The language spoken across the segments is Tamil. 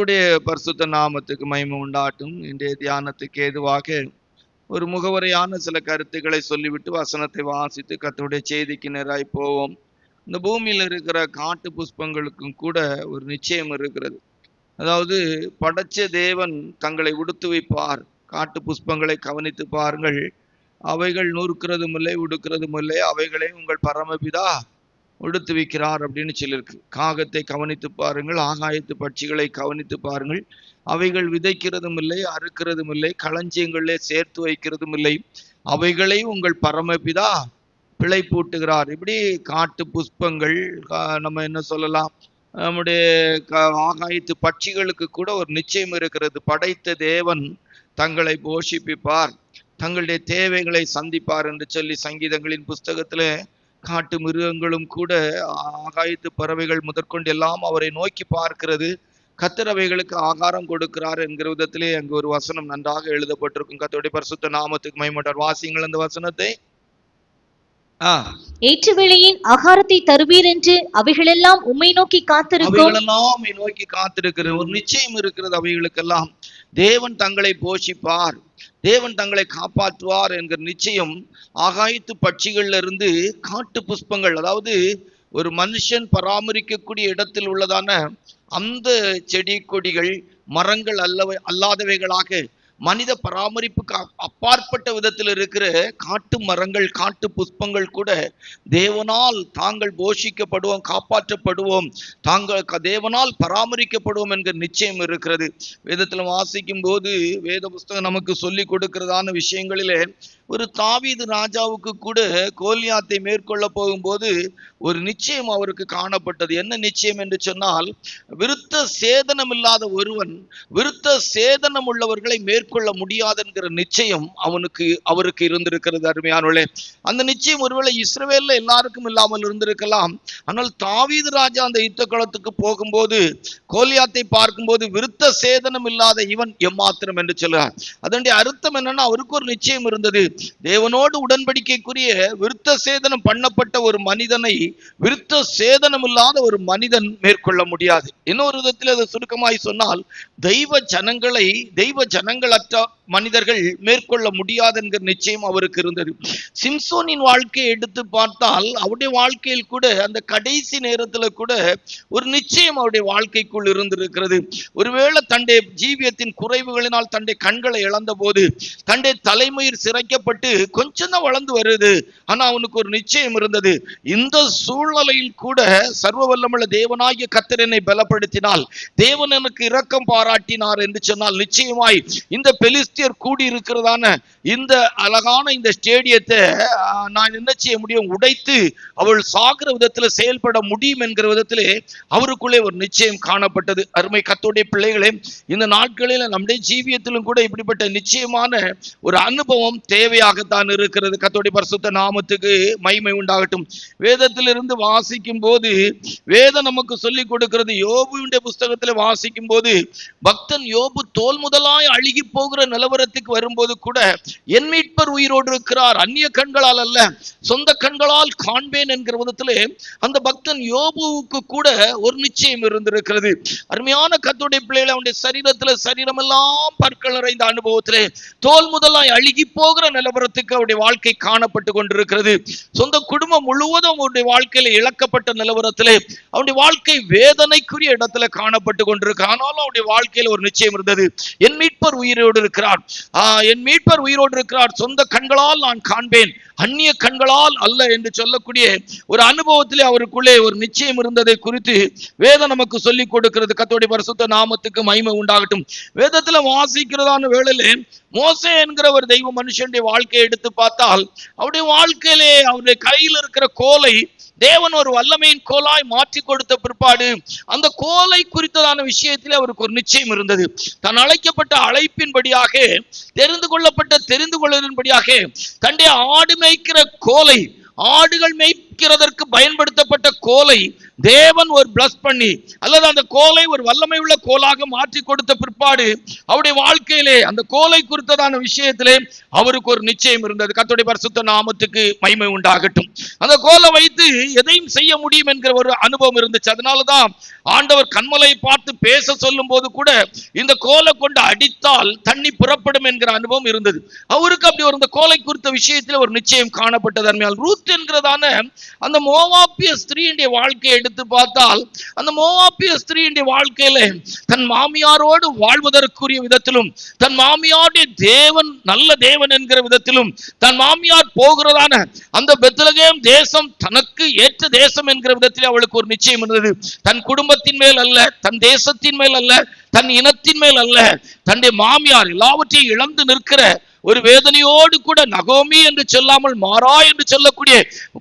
கர்த்தருடைய பரிசுத்த நாமத்துக்கு மகிமை உண்டாட்டும். இன்றைய தியானத்துக்கு ஏதுவாக ஒரு முகவரையான சில கருத்துக்களை சொல்லிவிட்டு வசனத்தை வாசித்து கர்த்தருடைய செய்திக்கு நேராய் போவோம். இந்த பூமியில் இருக்கிற காட்டு புஷ்பங்களுக்கும் கூட ஒரு நிச்சயம் இருக்கிறது. அதாவது படைச்ச தேவன் தங்களை உடுத்து வைப்பார். காட்டு புஷ்பங்களை கவனித்து பாருங்கள், அவைகள் நூறுக்கிறதும் இல்லை, உடுக்கிறதும் இல்லை, அவைகளை உங்கள் பரமபிதா உடுத்து வைக்கிறார் அப்படின்னு சொல்லியிருக்கு. காகத்தை கவனித்து பாருங்கள், ஆகாயத்து பட்சிகளை கவனித்து பாருங்கள், அவைகள் விதைக்கிறதும் இல்லை, அறுக்கிறதும் இல்லை, களஞ்சியங்களிலே சேர்த்து வைக்கிறதும் இல்லை, அவைகளை உங்கள் பரமபிதா பிழை பூட்டுகிறார். இப்படி காட்டு புஷ்பங்கள், நம்ம என்ன சொல்லலாம், நம்முடைய ஆகாயத்து பட்சிகளுக்கு கூட ஒரு நிச்சயம் இருக்கிறது. படைத்த தேவன் தங்களை போஷிப்பிப்பார், தங்களுடைய தேவைகளை சந்திப்பார் என்று சொல்லி சங்கீதங்களின் புஸ்தகத்துல காட்டு மிருகங்களும் கூட ஆகாயத்து பறவைகள் முதற்கொண்டு எல்லாம் அவரை நோக்கி பார்க்கிறது. கர்த்தர் அவைகளுக்கு ஆகாரம் கொடுக்கிறார் என்கிற விதத்திலே அங்கு ஒரு வசனம் நன்றாக எழுதப்பட்டிருக்கும். கர்த்தருடைய பரிசுத்த நாமத்துக்கு மகிமை. வாசிங்கள் அந்த வசனத்தை. ஏற்ற வேளையின் ஆகாரத்தை தருவீர் என்று அவைகளெல்லாம் உம்மை நோக்கி காத்திருக்கும். அவைகளெல்லாம் உம்மை நோக்கி காத்திருக்கிறது. ஒரு நிச்சயம் இருக்கிறது. அவைகளுக்கெல்லாம் தேவன் தங்களை போஷிப்பார், தேவன் தங்களை காப்பாற்றுவார் என்கிற நிச்சயம் ஆகாயத்து பட்சிகள்ல இருந்து காட்டு புஷ்பங்கள், அதாவது ஒரு மனுஷன் பராமரிக்கக்கூடிய இடத்தில் உள்ளதான அந்த செடி கொடிகள் மரங்கள் அல்லாதவைகளாக மனித பராமரிப்புக்கு அப்பாற்பட்ட விதத்தில் இருக்கிற காட்டு மரங்கள் காட்டு புஷ்பங்கள் கூட தேவனால் தாங்கள் போஷிக்கப்படுவோம், காப்பாற்றப்படுவோம், தேவனால் பராமரிக்கப்படுவோம் என்கிற நிச்சயம் இருக்கிறது. வேதத்தில் வாசிக்கும் போது வேத புஸ்தகம் நமக்கு சொல்லி கொடுக்கிறதான விஷயங்களிலே ஒரு தாவீது ராஜாவுக்கு கூட கோலியாத்தை மேற்கொள்ள போகும்போது ஒரு நிச்சயம் அவருக்கு காணப்பட்டது. என்ன நிச்சயம் என்று சொன்னால், விருத்த சேதனம் இல்லாத ஒருவன் விருத்த சேதனம் உள்ளவர்களை மேற்கொள்ள முடியாது என்கிற நிச்சயம் அவருக்கு இருந்திருக்கிறது. அருமையானவர்களே, அந்த நிச்சயம் ஒருவேளை இஸ்ரவேல்ல எல்லாருக்கும் இல்லாமல் இருந்திருக்கலாம். ஆனால் தாவீது ராஜா அந்த யுத்த களத்துக்கு போகும்போது கோலியாத்தை பார்க்கும்போது விருத்த சேதனம் இல்லாத இவன் எம்மாத்திரம் என்று சொல்றார். அதனுடைய அர்த்தம் என்னன்னா, அவருக்கு ஒரு நிச்சயம் இருந்தது. தேவனோடு உடன்படிக்கைக்குரிய விருத்த சேதனம் பண்ணப்பட்ட ஒரு மனிதனை விருத்த சேதனம் இல்லாத ஒரு மனிதன் மேற்கொள்ள முடியாது. இன்னொரு விதத்தில் அதை சுருக்கமாய் சொன்னால், தெய்வ ஜனங்களற்ற மனிதர்கள் மேற்கொள்ள முடியாது என்கிற நிச்சயம் அவருக்கு இருந்தது. சிம்சோனின் வாழ்க்கையை எடுத்து பார்த்தால் அவருடைய வாழ்க்கையில் கூட அந்த கடைசி நேரத்துல கூட ஒரு நிச்சயம் அவருடைய வாழ்க்கைக்குள் இருந்திருக்கிறது. ஒருவேளை தன்னுடைய ஜீவியத்தின் குறைவுகளினால் தன்னுடைய கண்களை இழந்த போது, தன்னுடைய தலைமயிர் சிரைக்கப்பட்டு கொஞ்சம் தான் வளர்ந்து வருது, ஆனா அவனுக்கு ஒரு நிச்சயம் இருந்தது. இந்த சூழ்நிலையில் கூட சர்வ வல்லமுள்ள தேவனாகிய கர்த்தர் என்னை பலப்படுத்தினால், தேவன் எனக்கு இரக்கம் பாராட்டினார் என்று சொன்னால், நிச்சயமாய் இந்த பெலிஸ்தியர் கூடி இருக்கிறதான இந்த அழகான இந்த ஸ்டேடியத்தை நான் என்ன செய்ய முடியும், உடைத்து அவள் சாகிற விதத்தில் செயல்பட முடியும் என்கிற விதத்திலே அவருக்குள்ளே ஒரு நிச்சயம் காணப்பட்டது. அருமை கர்த்தருடைய பிள்ளைகளே, இந்த நாட்களில் நம்முடைய ஜீவியத்திலும் கூட இப்படிப்பட்ட நிச்சயமான ஒரு அனுபவம் தேவையாகத்தான் இருக்கிறது. கர்த்தருடைய பரிசுத்த நாமத்துக்கு மகிமை உண்டாகட்டும். வேதத்திலிருந்து வாசிக்கும் போது வேதம் நமக்கு சொல்லிக் கொடுக்கிறது. யோபுடைய புஸ்தகத்தில் வாசிக்கும் போது பக்தன் யோபு தோல் முதலாய் அழுகி போகிற நிலவரத்துக்கு வரும்போது கூட என் மீட்பர் உயிரோடு இருக்கிறார், அந்நிய கண்களால் அல்ல சொந்த கண்களால் காண்பேன் என்கிற விதத்திலே அந்த பக்தன் யோபுவுக்கு கூட ஒரு நிச்சயம் இருந்திருக்கிறது. அருமையான கர்த்தருடைய பிள்ளைகளை, அவனுடைய சரீரமெல்லாம் பற்கள் நிறைந்த அனுபவத்திலே தோல் முதலாய் அழுகி போகிற நிலவரத்துக்கு அவருடைய வாழ்க்கை காணப்பட்டு கொண்டிருக்கிறது. சொந்த குடும்பம் முழுவதும் அவருடைய வாழ்க்கையில இழக்கப்பட்ட நிலவரத்திலே அவனுடைய வாழ்க்கை வேதனைக்குரிய இடத்துல காணப்பட்டு கொண்டிருக்கு. ஆனாலும் அவருடைய வாழ்க்கையில ஒரு நிச்சயம் இருந்தது. என் மீட்பர் உயிரோடு இருக்கிறார், என் மீட்பர் உயிரோடு இருக்கிறார், சொந்த கண்களால் நான் காண்பேன், அந்நிய கண்களால் அல்ல என்று சொல்லக்கூடிய ஒரு அனுபவத்திலே அவருக்குள்ளே ஒரு நிச்சயம் இருந்ததை குறித்து வேதம் நமக்கு சொல்லிக் கொடுக்கிறது. கர்த்தருடைய பரிசுத்த நாமத்துக்கு மகிமை உண்டாகட்டும். வேதத்துல வாசிக்கிறதான வேளையிலே மோசே என்கிற ஒரு தெய்வ மனுஷனுடைய வாழ்க்கையை எடுத்து பார்த்தால் அவருடைய வாழ்க்கையிலே அவருடைய கையில் இருக்கிற கோலை தேவன் ஒரு வல்லமையின் கோலாய் மாற்றி கொடுத்த பிற்பாடு அந்த கோலை குறித்ததான விஷயத்திலே அவருக்கு ஒரு நிச்சயம் இருந்தது. தான் அழைக்கப்பட்ட அழைப்பின்படியாக தெரிந்து கொள்ளப்பட்ட தெரிந்து கொள்வதன்படியாக தன்னுடைய ஆடு மேய்க்கிற கோலை ஆடுகள் அடிக்கிறதற்கு பயன்படுத்தப்பட்ட கோலை தேவன் ஒரு பிளஸ் பண்ணி அல்லது அந்த கோலை ஒரு வல்லமை உள்ள கோலாக மாற்றி கொடுத்த பிற்பாடு அவருடைய வாழ்க்கையிலே அந்த கோலை குறித்ததான விஷயத்திலே அவருக்கு ஒரு நிச்சயம் இருந்தது. கர்த்தருடைய பரிசுத்த நாமத்துக்கு மகிமை உண்டாகட்டும். அந்த கோலை வைத்து எதையும் செய்ய முடியும் என்கிற ஒரு அனுபவம் இருந்துச்சு. அதனாலதான் ஆண்டவர் கன்மலை பார்த்து பேச சொல்லும் போது கூட இந்த கோலை கொண்டு அடித்தால் தண்ணி புறப்படும் என்கிற அனுபவம் இருந்தது. அவருக்கு அப்படி ஒரு இந்த கோலை குறித்த விஷயத்தில் ஒரு நிச்சயம் காணப்பட்டது. அருமையால் ரூத் என்கிறதான அந்த மோவாபிய ஸ்திரீயுடைய வாழ்க்கையை எடுத்து பார்த்தால் அந்த மோவாபிய ஸ்திரீயுடைய வாழ்க்கையில தன் மாமியாரோடு வாழ்வதற்குரிய விதத்திலும் தன் மாமியாருடைய தேவன் நல்ல தேவன் என்கிற விதத்திலும் தன் மாமியார் போகிறதான அந்த பெத்லகேம் தேசம் தனக்கு ஏற்ற தேசம் என்கிற விதத்தில் அவளுக்கு ஒரு நிச்சயம் இருந்தது. தன் குடும்பத்தின் மேல் அல்ல, தன் தேசத்தின் மேல் அல்ல, தன் இனத்தின் மேல் அல்ல, தன்னுடைய மாமியார் எல்லாவற்றையும் இழந்து நிற்கிற ஒரு வேதனையோடு கூட நகோமி என்று சொல்லாமல் மாறா என்று சொல்லக்கூடிய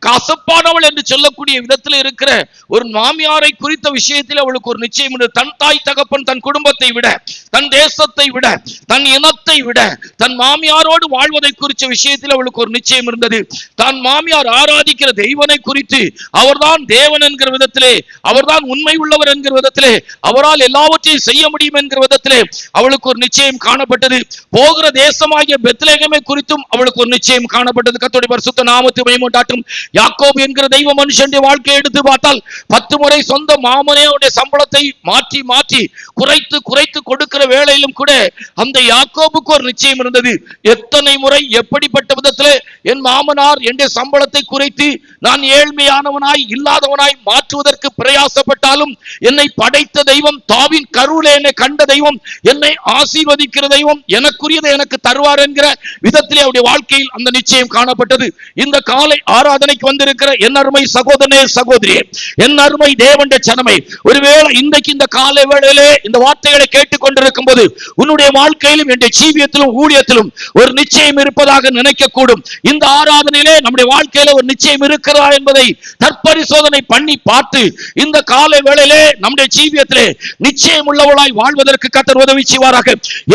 கசப்பானவள் என்று சொல்லக்கூடிய விதத்தில் இருக்கிற ஒரு மாமியாரை குறித்த விஷயத்தில் அவளுக்கு ஒரு நிச்சயம் உண்டு. தன் தாய் தகப்பன் தன் குடும்பத்தை விட, தன் தேசத்தை விட, தன் இனத்தை விட தன் மாமியாரோடு வாழ்வதை குறித்த விஷயத்தில் அவளுக்கு ஒரு நிச்சயம் இருந்தது. தான் மாமியார் ஆராதிக்கிற தெய்வனை குறித்து அவர்தான் தேவன் என்கிற விதத்திலே, அவர்தான் உண்மை உள்ளவர் என்கிற விதத்திலே, அவரால் எல்லாவற்றையும் செய்ய முடியும் என்கிற விதத்திலே அவளுக்கு ஒரு நிச்சயம் காணப்பட்டது. போகிற தேசமாகிய பெத்லகேமை குறித்தும் அவளுக்கு ஒரு நிச்சயம் காணப்பட்டது. கர்த்தருடைய பரிசுத்த நாமத்துக்கு மகிமை உண்டாகட்டும். யாக்கோபு என்கிற தெய்வ மனுஷனுடைய வாழ்க்கையை எடுத்து பார்த்தால் 10 முறை சொந்த மாமனே அவருடைய சம்பளத்தை மாற்றி மாற்றி குறைத்து குறைத்து கொடுக்கிற வேளையிலும் கூட அந்த யாக்கோபுக்கு ஒரு நிச்சயம் இருந்தது. எத்தனை முறை எப்படிப்பட்ட விதத்தில் என் மாமனார் என்னுடைய சம்பளத்தை குறைத்து நான் ஏழ்மையானவனாய் இல்லாதவனாய் மாற்றுவதற்கு பிரயாசப்பட்டாலும் என்னை படைத்த தெய்வம், தாவின் கருவிலே என்னை கண்ட தெய்வம், என்னை ஆசீர்வதிக்கிற தெய்வம் எனக்குரியதை எனக்கு தருவார் என்கிற விதத்திலே அவருடைய வாழ்க்கையில் அந்த நிச்சயம் காணப்பட்டது. இந்த காலை ஆராதனைக்கு வந்திருக்கிற என் அருமை சகோதரனே சகோதரியே, என் அருமை தேவனுடைய ஜனமே, ஒருவேளை இன்றைக்கு இந்த காலை வேளையிலே இந்த வார்த்தைகளை கேட்டுக் கொண்டிருக்கும் போது உன்னுடைய வாழ்க்கையிலும் என்னுடைய ஜீவியத்திலும் ஊழியத்திலும் ஒரு நிச்சயம் இருப்பதாக நினைக்க கூடும். இந்த ஆராதனையிலே நம்முடைய வாழ்க்கையில ஒரு நிச்சயம் இருக்கிறதா என்பதை தற்பரிசோதனை பண்ணி பார்த்து இந்த காலை வேளையிலே நம்முடைய ஜீவியத்திலே நிச்சயம் உள்ளவளாய் வாழ்வதற்கு கர்த்தர் உதவி செய்வாராக.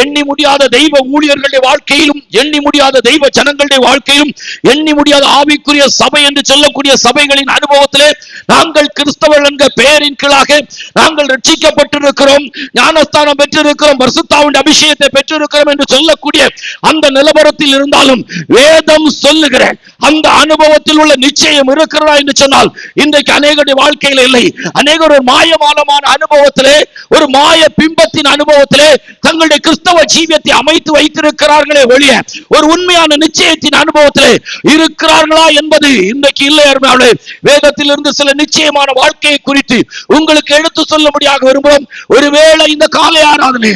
எண்ணி முடியாத தெய்வ ஊழியர்களுடைய வாழ்க்கையிலும், எண்ணி முடியாத தெய்வ ஜனங்களுடைய வாழ்க்கையிலும், எண்ணி முடியாத ஆவிக்குரிய சபை என்று சொல்லக்கூடிய சபைகளின் அனுபவத்திலே நாங்கள் கிறிஸ்தவர்கள் என்கிற பெயரின் கீழாக நாங்கள் ரட்சிக்கப்பட்டிருக்கிறோம், ஞானஸ்தானம் பெற்றிருக்கிறோம், பரிசுத்தாவின் அபிஷேகத்தை பெற்றிருக்கிறோம் என்று சொல்லக்கூடிய அந்த நிலவரத்தில் இருந்தாலும் வேதம் சொல்லுகிற அந்த அனுபவத்தில் உள்ள நிச்சயம் இருக்கிறதா என்று சொன்னால் இன்றைக்கு அநேகருடைய வாழ்க்கையில் இல்லை. அநேகர் ஒரு மாயமானமான அனுபவத்திலே, ஒரு மாய பிம்பத்தின் அனுபவத்திலே தங்களுடைய கிறிஸ்தவ ஜீவியத்தை அமைத்து வைத்திருக்கிறார்களே ஒழிய ஒரு உண்மையான நிச்சயத்தின் அனுபவத்திலே இருக்கிறார்களா என்பது இன்றைக்கு இல்லை. அருமையானவர்களே, வேதத்திலிருந்து சில நிச்சயமான வாழ்க்கையை குறித்து உங்களுக்கு எடுத்து சொல்லும்படியாக விரும்புகிறோம். ஒருவேளை இந்த காலை ஆராதனை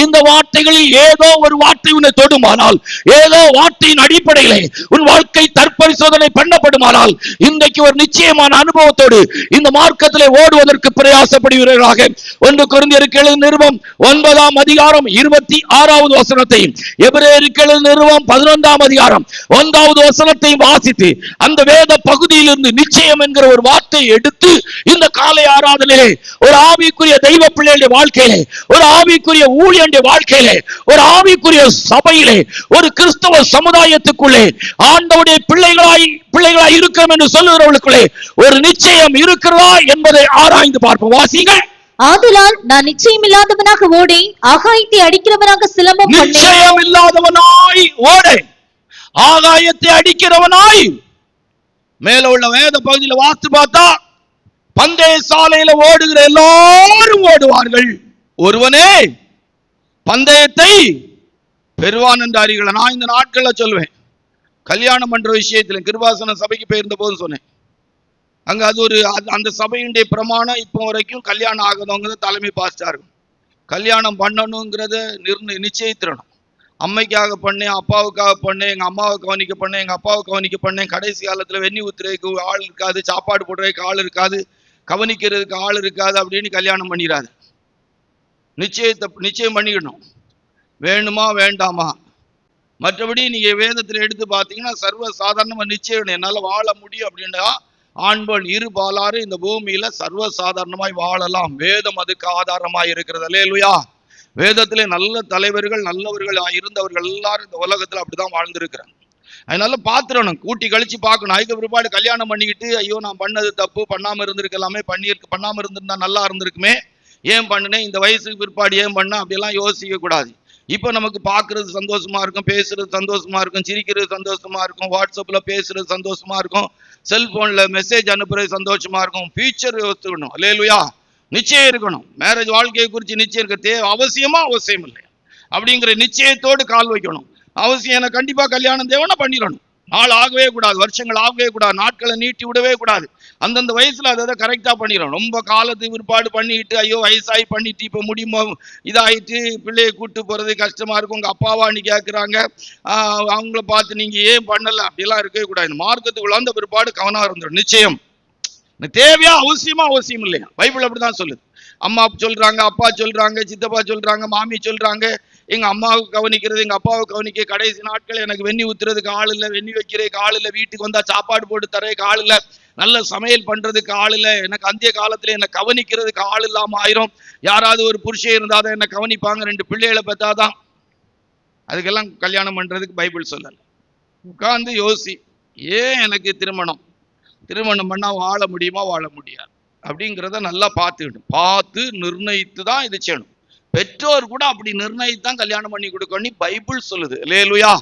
இந்த வார்த்தைகளில் ஏதோ ஒரு வார்த்தை உன்னை தொடுமானால், ஏதோ வார்த்தையின் அடிப்படையிலே உன் வாழ்க்கை தற்பரிசோதனை பண்ணப்படுமானால் இன்றைக்கு ஒரு நிச்சயமான அனுபவத்தோடு இந்த மார்க்கத்திலே ஓடுவதற்கு பிரயாசப்படுவீர்களாக. 1 கொரிந்தியருக்கு எழுதின நிருபம் 9ஆம் அதிகாரம் 26வது வசனத்தையும், எபிரேயருக்கு எழுதின நிருபம் 11ஆம் அதிகாரம் 1வது வசனத்தையும் வாசித்து அந்த வேத பகுதியிலிருந்து நிச்சயம் என்கிற ஒரு வார்த்தையை எடுத்து இந்த காலை ஆராதனையிலே ஒரு ஆவிக்குரிய தெய்வ பிள்ளைகளுடைய வாழ்க்கையிலே, ஒரு ஆவிக்குரிய ஊழியனுடைய வாழ்க்கையிலே, ஒரு ஆவிக்குரிய சபையிலே, ஒரு கிறிஸ்தவ சமுதாயத்துக்குள்ளே ஆண்டவருடைய பிள்ளைகளாய் இருக்கிறோம் என்று சொல்லுகிறவர்களுக்குள்ளே ஒரு நிச்சயம் இருக்கிறதா என்பதை ஆராய்ந்து பார்ப்போம். வாசிங்கள். ஆதலால் நான் நிச்சயம் இல்லாதவனாக ஓடி ஆகாயத்தை அடிக்கிறவனாக சிலம்பம் பண்ணேன். நிச்சயம் இல்லாதவனாய் ஓடி ஆகாயத்தை அடிக்கிறவனாய். மேல உள்ள வேத பகுதியில் வாசித்து பார்த்தா பந்தய சாலையில ஓடுகிற எல்லாரும் ஓடுவார்கள், ஒருவனே பந்தயத்தை பெறுவான் என்று அறிகள. நான் இந்த நாட்கள்ல சொல்வேன், கல்யாணம் பண்ற விஷயத்துல கிருபாசன சபைக்கு போயிருந்த போது சொன்னேன். அங்க அது ஒரு அந்த சபையுடைய பிரமாணம் இப்போ வரைக்கும் கல்யாணம் ஆகாதவங்க தலைமை பாஸ்டார்கள். கல்யாணம் பண்ணணுங்கிறத நிச்சயித்திரணும். அம்மைக்காக பண்ணேன், அப்பாவுக்காக பண்ணேன், எங்க அம்மாவை கவனிக்க பண்ணேன், எங்க அப்பாவை கவனிக்க பண்ணேன். கடைசி காலத்துல வெண்ணி ஊத்துறதுக்கு ஆள் இருக்காது, சாப்பாடு போடுறதுக்கு ஆள் இருக்காது, கவனிக்கிறதுக்கு ஆள் இருக்காது அப்படின்னு கல்யாணம் பண்ணிடாது. நிச்சயம் பண்ணிக்கணும், வேணுமா வேண்டாமா. மற்றபடி நீங்க வேதத்தில் எடுத்து பார்த்தீங்கன்னா சர்வ சாதாரணமா நிச்சயம் என்னால வாழ முடியும் அப்படின்னா ஆண்பன் இரு பாலாறு இந்த பூமியில சர்வ சாதாரணமாய் வாழலாம். வேதம் அதுக்கு ஆதாரமாய் இருக்கிறது. அல்லேலூயா. வேதத்திலே நல்ல தலைவர்கள் நல்லவர்கள் இருந்தவர்கள் எல்லாரும் இந்த உலகத்துல அப்படிதான் வாழ்ந்திருக்கிறாங்க. அதனால பாத்துறணும், கூட்டி கழிச்சு பார்க்கணும். அதுக்கு பிற்பாடு கல்யாணம் பண்ணிக்கிட்டு ஐயோ நான் பண்ணது தப்பு, பண்ணாம இருந்திருக்கலாமே, பண்ணாம இருந்திருந்தா நல்லா இருந்திருக்குமே, ஏன் பண்ணுனேன், இந்த வயசுக்கு பிற்பாடு ஏன் பண்ண, அப்படியெல்லாம் யோசிக்க கூடாது. இப்ப நமக்கு பாக்குறது சந்தோஷமா இருக்கும், பேசுறது சந்தோஷமா இருக்கும், சிரிக்கிறது சந்தோஷமா இருக்கும், வாட்ஸ்அப்ல பேசுறது சந்தோஷமா இருக்கும், செல்போன்ல மெசேஜ் அனுப்புறது சந்தோஷமா இருக்கும். ஃபியூச்சர் யோசிக்கணும். அல்லேலூயா. நிச்சயம் இருக்கணும். மேரேஜ் வாழ்க்கையை குறித்து நிச்சயம் இருக்க அவசியமா அவசியம் இல்லை அப்படிங்கிற நிச்சயத்தோடு கால் வைக்கணும். அவசியம் எனக்கு கண்டிப்பா கல்யாணம் தேவைன்னா பண்ணிடணும். நாள் ஆகவே கூடாது, வருஷங்கள் ஆகவே கூடாது, நாட்களை நீட்டி விடவே கூடாது. அந்தந்த வயசுல அதை கரெக்டா பண்ணிடணும். ரொம்ப காலத்துக்கு பிற்பாடு பண்ணிட்டு ஐயோ வயசாகி பண்ணிட்டு இப்ப முடியுமோ இதாயிட்டு பிள்ளையை கூட்டு போறது கஷ்டமா இருக்கும், உங்க அப்பாவான்னு கேட்குறாங்க, அவங்கள பார்த்து நீங்க ஏன் பண்ணல, அப்படிலாம் இருக்கவே கூடாது. மார்க்கத்துக்குள்ள அந்த பிற்பாடு கவனம் இருந்துடும். நிச்சயம் தேவையா அவசியமா அவசியம் இல்லையா, பைபிள் அப்படிதான் சொல்லுது. அம்மா சொல்றாங்க, அப்பா சொல்றாங்க, சித்தப்பா சொல்றாங்க, மாமி சொல்றாங்க, எங்க அம்மாவுக்கு கவனிக்கிறது, எங்க அப்பாவுக்கு கவனிக்க, கடைசி நாட்கள் எனக்கு வெண்ணி ஊத்துறதுக்கு ஆள் இல்லை, வெண்ணி வைக்கிறதுக்கு ஆள் இல்லை, வீட்டுக்கு வந்தா சாப்பாடு போட்டு தரதுக்கு ஆள் இல்லை, நல்ல சமையல் பண்றதுக்கு ஆள் இல்லை, எனக்கு அந்திய காலத்துல என்னை கவனிக்கிறதுக்கு ஆள் இல்லாம ஆயிரும். யாராவது ஒரு புருஷன் இருந்தாதான் என்னை கவனிப்பாங்க, 2 பிள்ளைகளை பெற்றாதான். அதுக்கெல்லாம் கல்யாணம் பண்றதுக்கு பைபிள் சொல்லல. உட்கார்ந்து யோசி, ஏன் எனக்கு திருமணம் பண்ணா வாழ முடியுமா வாழ முடியாது அப்படிங்கிறத நல்லா பார்த்து நிர்ணயித்து தான் இது செய்யணும். பெற்றோர் கூட அப்படி நிர்ணயித்தான் கல்யாணம் பண்ணி கொடுக்கணும் பைபிள் சொல்லுது. அல்லேலூயா.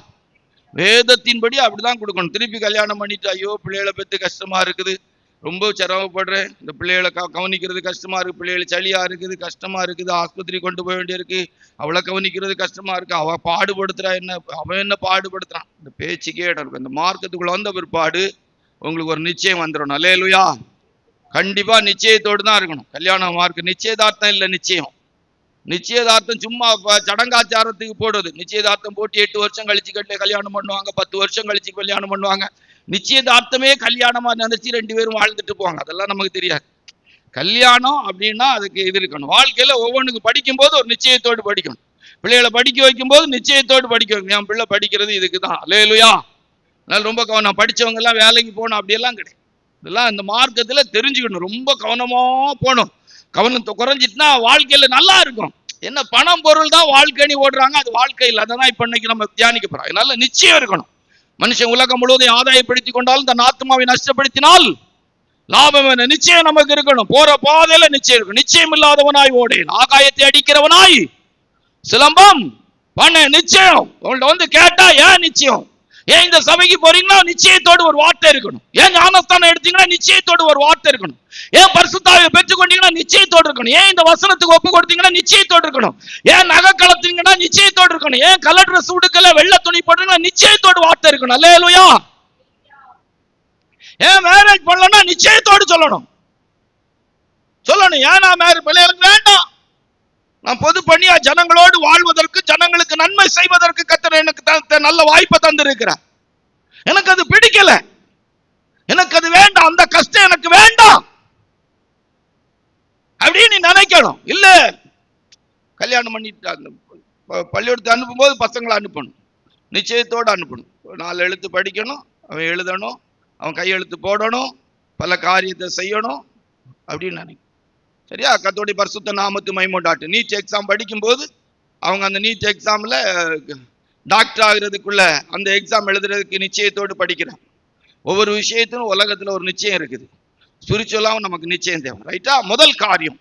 வேதத்தின்படி அப்படிதான் கொடுக்கணும். திருப்பி கல்யாணம் பண்ணிட்டு ஐயோ பிள்ளைகளை பெற்று கஷ்டமா இருக்குது, ரொம்ப சிரமப்படுறேன், இந்த பிள்ளைகளை கவனிக்கிறது கஷ்டமா இருக்கு, பிள்ளைகள் சளியா இருக்குது, கஷ்டமா இருக்குது, ஆஸ்பத்திரி கொண்டு போக வேண்டியிருக்கு, அவளை கவனிக்கிறது கஷ்டமா இருக்கு, அவ பாடுபடுத்துறா, அவன் என்ன பாடுபடுத்துறான், இந்த பேச்சுக்கே இடம் இருக்கும். இந்த மார்க்கத்துக்குள்ள வந்த பிற்பாடு உங்களுக்கு ஒரு நிச்சயம் வந்துடும். அல்லேலூயா. கண்டிப்பா நிச்சயத்தோடு தான் இருக்கணும் கல்யாணம். மார்க்கு நிச்சயதார்த்தம் இல்லை, நிச்சயதார்த்தம் சும்மா சடங்காச்சாரத்துக்கு போடுறது. நிச்சயதார்த்தம் போட்டு 8 வருஷம் கழிச்சு கல்யாணம் பண்ணுவாங்க, 10 வருஷம் கழிச்சு கல்யாணம் பண்ணுவாங்க. நிச்சயதார்த்தமே கல்யாணமா நினைச்சு 2 பேரும் வாழ்ந்துட்டு போவாங்க. அதெல்லாம் நமக்கு தெரியாது. கல்யாணம் அப்படின்னா அதுக்கு இது இருக்கணும். வாழ்க்கையில ஒவ்வொன்றுக்கு படிக்கும் போது ஒரு நிச்சயத்தோடு படிக்கணும். பிள்ளைகளை படிக்க வைக்கும் போது நிச்சயத்தோடு படிக்க வைக்கணும். என் பிள்ளை படிக்கிறது இதுக்கு தான். அல்லேலூயா. அதனால ரொம்ப கவனம். படிச்சவங்க எல்லாம் வேலைக்கு போகணும் அப்படியெல்லாம் கிடையாது. இதெல்லாம் இந்த மார்க்கத்துல தெரிஞ்சுக்கணும். ரொம்ப கவனமா போகணும். கவனத்தை குறைஞ்சிட்டுனா வாழ்க்கையில நல்லா இருக்கும். என்ன பணம் பொருள் தான் வாழ்க்கைன்னு ஓடுறாங்க, அது வாழ்க்கை இல்லை. அதான் இப்ப இன்னைக்கு நம்ம தியானிக்க போறோம். அதனால நிச்சயம் இருக்கணும். மனுஷன் உலகம் முழுவதும் ஆதாயப்படுத்திக் கொண்டாலும் தன் ஆத்மாவை நஷ்டப்படுத்தினால் லாபம் என்ன? நிச்சயம் நமக்கு இருக்கணும். போற பாதையில நிச்சயம் இருக்கும். நிச்சயம் இல்லாதவனாய் ஓடேன், ஆகாயத்தை அடிக்கிறவனாய் சிலம்பம் பண்ண. நிச்சயம் உங்கள்ட்ட வந்து கேட்டா ஏன் நிச்சயம், ஏன் இந்த சபைக்கு போறீங்கன்னா நிச்சயத்தோடு ஒரு வார்த்தை இருக்கணும். ஏன் ஞானஸ்தானம் எடுத்தீங்கன்னா நிச்சயத்தோடு ஒரு வார்த்தை இருக்கணும். ஏன் பரிசுத்தாவியை பெற்றுக்கொண்டீங்கன்னா நிச்சயத்தோடு இருக்கணும். ஏன் இந்த வசனத்துக்கு ஒப்பு கொடுத்தீங்கன்னா நிச்சயத்தோடு இருக்கணும். ஏன் நகை கலத்தீங்கன்னா நிச்சயத்தோடு இருக்கணும். ஏன் கலர் ட்ரெஸ் உடுக்கல வெள்ளை துணி போட்டீங்கன்னா நிச்சயத்தோடு வார்த்தை இருக்கணும். அல்லேலூயா. ஏன் மேரேஜ் பண்ணலன்னா நிச்சயத்தோடு சொல்லணும். ஏன் நான் மேரேஜ் பண்ண, எனக்கு வேண்டாம், நான் பொது பண்ணியா ஜனங்களோடு வாழ்வதற்கு, ஜனங்களுக்கு நன்மை செய்வதற்கு கர்த்தர் எனக்கு நல்ல வாய்ப்பை தந்திருக்கிறார். எனக்கு அது பிடிக்கல, எனக்கு அது வேண்டாம், அந்த கஷ்டம் எனக்கு வேண்டாம் அப்படின்னு நீ நினைக்கணும். இல்ல கல்யாணம் பண்ணிட்டு பள்ளிக்கூடத்தை அனுப்பும் போது பசங்களை அனுப்பணும், நிச்சயத்தோடு அனுப்பணும். 4 எழுத்து படிக்கணும், அவன் எழுதணும், அவன் கையெழுத்து போடணும், பல காரியத்தை செய்யணும் அப்படின்னு நினைக்கணும். சரியா? கர்த்தருடைய பரிசுத்த நாமத்து மகிமையுண்டாகட்டும். நீட் எக்ஸாம் படிக்கும்போது அவங்க அந்த நீட் எக்ஸாம்ல டாக்டர் ஆகிறதுக்குள்ள அந்த எக்ஸாம் எழுதுறதுக்கு நிச்சயத்தோடு படிக்கிறாங்க. ஒவ்வொரு விஷயத்திலும் உலகத்துல ஒரு நிச்சயம் இருக்குது. ஸ்பிரிச்சுவலாவும் நமக்கு நிச்சயம் தேவை. ரைட்டா? முதல் காரியம்,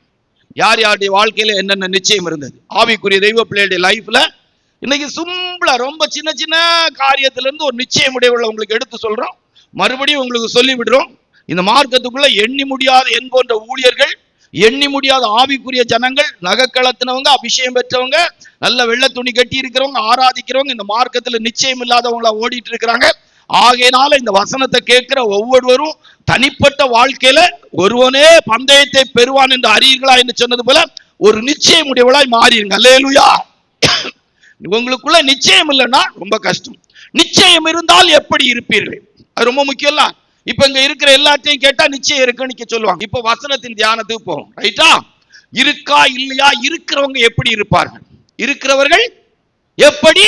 யார் யாருடைய வாழ்க்கையில என்னென்ன நிச்சயம் இருந்தது ஆவிக்குரிய தெய்வ பிள்ளையுடைய லைஃப்ல. இன்னைக்கு சிம்பிளா ரொம்ப சின்ன சின்ன காரியத்துல இருந்து ஒரு நிச்சயம் உடையவங்களை உங்களுக்கு எடுத்து சொல்றோம், மறுபடியும் உங்களுக்கு சொல்லி விடுறோம். இந்த மார்க்கத்துக்குள்ள எண்ணி முடியாத எண் போன்ற ஊழியர்கள், எண்ணி முடியாத ஆவிக்குரிய ஜனங்கள், நகைக்களத்தினவங்க, அபிஷேகம் பெற்றவங்க, நல்ல வெள்ளை துணி கட்டி இருக்கிறவங்க, ஆராதிக்கிறவங்க இந்த மார்க்கத்துல நிச்சயம் இல்லாதவங்களா ஓடிட்டு இருக்கிறாங்க. ஆகையினால இந்த வசனத்தை கேட்கிற ஒவ்வொருவரும் தனிப்பட்ட வாழ்க்கையில ஒருவனே பந்தயத்தை பெறுவான் என்று அறியீர்களா என்று சொன்னது போல ஒரு நிச்சயம் உடையவளாய் மாறிடுங்க. அல்லேலூயா. உங்களுக்குள்ள நிச்சயம் இல்லைன்னா ரொம்ப கஷ்டம். நிச்சயம் இருந்தால் எப்படி இருப்பீர்கள், அது ரொம்ப முக்கியம். இப்ப இங்க இருக்கிற எல்லாத்தையும் கேட்டா நிச்சயம் இருக்குன்னு சொல்லுவாங்க. இப்ப வசனத்தின் தியானத்துக்கு போவோம். ரைட்டா? இருக்கா இல்லையா, இருக்கிறவங்க எப்படி இருப்பார்கள், இருக்கிறவர்கள் எப்படி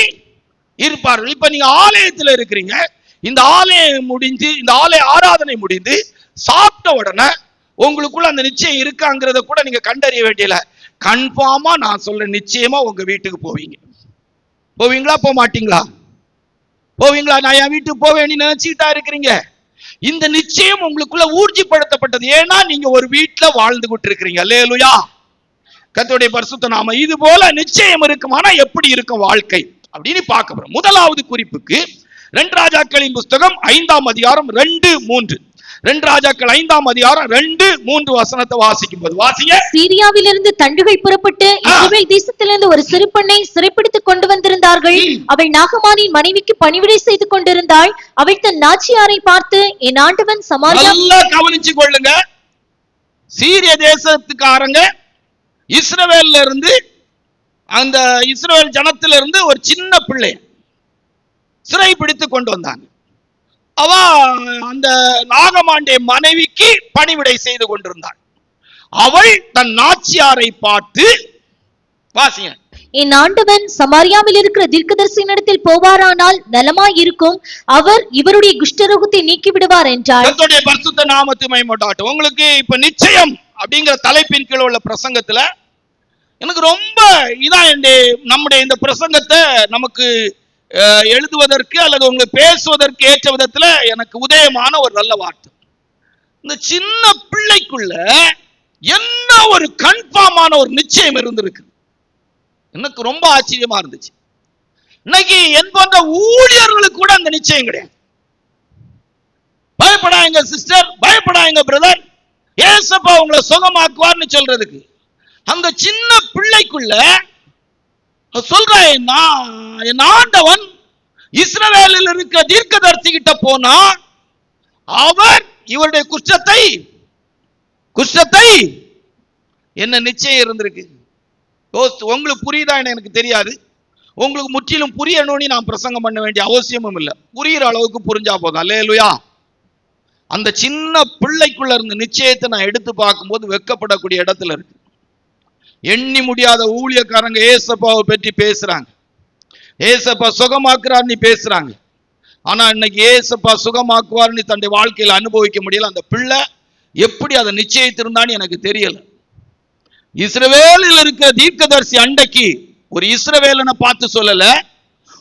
இருப்பார்கள். இப்ப நீங்க ஆலயத்துல இருக்கிறீங்க, இந்த ஆலயம் முடிஞ்சு, இந்த ஆலய ஆராதனை முடிந்து சாப்பிட்ட உடனே உங்களுக்குள்ள அந்த நிச்சயம் இருக்காங்கிறத கூட நீங்க கண்டறிய வேண்டியல. கன்ஃபார்மா நான் சொல்றேன், நிச்சயமா உங்க வீட்டுக்கு போவீங்களா போக மாட்டீங்களா? போவீங்களா? நான் என் வீட்டுக்கு போவேன்னு நினைச்சுக்கிட்டா இருக்கிறீங்க? இந்த நிச்சயம் உங்களுக்குள்ள ஊர்ஜிப்படுத்தப்பட்டது. ஏன்னா நீங்க ஒரு வீட்டுல வாழ்ந்துகிட்டு இருக்கிறீங்க. அல்லேலூயா, கர்த்தருடைய பரிசுத்த நாமம். இது போல நிச்சயம் இருக்குமானா எப்படி இருக்கும் வாழ்க்கை அப்படின்னு பார்க்க போறோம். முதலாவது குறிப்புக்கு 2 ராஜாக்களின் புஸ்தகம் 5ஆம் அதிகாரம் 2-3. 2 ராஜாக்கள் 5ஆம் அதிகாரம் 2-3 வசனத்தை வாசிக்கும் போது வாசிங்க. சீரியாவிலிருந்து தண்டுகள் புறப்பட்டு இஸ்ரவேல் தேசத்திலிருந்து ஒரு சிறு பெண்ணை சிறைப்பிடித்துக் கொண்டு வந்திருந்தார்கள். அவள் நாகமானின் மனைவிக்கு பணிவிடை செய்து கொண்டிருந்தாள். அவள் தன் நாச்சியாரை பார்த்து, என் ஆண்டவன் சமாரியா. நல்லா கவனிச்சு கொள்ளுங்க. சீரிய தேசத்துக்காரங்க இஸ்ரவேல்ல இருந்து, அந்த இஸ்ரவேல் ஜனத்திலிருந்து ஒரு சின்ன பிள்ளை சிறை பிடித்து கொண்டு வந்தாங்க. அவ அந்த நாகமாண்டிய மனைவிக்கு பணிவிடை செய்து கொண்டிருந்தாள். அவள் தன் நாச்சியாரை பார்த்து, வாசிங்க. என் ஆண்டவன் சமாரியாவில் இருக்கிற தீர்க்கதரிசியினிடத்தில் போவாரானால் நலமாய் இருக்கும், அவர் இவருடைய குஷ்டரோகத்தை நீக்கி விடுவார் என்றார். கர்த்தருடைய பரிசுத்த நாமத்துக்கு மகிமை உண்டாகட்டும். உங்களுக்கு இப்ப நிச்சயம் அப்படிங்கிற தலைப்பின் கீழ் உள்ள பிரசங்கத்துல எனக்கு ரொம்ப இதான் நம்முடைய இந்த பிரசங்கத்தை நமக்கு எழுதுவதற்கு அல்லது உங்களுக்கு பேசுவதற்கு ஏற்ற விதத்துல எனக்கு உதயமான ஒரு நல்ல வார்த்தை. இந்த சின்ன பிள்ளைக்குள்ள என்ன ஒரு கன்ஃபார்மான ஒரு நிச்சயம் இருந்திருக்கு. எனக்கு ரொம்ப ஆச்சரியமா இருந்துச்சு. இன்னைக்கு என் போன்ற ஊழியர்களுக்கு கூட அந்த நிச்சயம் கிடையாது. பயப்படாங்க சிஸ்டர், பயப்படாங்க பிரதர், ஏசப்பா உங்களை சுகமாக்குவார்னு சொல்றதுக்கு அந்த சின்ன பிள்ளைக்குள்ள சொல்றேன், என் ஆண்டவன் இஸ்ரவேலில் இருக்கிற தீர்க்கதரிசி கிட்ட போனா அவர் இவருடைய குஷ்டத்தை என்ன நிச்சயம் இருந்திருக்கு. உங்களுக்கு புரியுதா எனக்கு தெரியாது. உங்களுக்கு முற்றிலும் புரியணும்னு நான் பிரசங்கம் பண்ண வேண்டிய அவசியமும் இல்லை. புரியுற அளவுக்கு புரிஞ்சா போதும். அல்லேலூயா. அந்த சின்ன பிள்ளைக்குள்ள இருந்த நிச்சயத்தை நான் எடுத்து பார்க்கும்போது வெட்கப்படக்கூடிய இடத்துல இருக்கு. எண்ணி முடியாத ஊழியக்காரங்க ஏசப்பாவை பற்றி பேசுறாங்க, ஏசப்பா சுகமாக்குறார்னு பேசுறாங்க. ஆனா இன்னைக்கு ஏசப்பா சுகமாக்குவார்னு தன்னுடைய வாழ்க்கையில அனுபவிக்க முடியல. அந்த பிள்ளை எப்படி அதை நிச்சயித்திருந்தான்னு எனக்கு தெரியல. இஸ்ரவேலில் இருக்கிற தீர்க்கதரிசி அண்டைக்கு ஒரு இஸ்ரவேலனை பார்த்து சொல்லல,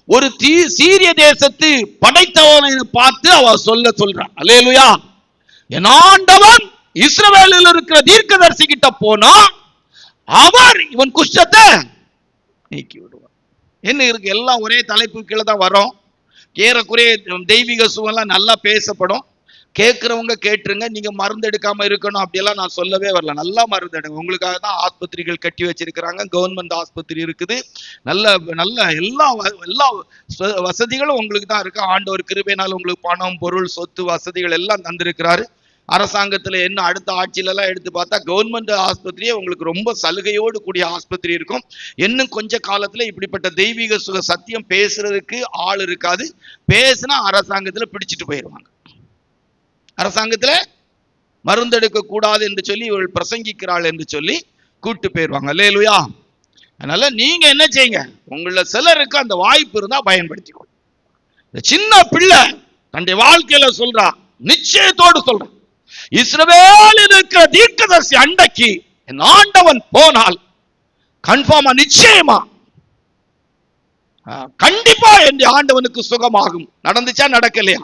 ஒரு சீரிய தேசத்து படைத்தவனை பார்த்து அவ சொல்றான். அல்லேலூயா. என் ஆண்டவன் இஸ்ரவேலில் இருக்கிற தீர்க்கதரிசி கிட்ட போனா அவர் இவன் குஷ்டத்தை நீக்கி விடுவார். என்ன இருக்கு, எல்லாம் ஒரே தலைப்பு கீழே தான் வரும். ஏறக்குறைய தெய்வீக சுகம்லாம் நல்லா பேசப்படும். கேட்கிறவங்க கேட்டுருங்க. நீங்க மருந்து எடுக்காம இருக்கணும் அப்படியெல்லாம் நான் சொல்லவே வரல. நல்லா மருந்து எடுங்க. உங்களுக்காக தான் ஆஸ்பத்திரிகள் கட்டி வச்சிருக்கிறாங்க. கவர்மெண்ட் ஆஸ்பத்திரி இருக்குது. நல்ல நல்ல எல்லா வசதிகளும் உங்களுக்கு தான் இருக்கு. ஆண்டவர் கிருபையினால உங்களுக்கு பணம், பொருள், சொத்து, வசதிகள் எல்லாம் தந்திருக்கிறாரு. அரசாங்கத்துல என்ன அடுத்த ஆட்சியில எல்லாம் எடுத்து பார்த்தா கவர்மெண்ட் ஆஸ்பத்திரியே உங்களுக்கு ரொம்ப சலுகையோடு கூடிய ஆஸ்பத்திரி இருக்கும். இன்னும் கொஞ்ச காலத்துல இப்படிப்பட்ட தெய்வீக சுக சத்தியம் பேசுறதுக்கு ஆள் இருக்காது. பேசினா அரசாங்கத்துல பிடிச்சிட்டு போயிடுவாங்க. அரசாங்கத்துல மருந்தெடுக்க கூடாது என்று சொல்லி இவள் பிரசங்கிக்கிறாள் என்று சொல்லி கூட்டு போயிடுவாங்க. அல்லேலூயா. அதனால நீங்க என்ன செய்யுங்க, உங்கள சிலருக்கு அந்த வாய்ப்பு இருந்தா பயன்படுத்திக்கோ. இந்த சின்ன பிள்ளை தன்னுடைய வாழ்க்கையில சொல்றா, நிச்சயத்தோடு சொல்ற, இஸ்ரவேலில் இருக்கிற தீர்க்கதரிசி அண்டைக்கு என் ஆண்டவன் போனால் கன்ஃபார்மா நிச்சயமா கண்டிப்பா என் ஆண்டவனுக்கு சுகமாகும். நடந்துச்சா நடக்கலையா?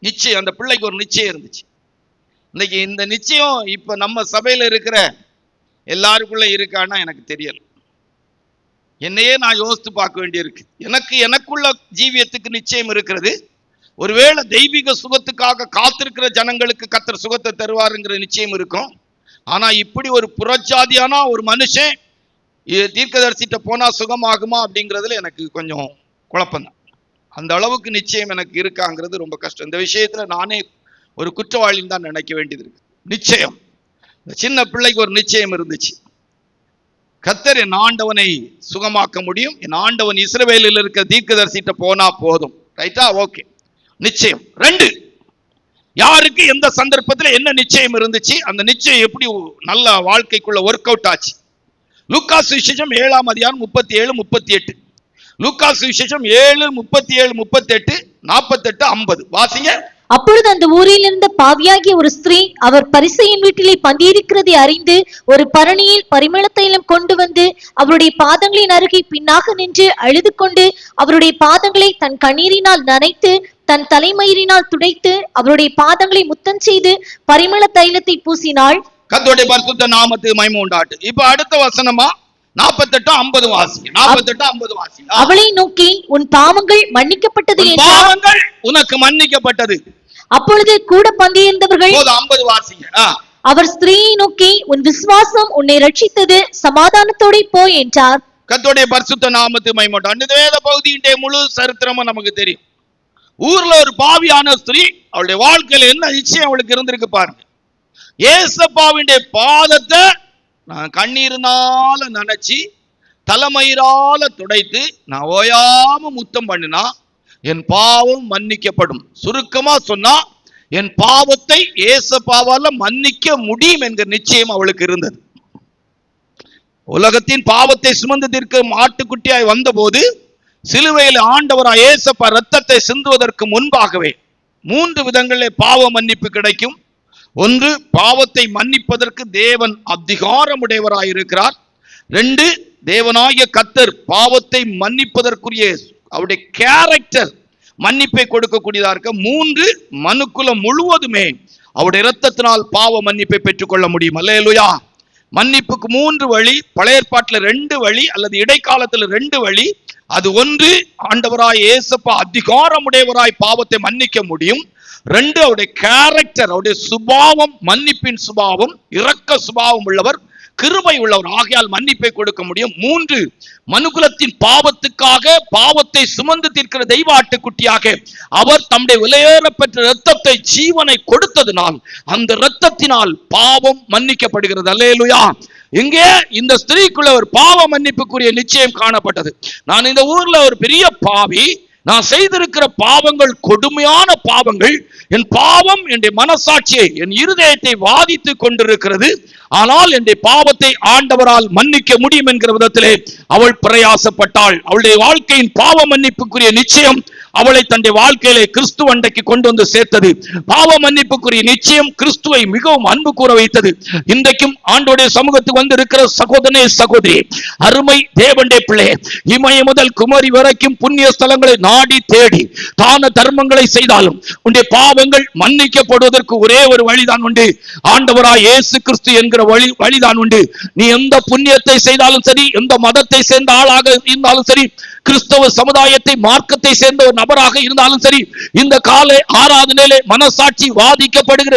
நிச்சயம். அந்த பிள்ளைக்கு ஒரு நிச்சயம் இருந்துச்சு. இன்னைக்கு இந்த நிச்சயம் இப்ப நம்ம சபையில இருக்கிற எல்லாருக்குள்ள இருக்கான்னா எனக்கு தெரியல. என்னையே நான் யோசித்து பார்க்க வேண்டியிருக்கு. எனக்குள்ள ஜீவியத்துக்கு நிச்சயம் இருக்கிறது. ஒருவேளை தெய்வீக சுகத்துக்காக காத்திருக்கிற ஜனங்களுக்கு கர்த்தர் சுகத்தை தருவாருங்கிற நிச்சயம் இருக்கும். ஆனா இப்படி ஒரு புறஜாதியான ஒரு மனுஷன் தீர்க்கதரிசிட்ட போனா சுகமாகுமா அப்படிங்கிறதுல எனக்கு கொஞ்சம் குழப்பம்தான். அந்த அளவுக்கு நிச்சயம் எனக்கு இருக்காங்கிறது ரொம்ப கஷ்டம். இந்த விஷயத்துல நானே ஒரு குற்றவாளின்னு தான் நினைக்க வேண்டியது இருக்கு. நிச்சயம், இந்த சின்ன பிள்ளைக்கு ஒரு நிச்சயம் இருந்துச்சு. கர்த்தர் என் ஆண்டவனை சுகமாக்க முடியும், என் ஆண்டவன் இஸ்ரவேலில் இருக்கிற தீர்க்கதரிசிட்ட போனா போதும். ரைட்டா? ஓகே. நிச்சயம். 2, யாருக்கு எந்த சந்தர்ப்பத்தில் என்ன நிச்சயம் இருந்துச்சு, அந்த நிச்சயம் எப்படி நல்ல வாழ்க்கைக்குள்ள ஒர்க் அவுட் ஆச்சு. லூக்கா சுவிசேஷம் 7ஆம் அதிகாரம் 37-38. லூக்கா சுவிசேஷம் 7:37-38, 48-50 வாசிங்க. அப்பொழுது அந்த ஊரில் இருந்த பாவியாகிய ஒரு ஸ்திரீ அவர் பரிசேயன் வீட்டிலே பந்தியிருக்கிறதை அறிந்து ஒரு பரணியில் பரிமள தைலம் கொண்டு வந்து அவருடைய பாதங்களின் அருகே பின்னாக நின்று அழுது கொண்டு அவருடைய பாதங்களை தன் கண்ணீரினால் நனைத்து தன் தலைமயிரினால் துடைத்து அவருடைய பாதங்களை முத்தம் செய்து பரிமள தைலத்தை பூசினாள். கர்த்தருடைய பரிசுத்த நாமத்துக்கு மகிமை உண்டாகட்டும். இப்ப அடுத்த வசனமா 48-50 வாசி. 48-50 வாசி. அவளை நோக்கி உன் பாவங்கள் மன்னிக்கப்பட்டது என்றார். பாவங்கள் உனக்கு மன்னிக்கப்பட்டது. அப்பொழுது கூட பந்தியிருந்தவர்கள் 50 வாசிங்க. அவர் ஸ்திரீயை நோக்கி உன் விசுவாசம் உன்னை ரட்சித்தது, சமாதானத்தோட போ என்றார். கர்த்தருடைய பரிசுத்த நாமத்துக்கு மகிமை உண்டாகட்டும். இந்த வேத பகுதியின் முழு சரித்திரமும் நமக்கு தெரியும். ஊர்ல ஒரு பாவியான ஸ்திரீ, அவளுடைய வாழ்க்கையில என்ன நிச்சயம் அவளுக்கு இருந்திருக்கு பாருங்க. ஏசப்பாவினுடைய பாதத்தை நான் கண்ணீர்னால நினைச்சு தலைமயிரால துடைத்து நான் ஓயாம முத்தம் பண்ணினா என் பாவம் மன்னிக்கப்படும். சுருக்கமா சொன்னா என் பாவத்தை ஏசப்பாவால மன்னிக்க முடியும் என்கிற நிச்சயம் அவளுக்கு இருந்தது. உலகத்தின் பாவத்தை சுமந்து தீர்க்க ஆட்டுக்குட்டியாய் வந்தபோது சிலுவையில் ஆண்டவராய் ஏசப்பா ரத்தத்தை சிந்துவதற்கு முன்பாகவே 3 விதங்களில் பாவ மன்னிப்பு கிடைக்கும். ஒன்று, பாவத்தை மன்னிப்பதற்கு தேவன் அதிகாரமுடையவராய் இருக்கிறார். 2, தேவனாகிய கர்த்தர் பாவத்தை மன்னிப்பதற்குரிய அவருடைய கேரக்டர் மன்னிப்பை கொடுக்கக்கூடியதா இருக்க. 3, மனுக்குலம் முழுவதுமே அவருடைய இரத்தத்தினால் பாவ மன்னிப்பை பெற்றுக்கொள்ள முடியும். அல்லேலூயா. மன்னிப்புக்கு 3 வழி. பழைய ஏற்பாட்டுல 2 வழி அல்லது இடைக்காலத்துல 2 வழி. அது ஒன்று, ஆண்டவராய் இயேசுப்பா அதிகாரமுடையவராய் பாவத்தை மன்னிக்க முடியும். 2, அவருடைய கேரக்டர், அவருடைய சுபாவம், மன்னிப்பின் சுபாவம், இரக்க சுபாவம் உள்ளவர், கிருபை உள்ளவர், ஆகையால் மன்னிப்பை கொடுக்க முடியும். 3, மனுகுலத்தின் பாவத்துக்காக பாவத்தை சுமந்து தீர்க்கிற தெய்வ ஆட்டுக்குட்டியாக அவர் தம்முடைய விலையேற பெற்ற இரத்தத்தை ஜீவனை கொடுத்ததினால் அந்த இரத்தத்தினால் பாவம் மன்னிக்கப்படுகிறது. அல்லேலூயா. இங்கே இந்த ஸ்திரீக்குள்ள ஒரு பாவ மன்னிப்புக்குரிய நிச்சயம் காணப்பட்டது. நான் இந்த ஊர்ல ஒரு பெரிய பாவி, நான் செய்திருக்கிற பாவங்கள் கொடுமையான பாவங்கள், என் பாவம் என் மனசாட்சியை என் இருதயத்தை வாதித்து கொண்டிருக்கிறது. ஆனால் என் பாவத்தை ஆண்டவரால் மன்னிக்க முடியும் என்கிற விதத்திலே அவள் பிரயாசப்பட்டாள். அவளுடைய வாழ்க்கையின் பாவ மன்னிப்புக்குரிய நிச்சயம் அவளை தன்னுடைய வாழ்க்கையிலே கிறிஸ்துவ அண்டைக்கு கொண்டு வந்து சேர்த்தது. பாவ மன்னிப்புக்குரிய நிச்சயம் கிறிஸ்துவை மிகவும் அன்பு கூற வைத்தது. இன்றைக்கும் ஆண்டோடைய சமூகத்துக்கு வந்து இருக்கிற சகோதரனே சகோதரி, அருமை தேவனுடைய பிள்ளை, இமய முதல் குமரி வரைக்கும் புண்ணிய ஸ்தலங்களை நாடி தேடி தான தர்மங்களை செய்தாலும் உன்னுடைய பாவங்கள் மன்னிக்கப்படுவதற்கு ஒரே ஒரு வழிதான் உண்டு. ஆண்டவராய் இயேசு கிறிஸ்து என்கிற வழிதான் உண்டு. நீ எந்த புண்ணியத்தை செய்தாலும் சரி, எந்த மதத்தை சேர்ந்த ஆளாக இருந்தாலும் சரி, கிறிஸ்தவ சமுதாயத்தை மார்க்கத்தை சேர்ந்த ஒரு நபராக இருந்தாலும் சரி, இந்த காலை ஆராதனையிலே மனசாட்சி வாதிக்கப்படுகிற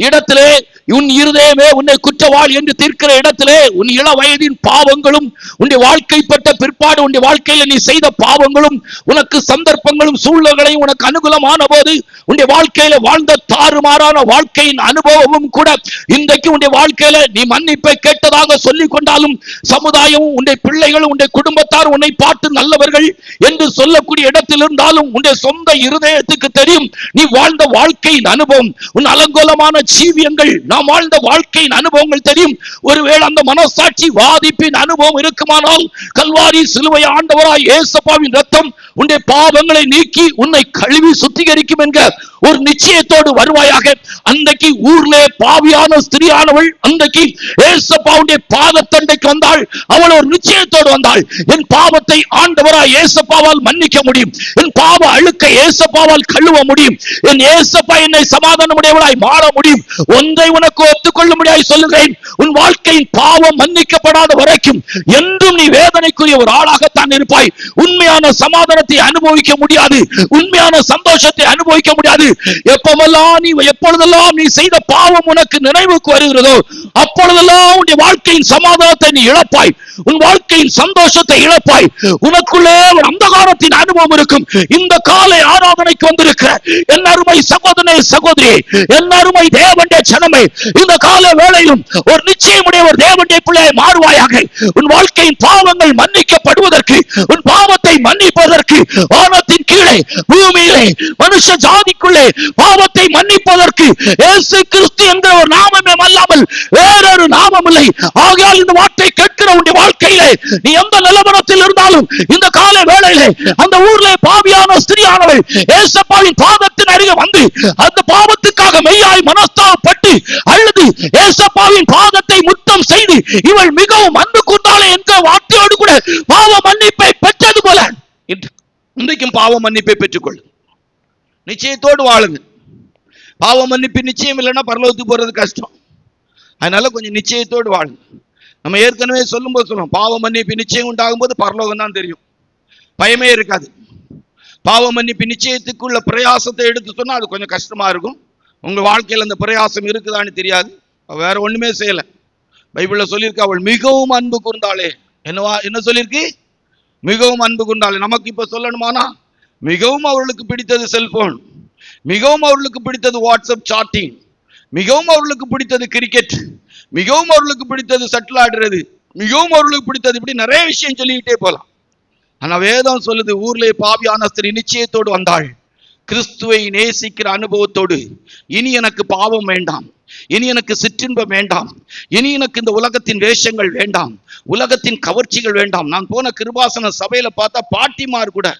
இடத்திலே உன் இருதயமே உன்னை குற்றவாளி என்று தீர்க்கிற இடத்திலே உன் இள வயதின் பாவங்களும் உன்னுடைய வாழ்க்கைப்பட்ட பிற்பாடு உன்னுடைய வாழ்க்கையில் நீ செய்த பாவங்களும் உனக்கு சந்தர்ப்பங்களும் சூழ்நிலையும் உனக்கு அனுகூலமான போது உன்னுடைய வாழ்க்கையில வாழ்ந்த தாறுமாறான வாழ்க்கையின் அனுபவமும் கூட இன்றைக்கு உன்னுடைய வாழ்க்கையில நீ மன்னிப்பை கேட்டதாக சொல்லிக் கொண்டாலும் சமுதாயமும் உன்னுடைய பிள்ளைகளும் உன்னுடைய குடும்பத்தார் உன்னை பார்த்து நல்லவர்கள் என்று சொல்லக்கூடிய இடத்தில் இருந்தாலும் உன்னுடைய சொந்த இருதயத்துக்கு தெரியும் நீ வாழ்ந்த வாழ்க்கையின் அனுபவம், உன் அலங்கோலமான ஜீவியங்கள், நாம் வாழ்ந்த வாழ்க்கையின் அனுபவங்கள் தெரியும். ஒருவேளை அந்த மனசாட்சி வாதிப்பின் அனுபவம் இருக்குமானால் கல்வாரி சிலுவை ஆண்டவராய் இயேசுவின் இரத்தம் உன்னுடைய பாவங்களை நீக்கி உன்னை கழுவி சுத்திகரிக்கும் என்கிற ஒரு நிச்சயத்தோடு வருவாயாக. அன்றைக்கு ஊர்ல பாவியான ஸ்திரியானவள் அன்றைக்கு இயேசுவின் பாதத்தண்டைக்கு வந்தாள். அவள் ஒரு நிச்சயத்தோடு வந்தாள். என் பாவத்தை ஆண்டவராய் இயேசுவால் மன்னிக்க முடியும், என் பாவ அழுக்கை இயேசுவால் கழுவ முடியும், என் இயேசுப்பா என்னை சமாதானமுடையவளாய் மாற முடியும். ஒன்றை உனக்கு ஒத்துக்கொள்ள முடியாது சொல்லுகிறேன், உன் வாழ்க்கையின் பாவம் மன்னிக்கப்படாத வரைக்கும் என்றும் நீ வேதனைக்குரிய ஒரு ஆளாகத்தான் இருப்பாய். உண்மையான சமாதானத்தை அனுபவிக்க முடியாது, உண்மையான சந்தோஷத்தை அனுபவிக்க முடியாது. எப்பொழுதெல்லாம் நீ செய்த பாவம் உனக்கு நினைவுக்கு வருகிறதோ அப்பொழுதெல்லாம் உன்னுடைய வாழ்க்கையின் சமாதானத்தை நீ இழப்பாய், உன் வாழ்க்கையின் சந்தோஷத்தை இழப்பாய். உனக்குள்ளே ஒரு அந்தகாரத்தின் அனுபவம் இருக்கும். இந்த காலை ஆராதனைக்கு வந்திருக்கிற என் அருமை சகோதரனே சகோதரி, என் அருமை தேவனுடைய ஜனமே, இந்த கால வேளையிலும் ஒரு நிச்சயமுடைய ஒரு தேவனுடைய பிள்ளையை மாறுவாயாக. உன் வாழ்க்கையின் பாவங்கள் மன்னிக்கப்படுவதற்கு, உன் பாவத்தை மன்னிப்பதற்கு வானத்தின் கீழே பூமியிலே மனுஷ ஜாதிக்குள்ளே பாவத்தை மன்னிப்பதற்கு இயேசு கிறிஸ்து என்ற ஒரு நாமமே அல்லாமல் அல்லாமல் வேறொரு நாமம் இல்லை. ஆகையால் இந்த வார்த்தை கேட்கிற உன்னுடைய வாழ்க்கையிலே நீ எந்த நிலவரத்தில் இருந்தாலும் இந்த கால வேளையிலே அந்த ஊரிலே பாவியான ஸ்திரீயானவள் ஏசப்பாவின் பாதத்தின் அருகே வந்து அந்த பாவத்துக்காக மெய்யாய் மனஸ்தாபப்பட்டு அழுது ஏசப்பாவின் பாதத்தை முத்தம் செய்து இவள் மிகவும் அன்பு கூர்ந்தாளே என்ற வார்த்தையோடு கூட பாவ மன்னிப்பை பெற்றது போல இன்றைக்கும் பாவ மன்னிப்பை பெற்றுக்கொள். நிச்சயத்தோடு வாழுங்க. பாவ மன்னிப்பு நிச்சயம் இல்லைன்னா பரலோகத்துக்கு போறது கஷ்டம். அதனால கொஞ்சம் நிச்சயத்தோடு வாழுங்க. நம்ம ஏற்கனவே சொல்லும்போது சொல்லுவோம், பாவ மன்னிப்பு நிச்சயம் உண்டாகும் போது பரலோகம் தான் தெரியும், பயமே இருக்காது. பாவ மன்னிப்பு நிச்சயத்துக்குள்ள பிரயாசத்தை எடுத்து சொன்னா அது கொஞ்சம் கஷ்டமா இருக்கும். உங்க வாழ்க்கையில் அந்த பிரயாசம் இருக்குதான்னு தெரியாது. வேற ஒண்ணுமே செய்யல. பைபிள்ல சொல்லியிருக்க அவள் மிகவும் அன்பு கூர்ந்தாளே. என்ன சொல்லியிருக்கு? மிகவும் அன்பு கூர்ந்தாளே. நமக்கு இப்ப சொல்லணுமானா மிகவும் அவர்களுக்கு பிடித்தது செல்போன், மிகவும் அவர்களுக்கு பிடித்தது வாட்ஸ்அப் சாட்டிங், மிகவும் அவர்களுக்கு பிடித்தது கிரிக்கெட், மிகவும் அவர்களுக்கு பிடித்தது சட்டில் ஆடுறது, மிகவும் அவர்களுக்கு பிடித்தது, இப்படி நிறைய விஷயம் சொல்லிக்கிட்டே போலாம். ஆனா வேதம் சொல்லுது, ஊர்ல பாவியான ஸ்திரீ நிச்சயத்தோடு வந்தாள், கிறிஸ்துவை நேசிக்கிற அனுபவத்தோடு. இனி எனக்கு பாவம் வேண்டாம், இனி எனக்கு சிற்றின்பம் வேண்டாம், இனி எனக்கு இந்த உலகத்தின் வேஷங்கள் வேண்டாம், உலகத்தின் கவர்ச்சிகள் வேண்டாம். நான் போன கிருபாசன சபையில பார்த்தா பாட்டிமார் கூட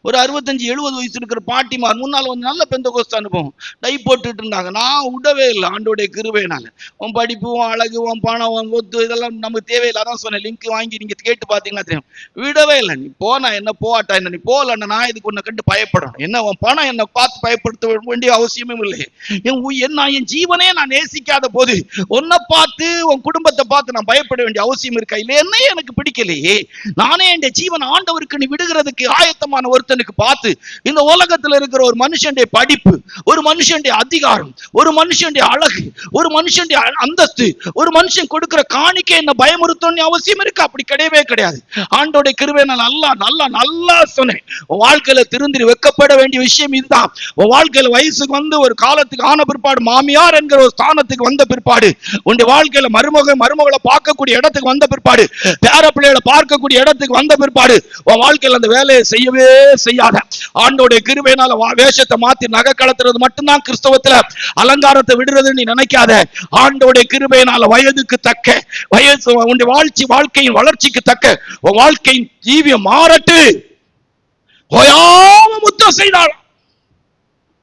ஒரு 65-70 வயசு இருக்கிற பாட்டிமார் முன்னால் வந்து நல்ல பெந்தகோஸ்து அனுபவம் டை போட்டுட்டு இருந்தாங்க. நான் விடவே இல்லை. ஆண்டோடைய கிருபையினால உன் படிப்பு, உன் அழகு, உன் பணம், உன் ஒத்து இதெல்லாம் நமக்கு தேவையில்லை. அதான் சொன்னேன், லிங்க் வாங்கி நீங்க கேட்டு பார்த்தீங்கன்னா தெரியும். விடவே இல்லை. நீ போனா என்ன, போட்டா என்ன, நீ போகலன்னா நான் இதுக்கு உன்னை கண்டு பயப்படணும். என்ன உன் பணம் என்னை பார்த்து பயப்படுத்த வேண்டிய அவசியமும் இல்லை. என் ஜீவனே நான் நேசிக்காத போது உன்னை பார்த்து உன் குடும்பத்தை பார்த்து நான் பயப்பட வேண்டிய அவசியம் இருக்கா? இல்லை, என்ன எனக்கு பிடிக்கலையே, நானே என் ஜீவன் ஆண்டவருக்கு நீ விடுகிறதுக்கு ஆயத்தமான ஒருத்தனுக்கு பார்த்து இந்த உலகத்தில் இருக்கிற ஒரு மனுஷனுடைய படிப்பு, ஒரு மனுஷனுடைய அதிகாரம், ஒரு மனுஷனுடைய அழகு, ஒரு மனுஷனுடைய அந்தஸ்து, ஒரு மனுஷன் கொடுக்கிற காணிக்கை என்ன பயமுறுத்தணும் அவசியம் இருக்கு? அப்படி கிடையவே கிடையாது. ஆண்டோடைய கிருபை நல்லா சொன்னேன். உன் வாழ்க்கையில திருந்தி வெக்கப்பட வேண்டிய விஷயம் இதுதான். உன் வாழ்க்கையில வயசுக்கு வந்து ஒரு காலத்துக்கு ஆன பிற்பாடு, மாமியார் என்கிற ஒரு ஸ்தானத்துக்கு வந்த பிற்பாடு, உன் வாழ்க்கையில மருமகளை பார்க்கக்கூடிய இடத்துக்கு வந்த பிற்பாடு, பேர பிள்ளைகளை பார்க்கக்கூடிய இடத்துக்கு வந்த பிற்பாடு, உன் வாழ்க்கையில அந்த வேலையை செய்யவே செய்யாத. ஆண்டோடைய கிருபையினால வேஷத்தை மாத்தி நகை கலத்துறது மட்டும்தான் கிறிஸ்தவத்துல அலங்காரத்தை விடுறது நீ நினைக்காத. ஆண்டோடைய கிருபையினால வயதுக்கு தக்க, வயசு வாழ்க்கையின் வளர்ச்சிக்கு தக்க வாழ்க்கையின் ஜீவியம் மாறட்டு. ஓயாம முத்தம் செய்தாள்.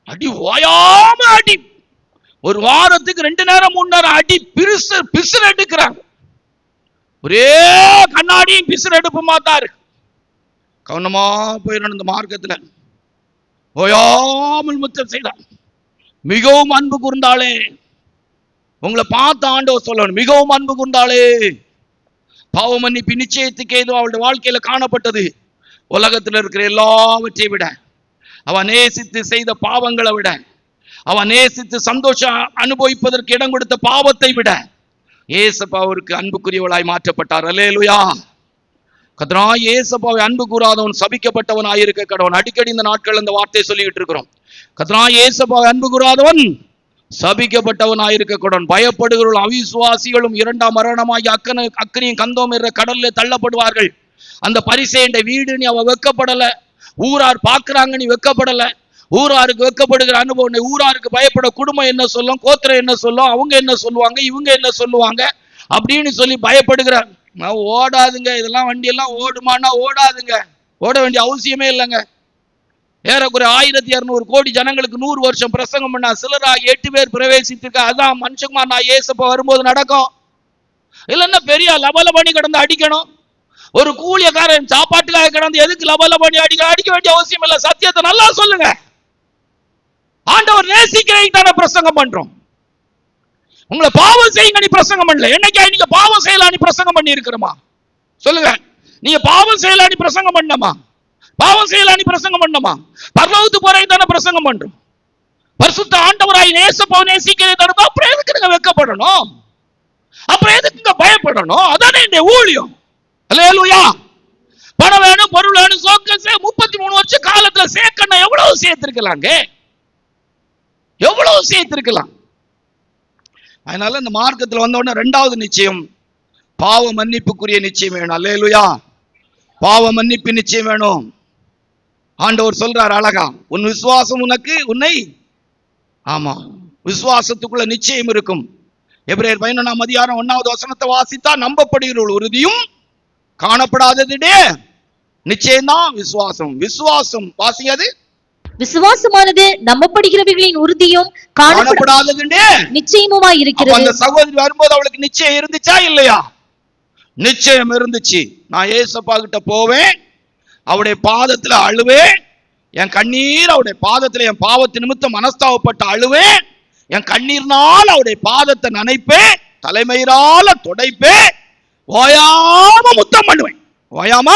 அடி ஓயாம அடி. ஒரு வாரத்துக்கு 2 நேரம் 3 நேரம் அடி. பிசுறு எடுக்கிறாங்க. ஒரே கண்ணாடியும் பிசுறு எடுப்பு மாத்தாரு. கவனமா போயிடணும் இந்த மார்க்கத்துல. ஓயாமல் முத்தம் செய்தாள். மிகவும் அன்பு கூர்ந்தாளே. உங்களை பார்த்து ஆண்டவர் சொல்லணும், மிகவும் அன்பு கூர்ந்தாளே. பாவ மன்னிப்பு நிச்சயத்துக்கு ஏதோ அவளுடைய வாழ்க்கையில காணப்பட்டது. உலகத்தில் இருக்கிற எல்லாவற்றை விட, அவன் நேசித்து செய்த பாவங்களை விட, அவன் நேசித்து சந்தோஷம் அனுபவிப்பதற்கு இடம் கொடுத்த பாவத்தை விட ஏசப்பா அவருக்கு அன்புக்குரியவளாய் மாற்றப்பட்டார். அல்லேலூயா. கர்த்தராகிய இயேசுவை அன்பு கூறாதவன் சபிக்கப்பட்டவன் ஆயிருக்க கடவன். அடிக்கடி இந்த நாட்கள் இந்த வார்த்தையை சொல்லிட்டு இருக்கிறோம். கர்த்தராகிய இயேசுவை அன்பு கூறாதவன் சபிக்கப்பட்டவன் ஆயிருக்க கடவன். பயப்படுகிறவர்கள் அவிசுவாசிகளும் 2ஆம் மரணமாகி அக்கனியும் கந்தோம் என்ற கடல்ல தள்ளப்படுவார்கள். அந்த பரிசேயனுடைய வீடு நீ அவ வெக்கப்படல, ஊரார் பார்க்கிறாங்க நீ வெக்கப்படல. ஊராருக்கு வெக்கப்படுகிற அனுபவம். ஊராருக்கு பயப்பட குடும்பம் என்ன சொல்லும், கோத்திரம் என்ன சொல்லும், அவங்க என்ன சொல்லுவாங்க, இவங்க என்ன சொல்லுவாங்க அப்படின்னு சொல்லி பயப்படுகிற ஓடாதுங்க. இதெல்லாம் வண்டி எல்லாம் ஓடுமானா ஓடாதுங்க. ஓட வேண்டிய அவசியமே இல்லைங்க. ஏறக்குறைய 1200 கோடி ஜனங்களுக்கு 100 வருஷம் பிரசங்கம் பண்ணா சிலராக 8 பேர் பிரவேசித்திருக்க. அதான் மனுஷகுமார் நான் இயேசுப்பா வரும்போது நடக்கும். இல்லைன்னா பெரிய லபல பண்ணி கிடந்து அடிக்கணும். ஒரு கூலியக்காரன் சாப்பாட்டுக்காக கிடந்து எதுக்கு லபல பண்ணி அடிக்க வேண்டிய அவசியம் இல்லை. சத்தியத்தை நல்லா சொல்லுங்க. ஆண்டவர் நேசிக்கிறீங்க தானே பிரசங்கம் பண்றோம். உங்களை பாவம் செய்யுங்க நீ பிரசங்கம் பண்ணல. என்னைக்கா நீங்க பாவம் செய்யலாம் நீ பிரசங்கம் பண்ணி இருக்கிறோமா? சொல்லுங்க. நீங்க பாவம் செய்யலாம் நீ பிரசங்கம் பண்ணமா? பாவம் செய்யலாம் நீ பிரசங்கம் பண்ணமா? பரலோகத்துக்கு போறீங்க தானே பிரசங்கம் பண்றோம். பரிசுத்த ஆண்டவராய் நேசப்பா நேசிக்கிறதை தடுத்தா அப்புறம் எதுக்கு நீங்க வெட்கப்படணும்? அப்புறம் எதுக்கு நீங்க பயப்படணும்? அதானே இந்த ஊழியம். அல்லேலூயா. பணம் வேணும், பொருள் வேணும், சோக்கம் 33 வருஷ காலத்துல சேர்க்கணும். எவ்வளவு சேர்த்திருக்கலாங்க, எவ்வளவு சேர்த்திருக்கலாம். அதனால இந்த மார்க்கத்தில் வந்த உடனே 2வது நிச்சயம் பாவ மன்னிப்புக்குரிய நிச்சயம் வேணும். அல்லேலூயா. பாவ மன்னிப்பு நிச்சயம் வேணும். ஆண்டவர் சொல்றார் அழகா, உன் விசுவாசம் உனக்கு உன்னை, ஆமா விசுவாசத்துக்குள்ள நிச்சயம் இருக்கும். எபிரேயர் 11:1 வாசித்தா, நம்பப்படுகிற உறுதியும் காணப்படாததுடே நிச்சயம்தான் விசுவாசம். விசுவாசம் வாசியாது, விசுவாசமானது நம்பப்படுகிறவைகளின் உறுதியும் காணப்படாததுடே நிச்சயமுமாய் இருக்கிறது. அந்த சகோதரி வரும்போது அவளுக்கு நிச்சயம் இருந்துச்சா இல்லையா? நிச்சயம் இருந்துச்சு. நான் ஏசப்பா கிட்ட போவேன், அவருடைய பாதத்துல அழுவேன், என் கண்ணீர் அவருடைய பாதத்துல, என் பாவத்து நிமித்தம் மனஸ்தாபப்பட்டு அழுவேன், என் கண்ணீர்னால் அவருடைய பாதத்தை நனைப்பேன், தலைமயிரால துடைப்பேன், ஓயாம முத்தம் பண்ணுவேன், ஓயாம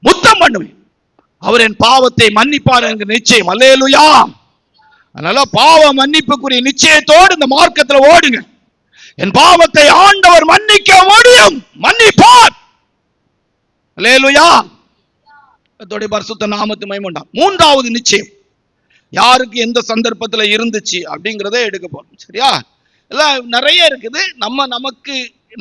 முத்தம் பண்ணுவேன். அவர் என் பாவத்தை மன்னிப்பார் என்கிற நிச்சயம். அல்லேலூயா. அதனால பாவ மன்னிப்புக்குரிய நிச்சயத்தோடு இந்த மார்க்கத்துல ஓடுங்க. என் பாவத்தை ஆண்டவர் மன்னிக்க முடியும், மன்னிப்பார். அல்லேலூயா. கர்த்தருடைய பரிசுத்த நாமத்துக்கு மகிமை உண்டாம். மூன்றாவது நிச்சயம் யாருக்கு எந்த சந்தர்ப்பத்துல இருந்துச்சு அப்படிங்கிறத எடுக்க போறோம். சரியா? எல்லாம் நிறைய இருக்குது.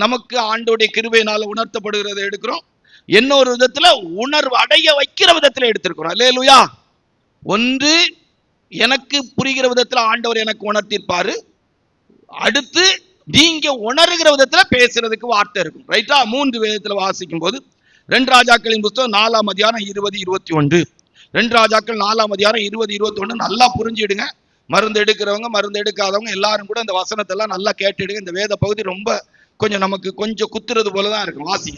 நமக்கு ஆண்டோடைய கிருபையினால உணர்த்தப்படுகிறத எடுக்கிறோம். இன்னொரு விதத்துல உணர்வு அடைய வைக்கிற விதத்துல எடுத்திருக்கிறோம். அல்லேலூயா. ஒன்று, எனக்கு புரிகிற விதத்துல ஆண்டவர் எனக்கு உணர்த்திருப்பாரு. அடுத்து, நீங்க உணர்கிற விதத்துல பேசுறதுக்கு வார்த்தை இருக்கும். ரைட்டா? 3 வேதத்துல வாசிக்கும் போது 2 ராஜாக்களின் புத்தகம் 4ஆம் அதிகாரம் 20-21, 2 ராஜாக்கள் 4ஆம் அதிகாரம் 20-21 நல்லா புரிஞ்சிடுங்க. மருந்து எடுக்கிறவங்க, மருந்து எடுக்காதவங்க எல்லாரும் கூட இந்த வசனத்தெல்லாம் நல்லா கேட்டுடுங்க. இந்த வேத பகுதி ரொம்ப நமக்கு கொஞ்சம் குத்துறது போலதான் இருக்கும். வாசி.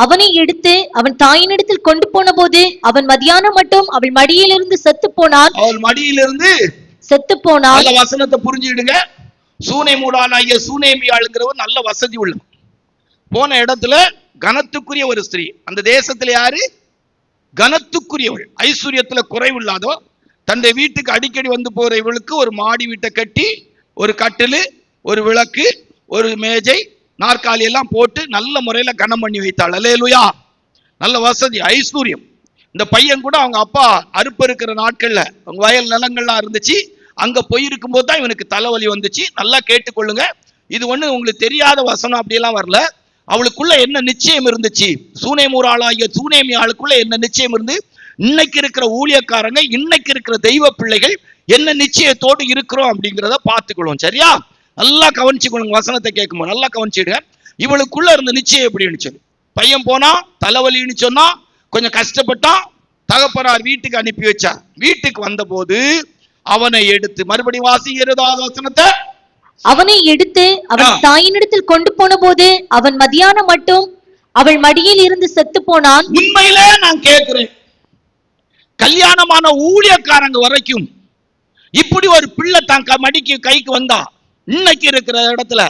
அவனை எடுத்து அவன் தாயினிடத்தில் கொண்டு போன போது அவன் மதியானம் மட்டும் அவள் மடியிலிருந்து செத்து போனான். அவள் மடியிலிருந்து செத்து போனான். நல்ல வசனத்தை புரிஞ்சுடுங்க. சூனேமியாளாகிய சூனேமியாளுங்கிறவர் நல்ல வசதி உள்ள, போன இடத்துல கனத்துக்குரிய ஒரு ஸ்திரீ. அந்த தேசத்துல யாரு? கனத்துக்குரியவள், ஐஸ்வர்யத்துல குறைவில்லாதோ, தன்னுடைய வீட்டுக்கு அடிக்கடி வந்து போற இவளுக்கு ஒரு மாடி வீட்டை கட்டி, ஒரு கட்டிலு, ஒரு விளக்கு, ஒரு மேஜை, நாற்காலி எல்லாம் போட்டு நல்ல முறையில கனம் பண்ணி வைத்தாள். அல்லேலூயா. நல்ல வசதி, ஐஸ்வர்யம். இந்த பையன் கூட அவங்க அப்பா அறுப்பு இருக்கிற நாட்கள்ல அவங்க வயல் நிலங்கள்லாம் இருந்துச்சு, அங்க போயிருக்கும் போது தான் இவனுக்கு தலைவலி வந்துச்சு. நல்லா கேட்டுக்கொள்ளுங்க. இது ஒண்ணு உங்களுக்கு தெரியாத வசனம் அப்படியெல்லாம் வரல. அவளுக்குள்ள என்ன நிச்சயம் இருந்துச்சு? சூனேமியாளாகிய சூனேமியாளுக்குள்ள என்ன நிச்சயம் இருந்து, இன்னைக்கு இருக்கிற ஊழியக்காரங்க, இன்னைக்கு இருக்கிற தெய்வ பிள்ளைகள் என்ன நிச்சயத்தோடு இருக்கிறோம் அப்படிங்கிறத பார்த்துக்கொள்வோம். சரியா? நல்லா கவனிச்சுக்கொள்ளுங்க. வசனத்தை கேட்கும்போது நல்லா கவனிச்சுடுங்க. இவளுக்குள்ள இருந்த நிச்சயம் எப்படி இருந்துச்சு? பையன் போனா, தலைவலின்னு சொன்னா, கொஞ்சம் கஷ்டப்பட்டான், தகப்பனார் வீட்டுக்கு அனுப்பி வச்சார். வீட்டுக்கு வந்த போது அவனை எடுத்து, மறுபடியும் வாசிக்கிறது வசனத்தை, அவனை எடுத்து அவன் தாயினிடத்தில் கொண்டு போன போது அவன் மதியானம் மட்டும் அவள் மடியில் இருந்து செத்து போனான். உண்மையிலே நான் கேட்கிறேன், கல்யாணமான ஊழியக்காரங்க வரைக்கும் இப்படி ஒரு பிள்ளை தான் மடிக்கு கைக்கு வந்தா, இன்னைக்கு இருக்கிற இடத்துல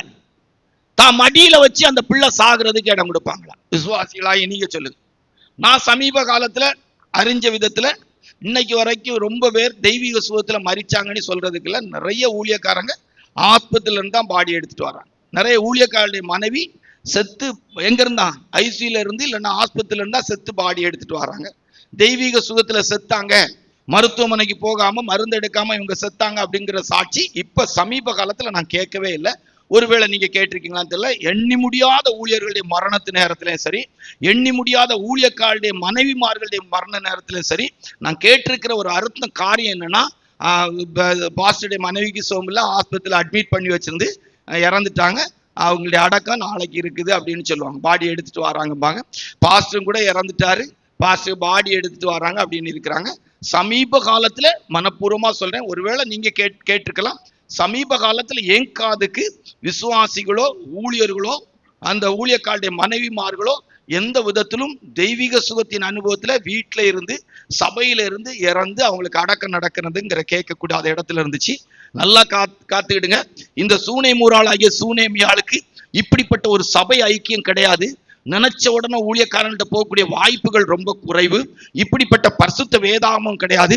தான் மடியில வச்சு அந்த பிள்ளை சாகிறதுக்கு இடம் கொடுப்பாங்களா? விசுவாசிகளாய் நீங்க சொல்லுங்க. நான் சமீப காலத்துல அறிஞ்ச விதத்துல இன்னைக்கு வரைக்கும் ரொம்ப பேர் தெய்வீக சுகத்துல மரிச்சாங்கன்னு சொல்றதுக்குள்ள நிறைய ஊழியக்காரங்க ஆஸ்பத்திரில இருந்து தான் பாடி எடுத்துட்டு வராங்க. நிறைய ஊழியக்காரருடைய மனைவி செத்து எங்க இருந்தா, ஐசியூல இருந்து இல்லைன்னா ஆஸ்பத்திரில இருந்தா செத்து பாடி எடுத்துட்டு வராங்க. தெய்வீக சுகத்துல செத்தாங்க, மருத்துவமனைக்கு போகாம மருந்து எடுக்காம இவங்க செத்தாங்க அப்படிங்கிற சாட்சி இப்ப சமீப காலத்துல நான் கேட்கவே இல்லை. ஒருவேளை நீங்க கேட்டிருக்கீங்களான்னு தெரியல. எண்ணி முடியாத ஊழியர்களுடைய மரணத்து நேரத்திலையும் சரி, எண்ணி முடியாத ஊழியக்காரருடைய மனைவிமார்களுடைய மரண நேரத்திலையும் சரி, நான் கேட்டிருக்கிற ஒரு அர்த்தம் காரியம் என்னன்னா, பாஸ்டருடைய மனைவிக்கு சோமில்ல, ஆஸ்பத்திரியில் அட்மிட் பண்ணி வச்சிருந்து இறந்துட்டாங்க, அவங்களுடைய அடக்கம் நாளைக்கு இருக்குது அப்படின்னு சொல்லுவாங்க. பாடி எடுத்துட்டு வராங்கம்பாங்க. பாஸ்டரும் கூட இறந்துட்டாரு, பாஸ்டர் பாடி எடுத்துட்டு வராங்க அப்படின்னு இருக்கிறாங்க. சமீப காலத்துல மனப்பூர்வமா சொல்றேன், ஒருவேளை நீங்க கேட்டிருக்கலாம், சமீப காலத்துல என் காதுக்கு விசுவாசிகளோ ஊழியர்களோ அந்த ஊழியக்காருடைய மனைவிமார்களோ எந்த விதத்திலும் தெய்வீக சுகத்தின் அனுபவத்துல வீட்டுல இருந்து சபையில இருந்து இறந்து அவங்களுக்கு அடக்கம் நடக்கிறதுங்கிற கேட்கக்கூடாத இடத்துல இருந்துச்சு. நல்லா காத்துக்கிடுங்க. இந்த சூனேமியாளாகிய சூனேமியாளுக்கு இப்படிப்பட்ட ஒரு சபை ஐக்கியம் கிடையாது. நினைச்ச உடனே ஊழியக்காரன்கிட்ட போகக்கூடிய வாய்ப்புகள் ரொம்ப குறைவு. இப்படிப்பட்ட பரிசுத்த வேதாகமம் கிடையாது.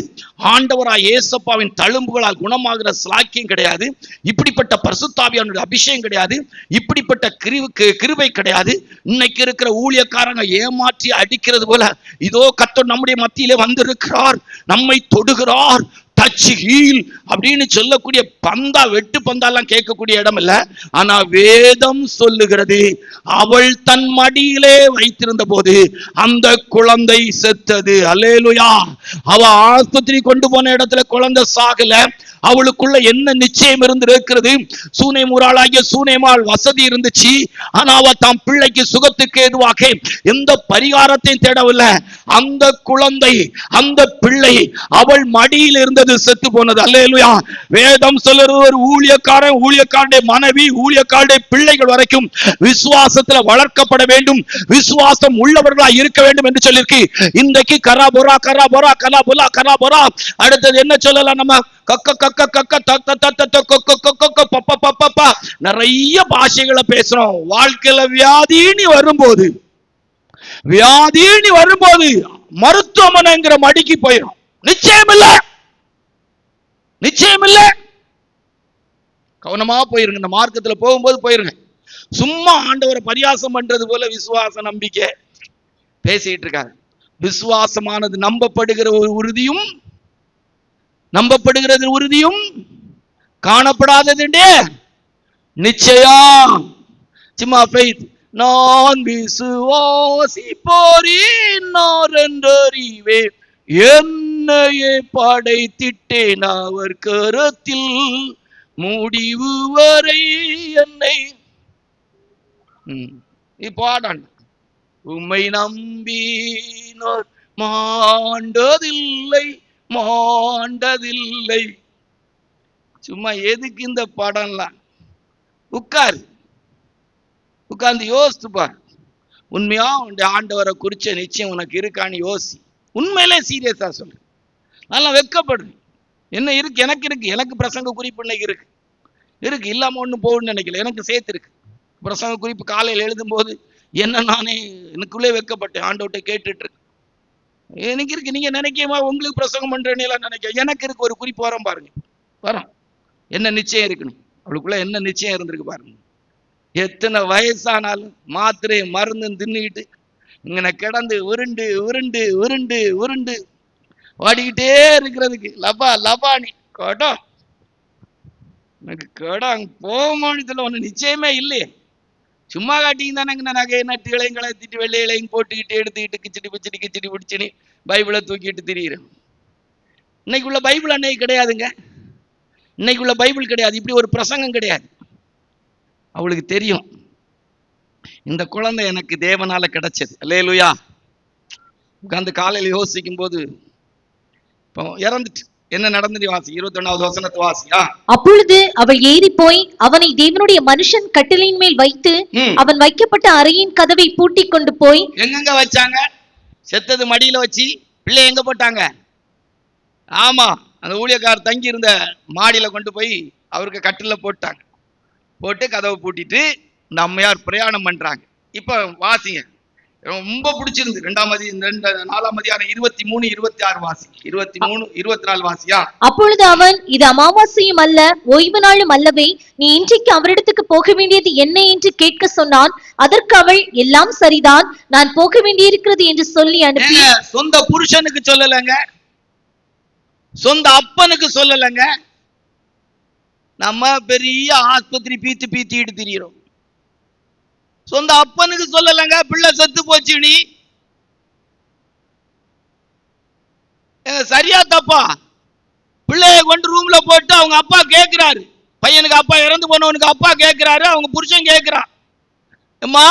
ஆண்டவராய் இயேசப்பாவின் தழும்புகளால் குணமாகிற ஸ்லாக்கியம் கிடையாது. இப்படிப்பட்ட பரிசுத்தாவியானுடைய அபிஷேகம் கிடையாது. இப்படிப்பட்ட கிருபை கிடையாது. இன்னைக்கு இருக்கிற ஊழியக்காரங்க ஏமாற்றி அடிக்கிறது போல, இதோ கர்த்தர் நம்முடைய மத்தியிலே வந்திருக்கிறார், நம்மை தொடுகிறார், touch, heal, அப்படின்னு சொல்லக்கூடிய பந்தா, வெட்டு பந்தாலாம் கேட்கக்கூடிய இடம் இல்ல. ஆனா வேதம் சொல்லுகிறது, அவள் தன் மடியிலே வைத்திருந்த போது அந்த குழந்தை செத்தது. அல்லேலூயா. அவ ஆஸ்பத்திரி கொண்டு போன இடத்துல குழந்தை சாகல. அவளுக்குள்ள என்ன நிச்சயம் இருக்கிறது? சூனேமுராளாகிய சூனேமாள் வசதி இருந்துச்சு. ஆனா அவ தம் பிள்ளைக்கு சுகத்துக்கு ஏதுவாக எந்த பரிகாரத்தையும் தேடவில்லை. அந்த குழந்தை, அந்த பிள்ளை அவள் மடியில் இருந்தது, செத்து போனது. அல்லேலூயா. வேதம் சொல்லுறது, ஒரு ஊழியக்காரன், ஊழியக்காரனுடைய மனைவி, ஊழியக்காரனுடைய பிள்ளைகள் வரைக்கும் விசுவாசத்துல வளர்க்கப்பட வேண்டும், விசுவாசம் உள்ளவர்களா இருக்க வேண்டும் என்று சொல்லிருக்கு. இன்றைக்கு கராபொரா கராபொரா கராபொலா கராபொரா, அடுத்தது என்ன சொல்லலாம் நம்ம? கக்க கக்க கக்க தத்த தத்த கொக்க கொக்க பப்ப பப்ப, நிறைய பாஷைகளை பேசுறோம். வாழ்க்கையில வியாதின்னு வரும்போது மருத்துவமனைங்கிற மடிக்கு போயிடும். நிச்சயம் இல்ல, நிச்சயம் இல்ல. கவனமா போயிருங்க. இந்த மார்க்கத்துல போகும்போது போயிருங்க. சும்மா ஆண்டவரை பரியாசம் பண்றது போல விசுவாச நம்பிக்கை பேசிட்டு இருக்காரு. விசுவாசமானது நம்பப்படுகிற ஒரு உறுதியும், நம்பப்படுகிறது உறுதியும், காணப்படாதது நிச்சயம். சும்மா ஃபெய்த். நான் விசுவாசிப்போரின் என்றறிவேன், என்னையே படைத்திட்டேன் அவர் கரத்தில், முடிவு வரை என்னை பாடான். உம்மை நம்பினோர் மாண்டதில்லை, மாண்டதில்லை. சும்மா எதுக்கு இந்த படம்லாம்? உட்கார்ந்து யோசித்து பார். உண்மையா உன்னுடைய ஆண்டவரை குறிச்ச நிச்சயம் உனக்கு இருக்கான்னு யோசி. உண்மையிலே சீரியஸா சொல்லு. நல்லா வெட்கப்படுறேன். என்ன இருக்கு? எனக்கு இருக்கு. எனக்கு பிரசங்க குறிப்பு இன்னைக்கு இருக்கு. இல்லாம ஒன்றும் போகணும்னு நினைக்கல. எனக்கு சேர்த்து இருக்கு பிரசங்க குறிப்பு. காலையில் எழுதும் போது என்ன நானே எனக்குள்ளே வெட்கப்பட்டேன். ஆண்டவர்கிட்ட கேட்டுட்டு இருக்கு. எனக்கு இருக்கு. நீங்க நினைக்கமா உங்களுக்கு பிரசங்கம் பண்றேன்னு எல்லாம் நினைக்க. எனக்கு இருக்கு. ஒரு குறிப்பு வரோம் பாருங்க. வரோம். என்ன நிச்சயம் இருக்கணும் அவளுக்குள்ள? என்ன நிச்சயம் இருந்திருக்கு பாருங்க. எத்தனை வயசானாலும் மாத்திரை மருந்து தின்னுக்கிட்டு இங்க கிடந்து உருண்டு உருண்டு உருண்டு உருண்டு ஓடிக்கிட்டே இருக்கிறதுக்கு லபா லபானி கடம். எனக்கு கடம் போமானத்துல ஒண்ணு நிச்சயமே இல்லையே. சும்மா காட்டிங்க தானே நகையை நட்டுகளையும் கலத்திட்டு வெள்ளைகளையும் போட்டுக்கிட்டு எடுத்துக்கிட்டு கிச்சடி பிச்சடி கிச்சடி பிடிச்சினி பைபிளை தூக்கிட்டு திரியிறோம். இன்னைக்குள்ள பைபிள் அன்னைக்கு கிடையாதுங்க. இன்னைக்குள்ள பைபிள் கிடையாது. இப்படி ஒரு பிரசங்கம் கிடையாது. அவளுக்கு தெரியும் இந்த குழந்தை எனக்கு தேவனால கிடைச்சது. அல்லேலூயா. உட்கார்ந்து காலையில் யோசிக்கும் போது இப்போ இறந்துட்டு என்ன நடந்தது வாசி. 21வது வசனத்தை வாசியா. அப்பொழுது அவள் ஏறி போய் அவனை தேவனுடைய மனுஷன் கட்டிலின் மேல் வைத்து அவன் வைக்கப்பட்ட அறையின் கதவை பூட்டி கொண்டு போய். எங்க வச்சாங்க? செத்தது மடியில வச்சு. பிள்ளை எங்க போட்டாங்க? ஆமா, அந்த ஊழியக்காரர் தங்கி இருந்த மாடியில கொண்டு போய் அவருக்கு கட்டில போட்டாங்க. போட்டு கதவை பூட்டிட்டு இந்த அம்மையார் பிரயாணம் பண்றாங்க. இப்ப வாசிங்க. ரொம்ப பிடிச்சிருந்து 4ஆம் அதிகாரம் 23, 26 வாசி. 23, 24 வாசியா. அப்பொழுது அவன், இது அமாவாசையும் அல்ல, ஓய்வு நாளும் அல்லவே, நீ இன்றைக்கு அவரிடத்துக்கு போக வேண்டியது என்ன என்று கேட்க சொன்னான். அதற்கு அவள், எல்லாம் சரிதான், நான் போக வேண்டியிருக்கிறது என்று சொல்லி அனுப்பி. சொந்த புருஷனுக்கு சொல்லலங்க, சொந்த அப்பனுக்கு சொல்லலங்க. நம்ம பெரிய ஆஸ்பத்திரி பீத்திட்டு திரியிறோம். சொந்த அப்பனுக்கு சொல்லலங்க. பிள்ளை செத்து போச்சு. நீ சரியா தப்பா? பிள்ளைய கொண்டு ரூம்ல போட்டு அவங்க அப்பா கேட்கிறாரு. பையனுக்கு அப்பா இறந்து போனவனுக்கு அப்பா கேட்கிறாரு. அவங்க புருஷன் கேட்கிறான், அம்மா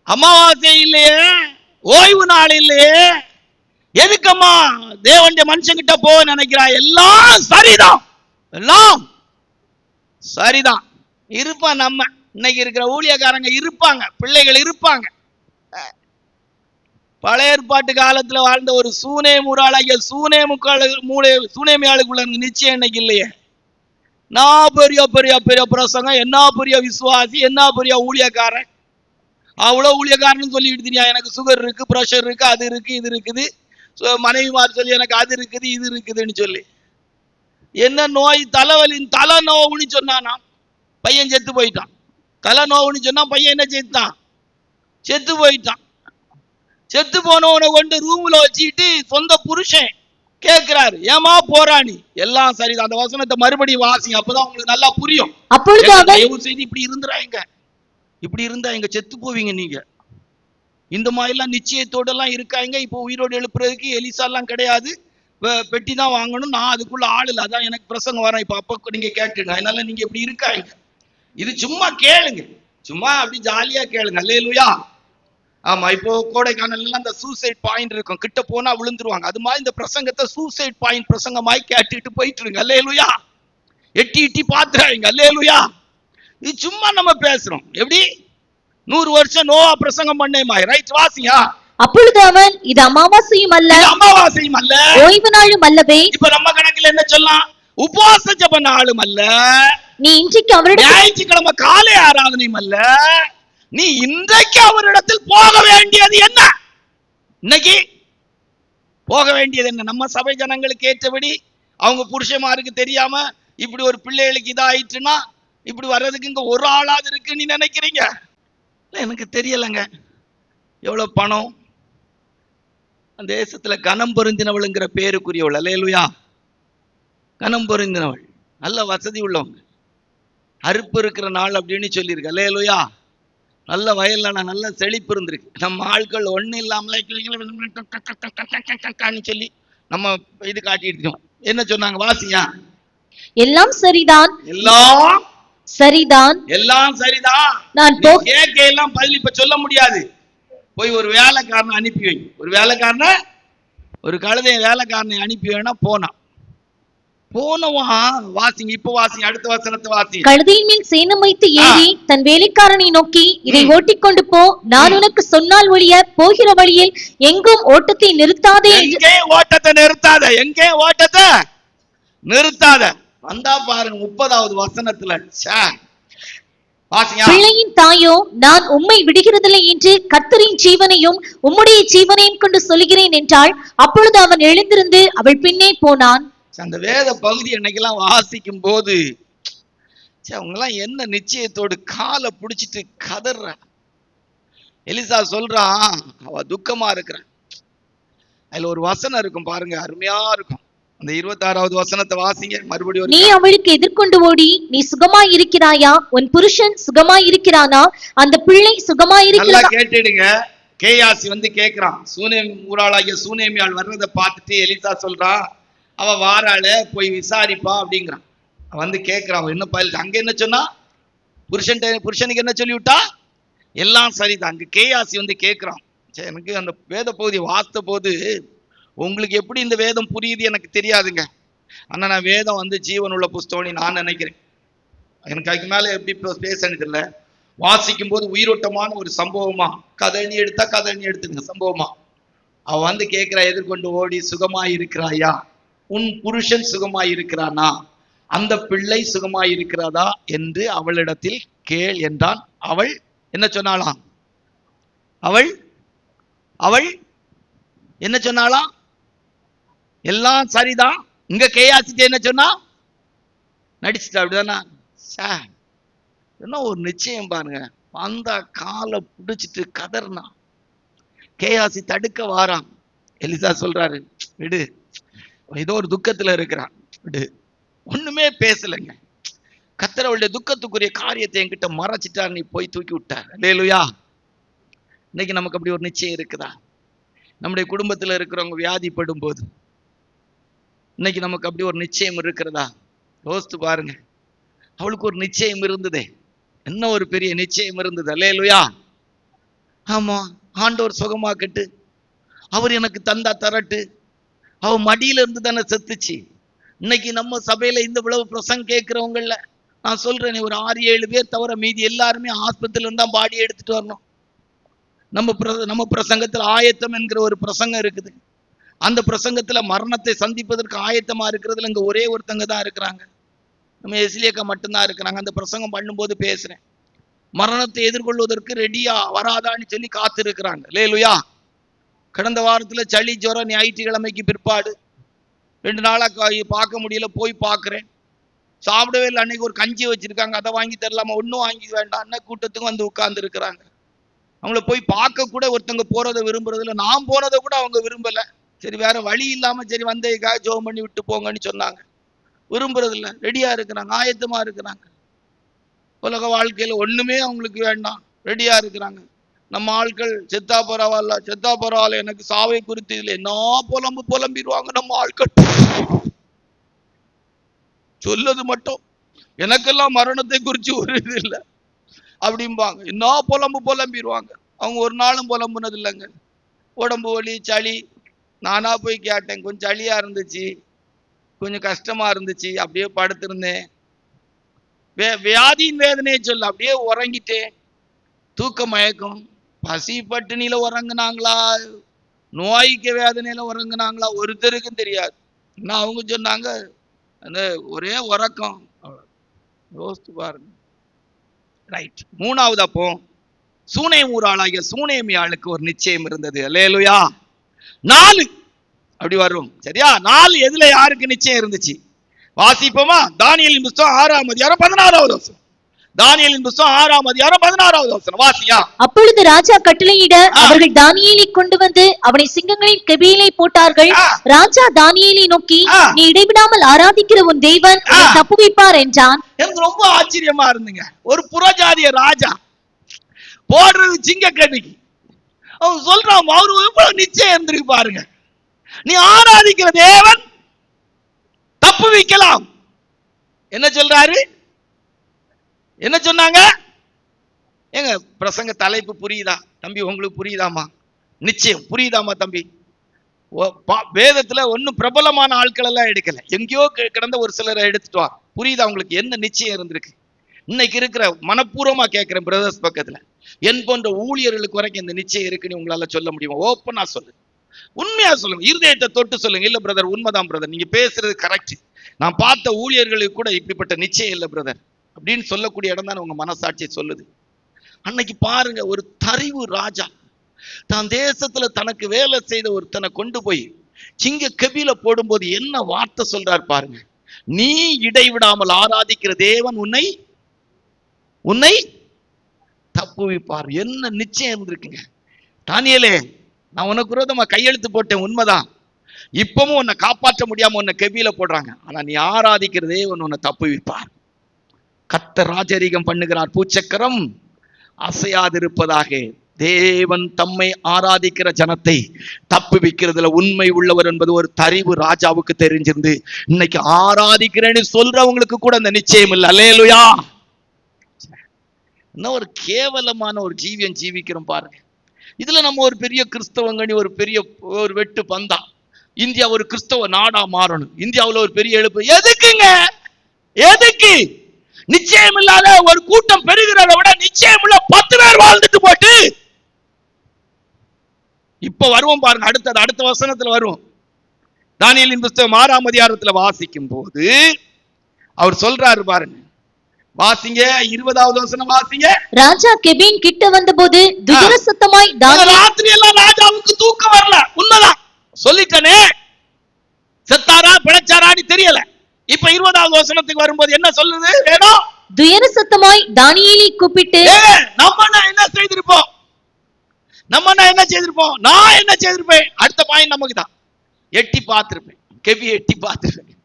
அமாவாசை இல்லையே, ஓய்வு நாள் இல்லையே, எதுக்கம்மா தேவனுடைய மனுஷங்கிட்ட போக நினைக்கிறா? எல்லாம் சரிதான், எல்லாம் சரிதான். இருப்பான். நம்ம இன்னைக்கு இருக்கிற ஊழியக்காரங்க இருப்பாங்க, பிள்ளைகள் இருப்பாங்க. பழைய ஏற்பாட்டு காலத்துல வாழ்ந்த ஒரு சூனேமுராளாகிய சூனேமியாளுக்குள்ள நிச்சயம் இன்னைக்கு இல்லையே. நான் பெரிய பெரிய பெரிய பிரசங்கம், என்ன பெரிய விசுவாசி, என்ன பெரிய ஊழியக்காரன், அவ்வளவு ஊழியக்காரன்னு சொல்லிட்டு தெரியா. எனக்கு சுகர் இருக்கு, பிரஷர் இருக்கு, அது இருக்கு, இது இருக்குது. மனைவிமார் சொல்லி எனக்கு அது இருக்குது, இது இருக்குதுன்னு சொல்லி என்ன நோய், தலைவலின் தலை நோவுன்னு சொன்னானா பையன் செத்து போயிட்டான். தலை நோவுன்னு சொன்னா பையன் என்ன செத்தான்? செத்து போயிட்டான். செத்து போனவனை கொண்டு ரூம்ல வச்சுக்கிட்டு சொந்த புருஷன் கேட்கிறாரு, ஏமா போறா நீ? எல்லாம் சரிதான். அந்த வசனத்தை மறுபடியும் வாசிங்க, அப்பதான் உங்களுக்கு நல்லா புரியும். அப்பொழுது அவன் தயவு செய்து இப்படி இருந்துறாங்க, இப்படி இருந்தா எங்க செத்து போவீங்க நீங்க. இந்த மாதிரிலாம் நிச்சயத்தோட எல்லாம் இருக்காங்க. இப்போ உயிரோடு எழுப்புறதுக்கு எலிசா எல்லாம் கிடையாது, பெட்டி தான் வாங்கணும். நான் அதுக்குள்ள ஆள் இல்லை, அதான் எனக்கு பிரசங்கம் வரேன். இப்ப அப்ப நீங்க கேட்டுங்க. அதனால நீங்க இப்படி இருக்காங்க. இது சும்மா கேளுங்க, சும்மா அப்படி ஜாலியா கேளுங்க. அல்லேலூயா. ஆமா, இப்போ கோடைக்கானல்லாம் அந்த சூசைட் பாயிண்ட் இருக்கும், கிட்ட போனா விழுந்துருவாங்க. அது மாதிரி இந்த பிரசங்கத்தை சூசைட் பாயிண்ட் பிரசங்கமாய் கேட்டுட்டு போயிட்டு இருங்க. அல்லேலூயா. எட்டி எட்டி பாத்துறாங்க. அல்லேலூயா. இது சும்மா நம்ம பேசுறோம். எப்படி 100 வருஷம் நோவா பிரசங்கம் பண்ணேமாய், ரைட்? வாசிங்க. அப்பொழுது அவன், இது அமாவாசையும் அல்ல, அமாவாசையும் அல்ல, ஓய்வு நாளும் அல்லவே. இப்ப நம்ம கணக்குல என்ன சொல்லலாம்? உபவாச ஜெப நாளும் அல்ல, நீ இன்றைக்கு அவரிடம் ஞாயிற்றுக்கிழமை காலை ஆராதனையும் அல்ல, நீ இன்றைக்கு அவரிடத்தில் போக வேண்டியது என்ன? இன்னைக்கு போக வேண்டியது என்ன? நம்ம சபை ஜனங்களுக்கு ஏற்றபடி அவங்க புருஷமாருக்கு தெரியாம இப்படி ஒரு பிள்ளைகளுக்கு இதாயிட்டுன்னா இப்படி வர்றதுக்கு இங்க ஒரு ஆளாவது இருக்கு நீ நினைக்கிறீங்க? எனக்கு தெரியலைங்க எவ்வளவு பணம். அந்த தேசத்துல கனம் பொருந்தினவளுங்கிற பேருக்குரியவள். அல்லேலூயா. கனம் பொருந்தினவள், நல்ல வசதி உள்ளவங்க, அறுப்பு இருக்கிற நாள் அப்படின்னு சொல்லியிருக்கு. அல்லேலூயா. நல்ல வயல்ல நல்ல செழிப்பு இருந்திருக்கு. நம்ம ஆட்கள் ஒண்ணு இல்லாமல சொல்லி நம்ம இது காட்டிட்டு என்ன சொன்னாங்க? வாசியா. எல்லாம் சரிதான், எல்லாம் சரிதான், எல்லாம் சரிதான். நான் கேட்க எல்லாம் பதில் இப்ப சொல்ல முடியாது. போய் ஒரு வேலைக்காரனை அனுப்பி வை. ஒரு வேலைக்காரனை, ஒரு கழுதைய வேலைக்காரனை அனுப்பி வேணா போனான். போனவன் வாசிங்க, இப்ப வாசிங்க, அடுத்த வசனத்தை வாசிங்க. கழுதையின் மேல் சேணம் வைத்து ஏறி தன் வேலைக்காரனை நோக்கி, இதை ஓட்டிக்கொண்டு போ, நான் உனக்கு சொன்னால் ஒழிய போகிற வழியில் எங்கும் ஓட்டத்தை நிறுத்தாதே. எங்கே ஓட்டத்தை நிறுத்தாத, எங்கே ஓட்டத்தை நிறுத்தாத. வந்தா பாருங்க 30வது வசனத்துல. பிள்ளையின் தாயோ, நான் உம்மை விடுகிறதில்லை என்று கர்த்தரின் ஜீவனையும் உம்முடைய ஜீவனையும் கொண்டு சொல்கிறேன் என்றாள். அப்பொழுது அவன் எழுந்திருந்து அவள் பின்னே போனான். அந்த வேத பகுதி என்னைக்கெல்லாம் வாசிக்கும் போது அவங்க எல்லாம் என்ன நிச்சயத்தோடு காலை பிடிச்சிட்டு கதற. எலிசா சொல்றான், அவ துக்கமா இருக்கிறான். அதுல ஒரு வசனம் இருக்கும் பாருங்க, அருமையா இருக்கும். அந்த 26வது வசனத்தை வாசிங்க மறுபடியும். நீ அவளுக்கு எதிர்கொண்டு ஓடி, நீ சுகமாய் இருக்கிறாயா? உன் புருஷன் சுகமாய் இருக்கிறானா? அந்த பிள்ளை சுகமாய் இருக்கிறதா? கேட்டுடுங்க. கேயாசி வந்து கேட்கிறான், சூனேம் ஊராளாகிய சூனேமியாள் வர்றதை பார்த்துட்டு எலிசா சொல்றான், அவ வாராள போய் விசாரிப்பா அப்படிங்கிறான். வந்து கேட்கிறான், என்ன பதில்? அங்க என்ன சொன்னா? புருஷனுக்கு என்ன சொல்லி விட்டா? எல்லாம் சரிதான். அங்க கேயாசி வந்து கேட்கிறான். எனக்கு அந்த வேத பகுதி வாசித்த போது, உங்களுக்கு எப்படி இந்த வேதம் புரியுது எனக்கு தெரியாதுங்க, ஆனா நான் வேதம் வந்து ஜீவன் உள்ள புஸ்தகம் நான் நினைக்கிறேன். எனக்கு அதுக்கு மேல எப்படி பேசணுது இல்லை. வாசிக்கும் போது உயிரோட்டமான ஒரு சம்பவமா, கதனி எடுத்தா கதனி எடுத்துங்க சம்பவமா. அவ வந்து கேட்கிறா, எதிர்கொண்டு ஓடி, சுகமாய் இருக்கிறாயா? உன் புருஷன் சுகமாய் இருக்கிறானா? அந்த பிள்ளை சுகமாய் இருக்கிறதா என்று அவளிடத்தில் கேள் என்றான். அவள் என்ன சொன்னாலாம்? அவள் என்ன சொன்னாலாம்? எல்லாம் சரிதான். இங்க கேயாசிட்டு என்ன சொன்னா? நடிச்சுட்டா. அப்படிதானா? என்ன ஒரு நிச்சயம் பாருங்க. அந்த காலை பிடிச்சிட்டு கதர்னா. கேயாசி தடுக்க வாரான். எலிசா சொல்றாரு, விடு, ஏதோ ஒரு துக்கத்துல இருக்கிறான், விடு. ஒண்ணுமே பேசலைங்க. கர்த்தர் அவளுடைய துக்கத்துக்குரிய காரியத்தை என்கிட்ட மறைச்சிட்டார், நீ போய் தூக்கி விட்டார். அல்லேலூயா. இன்னைக்கு நமக்கு அப்படி ஒரு நிச்சயம் இருக்குதா? நம்முடைய குடும்பத்துல இருக்கிறவங்க வியாதிப்படும் போது இன்னைக்கு நமக்கு அப்படி ஒரு நிச்சயம் இருக்கிறதா? யோசித்து பாருங்க. அவளுக்கு ஒரு நிச்சயம் இருந்ததே, என்ன ஒரு பெரிய நிச்சயம் இருந்தது. அல்லேலூயா. ஆமா, ஆண்டவர் சுகமாக்கட்டு, அவர் எனக்கு தந்தா தரட்டு. அவ மடியில இருந்து தானே செத்துச்சு. இன்னைக்கு நம்ம சபையில இந்த இவ்வளவு பிரசங்கம் கேட்கிறவங்கள நான் சொல்றேன், ஒரு 6-7 பேர் தவிர மீதி எல்லாருமே ஆஸ்பத்திரியில இருந்தா பாடியை எடுத்துட்டு வரணும். நம்ம பிரசங்கத்துல ஆயத்தம் என்கிற ஒரு பிரசங்கம் இருக்குது. அந்த பிரசங்கத்துல மரணத்தை சந்திப்பதற்கு ஆயத்தமா இருக்கிறதுல இங்க ஒரே ஒருத்தங்க தான் இருக்கிறாங்க. நம்ம எஸ்லியக்கா மட்டும்தான் இருக்கிறாங்க. அந்த பிரசங்கம் பண்ணும்போது பேசுறேன், மரணத்தை எதிர்கொள்வதற்கு ரெடியா வராதான்னு சொல்லி காத்து இருக்கிறாங்க. அல்லேலூயா. கடந்த வாரத்துல சளி ஜுரம் ஞாயிற்றுக்கிழமைக்கு பிற்பாடு 2 நாளா பார்க்க முடியல, போய் பார்க்கிறேன். சாப்பிடவே இல்லை. அன்னைக்கு ஒரு கஞ்சி வச்சிருக்காங்க, அதை வாங்கி தரலாமா? ஒன்றும் வாங்கி வேண்டாம், கூட்டத்துக்கு வந்து உட்கார்ந்து இருக்கிறாங்க. அவங்கள போய் பார்க்க கூட ஒருத்தங்க போறதை விரும்புறதில்ல. நான் போனதை கூட அவங்க விரும்பல. சரி வேற வழி இல்லாம சரி வந்ததுக்காக ஜெபம் பண்ணி விட்டு போங்கன்னு சொன்னாங்க. விரும்புறது இல்லை, ரெடியா இருக்கிறாங்க, ஆயத்தமா இருக்கிறாங்க. உலக வாழ்க்கையில ஒண்ணுமே அவங்களுக்கு வேண்டாம், ரெடியா இருக்கிறாங்க. நம்ம ஆட்கள் செத்தா பரவாயில்ல, செத்தா பரவாயில்ல, எனக்கு சாவை குறித்து இல்லை, என்ன புலம்பிடுவாங்க நம்ம ஆட்கள். சொல்லது மட்டும் எனக்கெல்லாம் மரணத்தை குறித்து ஒரு இது இல்லை அப்படிம்பாங்க. என்ன புலம்பிடுவாங்க. அவங்க ஒரு நாளும் புலம்புனது இல்லைங்க. உடம்பு வலி, சளி, நானா போய் கேட்டேன், கொஞ்சம் சளியா இருந்துச்சு, கொஞ்சம் கஷ்டமா இருந்துச்சு, அப்படியே படுத்திருந்தேன். வியாதியின் வேதனையை சொல்ல அப்படியே உறங்கிட்டேன். தூக்க மயக்கம். பசி பட்டினியில உறங்குனாங்களா, நோய்க்கு வேதனையில உறங்குனாங்களா ஒருத்தருக்கும் தெரியாது. என்ன அவங்க சொன்னாங்க, அந்த ஒரே உறக்கம். யோசித்து பாருங்க. ரைட். மூணாவது, அப்போ சூனேம் ஊராளாகிய சூனேமி ஆளுக்கு ஒரு நிச்சயம் இருந்தது. அல்லேலூயா. 4 அப்படி வரும், சரியா? 4 எதுல யாருக்கு நிச்சயம் இருந்துச்சு வாசிப்போமா? தானியேலின் புத்தகம் 6ஆம் அதிகாரம் 16வது வசனம். தானியேலின் புத்தகம் 6ஆம் அதிகாரம் 16வது வசனம் வாசியா. அப்பொழுது ராஜா கட்டளையிட அவர்கள் தானியேலை கொண்டு வந்து அவனை சிங்கங்களின் கெபியிலே போட்டார்கள். ராஜா தானியேலை நோக்கி, நீ இடைவிடாமல் ஆராதிக்கிற உன் தேவன் உன்னை தப்புவிப்பார் என்றான். எனக்கு ரொம்ப ஆச்சரியமா இருந்துங்க. ஒரு புறஜாதிய ராஜா போடுறது சிங்க கெபிக்கு. அவன் சொல்றான், அவரு எவ்வளவு நிச்சயம் இருந்திருக்கு பாருங்க. நீ ஆராதிக்கிற தேவன் தப்புவிக்கலாம். என்ன சொல்றாரு? என்ன சொன்னாங்க? எங்க பிரசங்க தலைப்பு புரியுதா தம்பி? உங்களுக்கு புரியுதாமா? நிச்சயம் புரியுதாமா தம்பி? வேதத்துல ஒன்னும் பிரபலமான ஆட்கள் எல்லாம் எடுக்கல, எங்கேயோ கிடந்த ஒரு சிலரை எடுத்துட்டு வா. புரியுதா உங்களுக்கு என்ன நிச்சயம் இருந்திருக்கு? இன்னைக்கு இருக்கிற மனப்பூர்வமா கேட்கிறேன் பிரதர்ஸ் பக்கத்துல, என் போன்ற ஊழியர்களுக்கு வரைக்கும் இந்த நிச்சயம் இருக்குன்னு உங்களால சொல்ல முடியுமா? ஓப்பனா சொல்லு, உண்மையா சொல்லுங்க, இருதயத்தை தொட்டு சொல்லுங்க. இல்ல பிரதர், உண்மைதான் பிரதர், நீங்க பேசுறது கரெக்ட், நான் பார்த்த ஊழியர்களுக்கு கூட இப்படிப்பட்ட நிச்சயம் இல்லை பிரதர் அப்படின்னு சொல்லக்கூடிய இடம் தான் உங்க மனசாட்சி சொல்லுது. அன்னைக்கு பாருங்க, ஒரு தரிவு ராஜா தான் தேசத்துல தனக்கு வேலை செய்த ஒருத்தனை கொண்டு போய் சிங்க கெபியில போடும்போது என்ன வார்த்தை சொல்றார் பாருங்க. நீ இடைவிடாமல் ஆராதிக்கிற தேவன் உன்னை தப்புவிப்பார். என்ன நிச்சயம் இருந்திருக்குங்க. தானியேலே, நான் உனக்கு விரோதமா கையெழுத்து போட்டேன், உண்மைதான். இப்பவும் உன்னை காப்பாற்ற முடியாம உன்னை கெபியில போடுறாங்க, ஆனா நீ ஆராதிக்கிற தேவன் உன்னை தப்புவிப்பார். கர்த்தர் ராஜரீகம் பண்ணுகிறார், பூச்சக்கரம் அசையாதிருப்பதாக. தேவன் தம்மை ஆராதிக்கிற ஜனத்தை தப்புவிக்கிறதுல உண்மை உள்ளவர் என்பது ஒரு தரிவு ராஜாவுக்கு தெரிஞ்சிருந்து இன்னைக்கு ஆராதிக்கிறேன்னு சொல்றவங்களுக்கு கூட அந்த நிச்சயம் இல்லை. அல்லேலூயா. இன்னும் ஒரு கேவலமான ஒரு ஜீவியம் ஜீவிக்கிறோம் பாருங்க. இதுல நம்ம ஒரு பெரிய கிறிஸ்தவங்கனி ஒரு பெரிய ஒரு வெட்டு பந்தா, இந்தியா ஒரு கிறிஸ்தவ நாடா மாறணும், இந்தியாவுல ஒரு பெரிய எழுப்பு. எதுக்குங்க? எதுக்கு? நிச்சயம் இல்லாத ஒரு கூட்டம் பெருகிறத விட நிச்சயம் உள்ள 10 பேர் வாழ்ந்துட்டு போட்டு. இப்ப வருவோம் பாருங்க, அடுத்த வசனத்துல வருவோம். தானியேலின் புத்தகம் 6ஆம் அதிகாரத்துல வாசிக்கும் போது அவர் சொல்றாரு பாருங்க, வாசிங்க 20வது வசனம் வாசிங்க. ராஜா கெபின் கிட்ட வந்தபோது துயர சத்தமாய் ராத்திரி எல்லாம் ராஜாவுக்கு தூக்கம் வரல, உண்மைதான் சொல்லிட்டனே. செத்தாரா பிழைச்சாரான்னு தெரியல. இப்ப 20வது வசனத்துக்கு வரும்போது என்ன சொல்லுது? வேணும் துயர சத்தமாய் தானியேலை கூப்பிட்டு, நம்ம என்ன செய்திருப்போம்? நான் என்ன செய்திருப்பேன்? அடுத்த பாயிண்ட் நமக்கு தான். எட்டி பார்த்திருப்பேன், கெபி எட்டி பார்த்திருப்பேன்.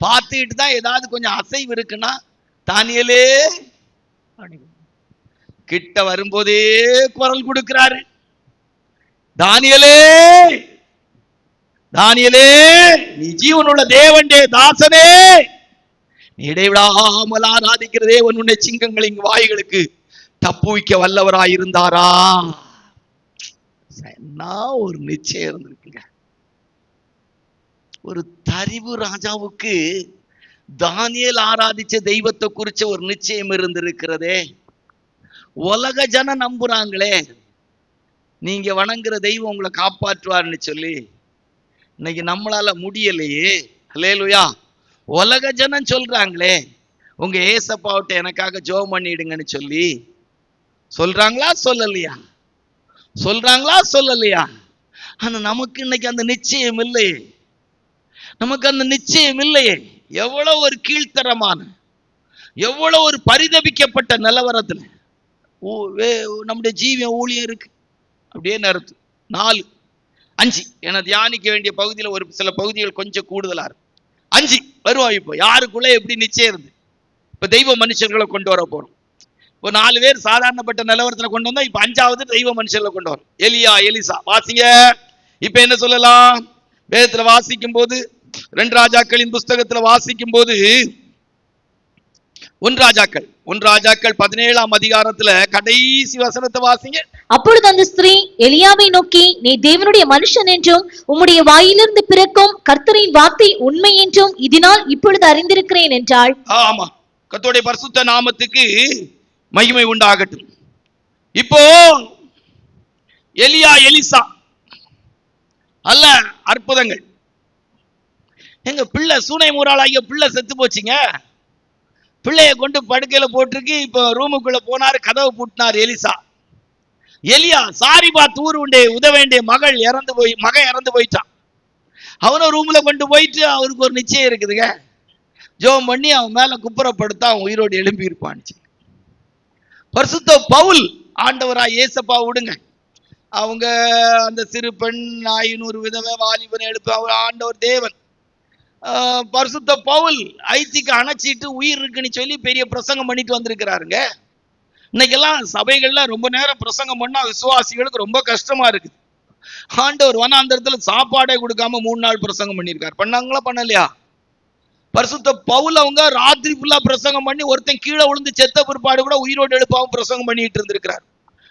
பார்த்துக்கிட்டு தான் ஏதாவது கொஞ்சம் அசைவு இருக்குன்னா தானியேலே கிட்ட வரும்போதே குரல் கொடுக்கிறாரு, தானியேலே தானியேலே, நீ ஜீவனுள்ள தேவனுடைய தாசனே, நீ இடைவிடாமல் ஆராதிக்கிற தேவன் உன்னை சிங்கங்களின் வாய்களுக்கு தப்புவிக்க வல்லவராயிருந்தாரா? என்ன ஒரு நிச்சயம் இருந்திருக்குங்க. ஒரு தரிவு ராஜாவுக்கு தானியேல் ஆராதிச்ச தெய்வத்தை குறிச்ச ஒரு நிச்சயம் இருந்திருக்கிறதே. உலக ஜனம் நம்புறாங்களே நீங்க வணங்குற தெய்வம் உங்களை காப்பாற்றுவார்னு சொல்லி, இன்னைக்கு நம்மளால முடியலையே. அல்லேலூயா. உலக ஜனம் சொல்றாங்களே உங்க ஏசப்பாவிட்ட எனக்காக ஜெபம் பண்ணிடுங்கன்னு சொல்லி, சொல்றாங்களா சொல்லலையா? சொல்றாங்களா சொல்லலையா? ஆனா நமக்கு இன்னைக்கு அந்த நிச்சயம் இல்லையே. நமக்கு அந்த நிச்சயம் இல்லையே. எவ்வளவு ஒரு கீழ்த்தரமான, எவ்வளவு ஒரு பரிதபிக்கப்பட்ட நிலவரத்துல நம்முடைய ஜீவியம் ஊழியம் இருக்கு. அப்படியே நிறுத்து. 4 5. என தியானிக்க வேண்டிய பகுதியில் ஒரு சில பகுதிகள் கொஞ்சம் கூடுதலா இருக்கு. 5 வருவோம். இப்போ யாருக்குள்ள எப்படி நிச்சயம் இருந்து இப்ப தெய்வ மனுஷர்களை கொண்டு வர போறோம். இப்போ 4 பேர் சாதாரணப்பட்ட நிலவரத்துல கொண்டு வந்தா இப்ப 5வது தெய்வ மனுஷர்களை கொண்டு வரும். எலியா, எலிசா. வாசிங்க. இப்ப என்ன சொல்லலாம்? வேதத்துல வாசிக்கும் போது 2 ராஜாக்களின் புஸ்தகத்துல வாசிக்கும் போது 1 ராஜாக்கள் 17ஆம் அதிகாரத்துல கடைசி வசனத்தை வாசிங்க. அப்பொழுது அந்த ஸ்திரீ எலியாவை நோக்கி, நீ தேவனுடைய மனுஷன் என்றும் உம்முடைய வாயிலிருந்து பிறக்கும் கர்த்தரின் வார்த்தை உண்மை என்றும் இதனால் இப்பொழுது அறிந்திருக்கிறேன் என்றாள். ஆமா, கர்த்தருடைய பரிசுத்த நாமத்துக்கு மகிமை உண்டாகட்டும். இப்போ எலியா, எலிசா அல்ல அற்புதங்கள். எங்க பிள்ளை சூனைமூராளாகிய பிள்ளை செத்து போச்சுங்க. பிள்ளைய கொண்டு படுக்கையில போட்டிருக்கு. இப்ப ரூமுக்குள்ள போனாரு, கதவை பூட்டினார் எலிசா. எலியா சாரிபாத் ஊர் உண்டே உதவேண்டிய மகன் இறந்து போயிட்டான். அவனும் ரூம்ல கொண்டு போயிட்டு அவருக்கு ஒரு நிச்சயம் இருக்குதுங்க. ஜெபம் பண்ணி அவன் மேல குப்புறப்படுத்தா அவன் உயிரோடு எழும்பி இருப்பான். பரிசுத்த பவுல் ஆண்டவராய் இயேசப்பா விடுங்க, அவங்க அந்த சிறு பெண் 500 விதவை வாலிபனை எழுப்ப அவர் ஆண்டவர் தேவன். பரிசுத்த பவுல் ஐத்திக்கு அணைச்சிட்டு உயிர் இருக்குன்னு சொல்லி பெரிய பிரசங்கம் பண்ணிட்டு வந்திருக்கிறாருங்க. இன்னைக்கெல்லாம் சபைகள்ல ரொம்ப நேரம் பிரசங்கம் பண்ணா விசுவாசிகளுக்கு ரொம்ப கஷ்டமா இருக்குது. ஆண்டவர் வனாந்தரத்துல சாப்பாடே கொடுக்காம 3 நாள் பிரசங்கம் பண்ணியிருக்காரு. பண்ணாங்களா பண்ணலையா? பரிசுத்த பவுல் அவங்க ராத்திரி ஃபுல்லா பிரசங்கம் பண்ணி ஒருத்தன் கீழே விழுந்து செத்த பிற்பாடு கூட உயிரோடு எழுப்பாவும் பிரசங்கம் பண்ணிட்டு இருந்திருக்கிறார்.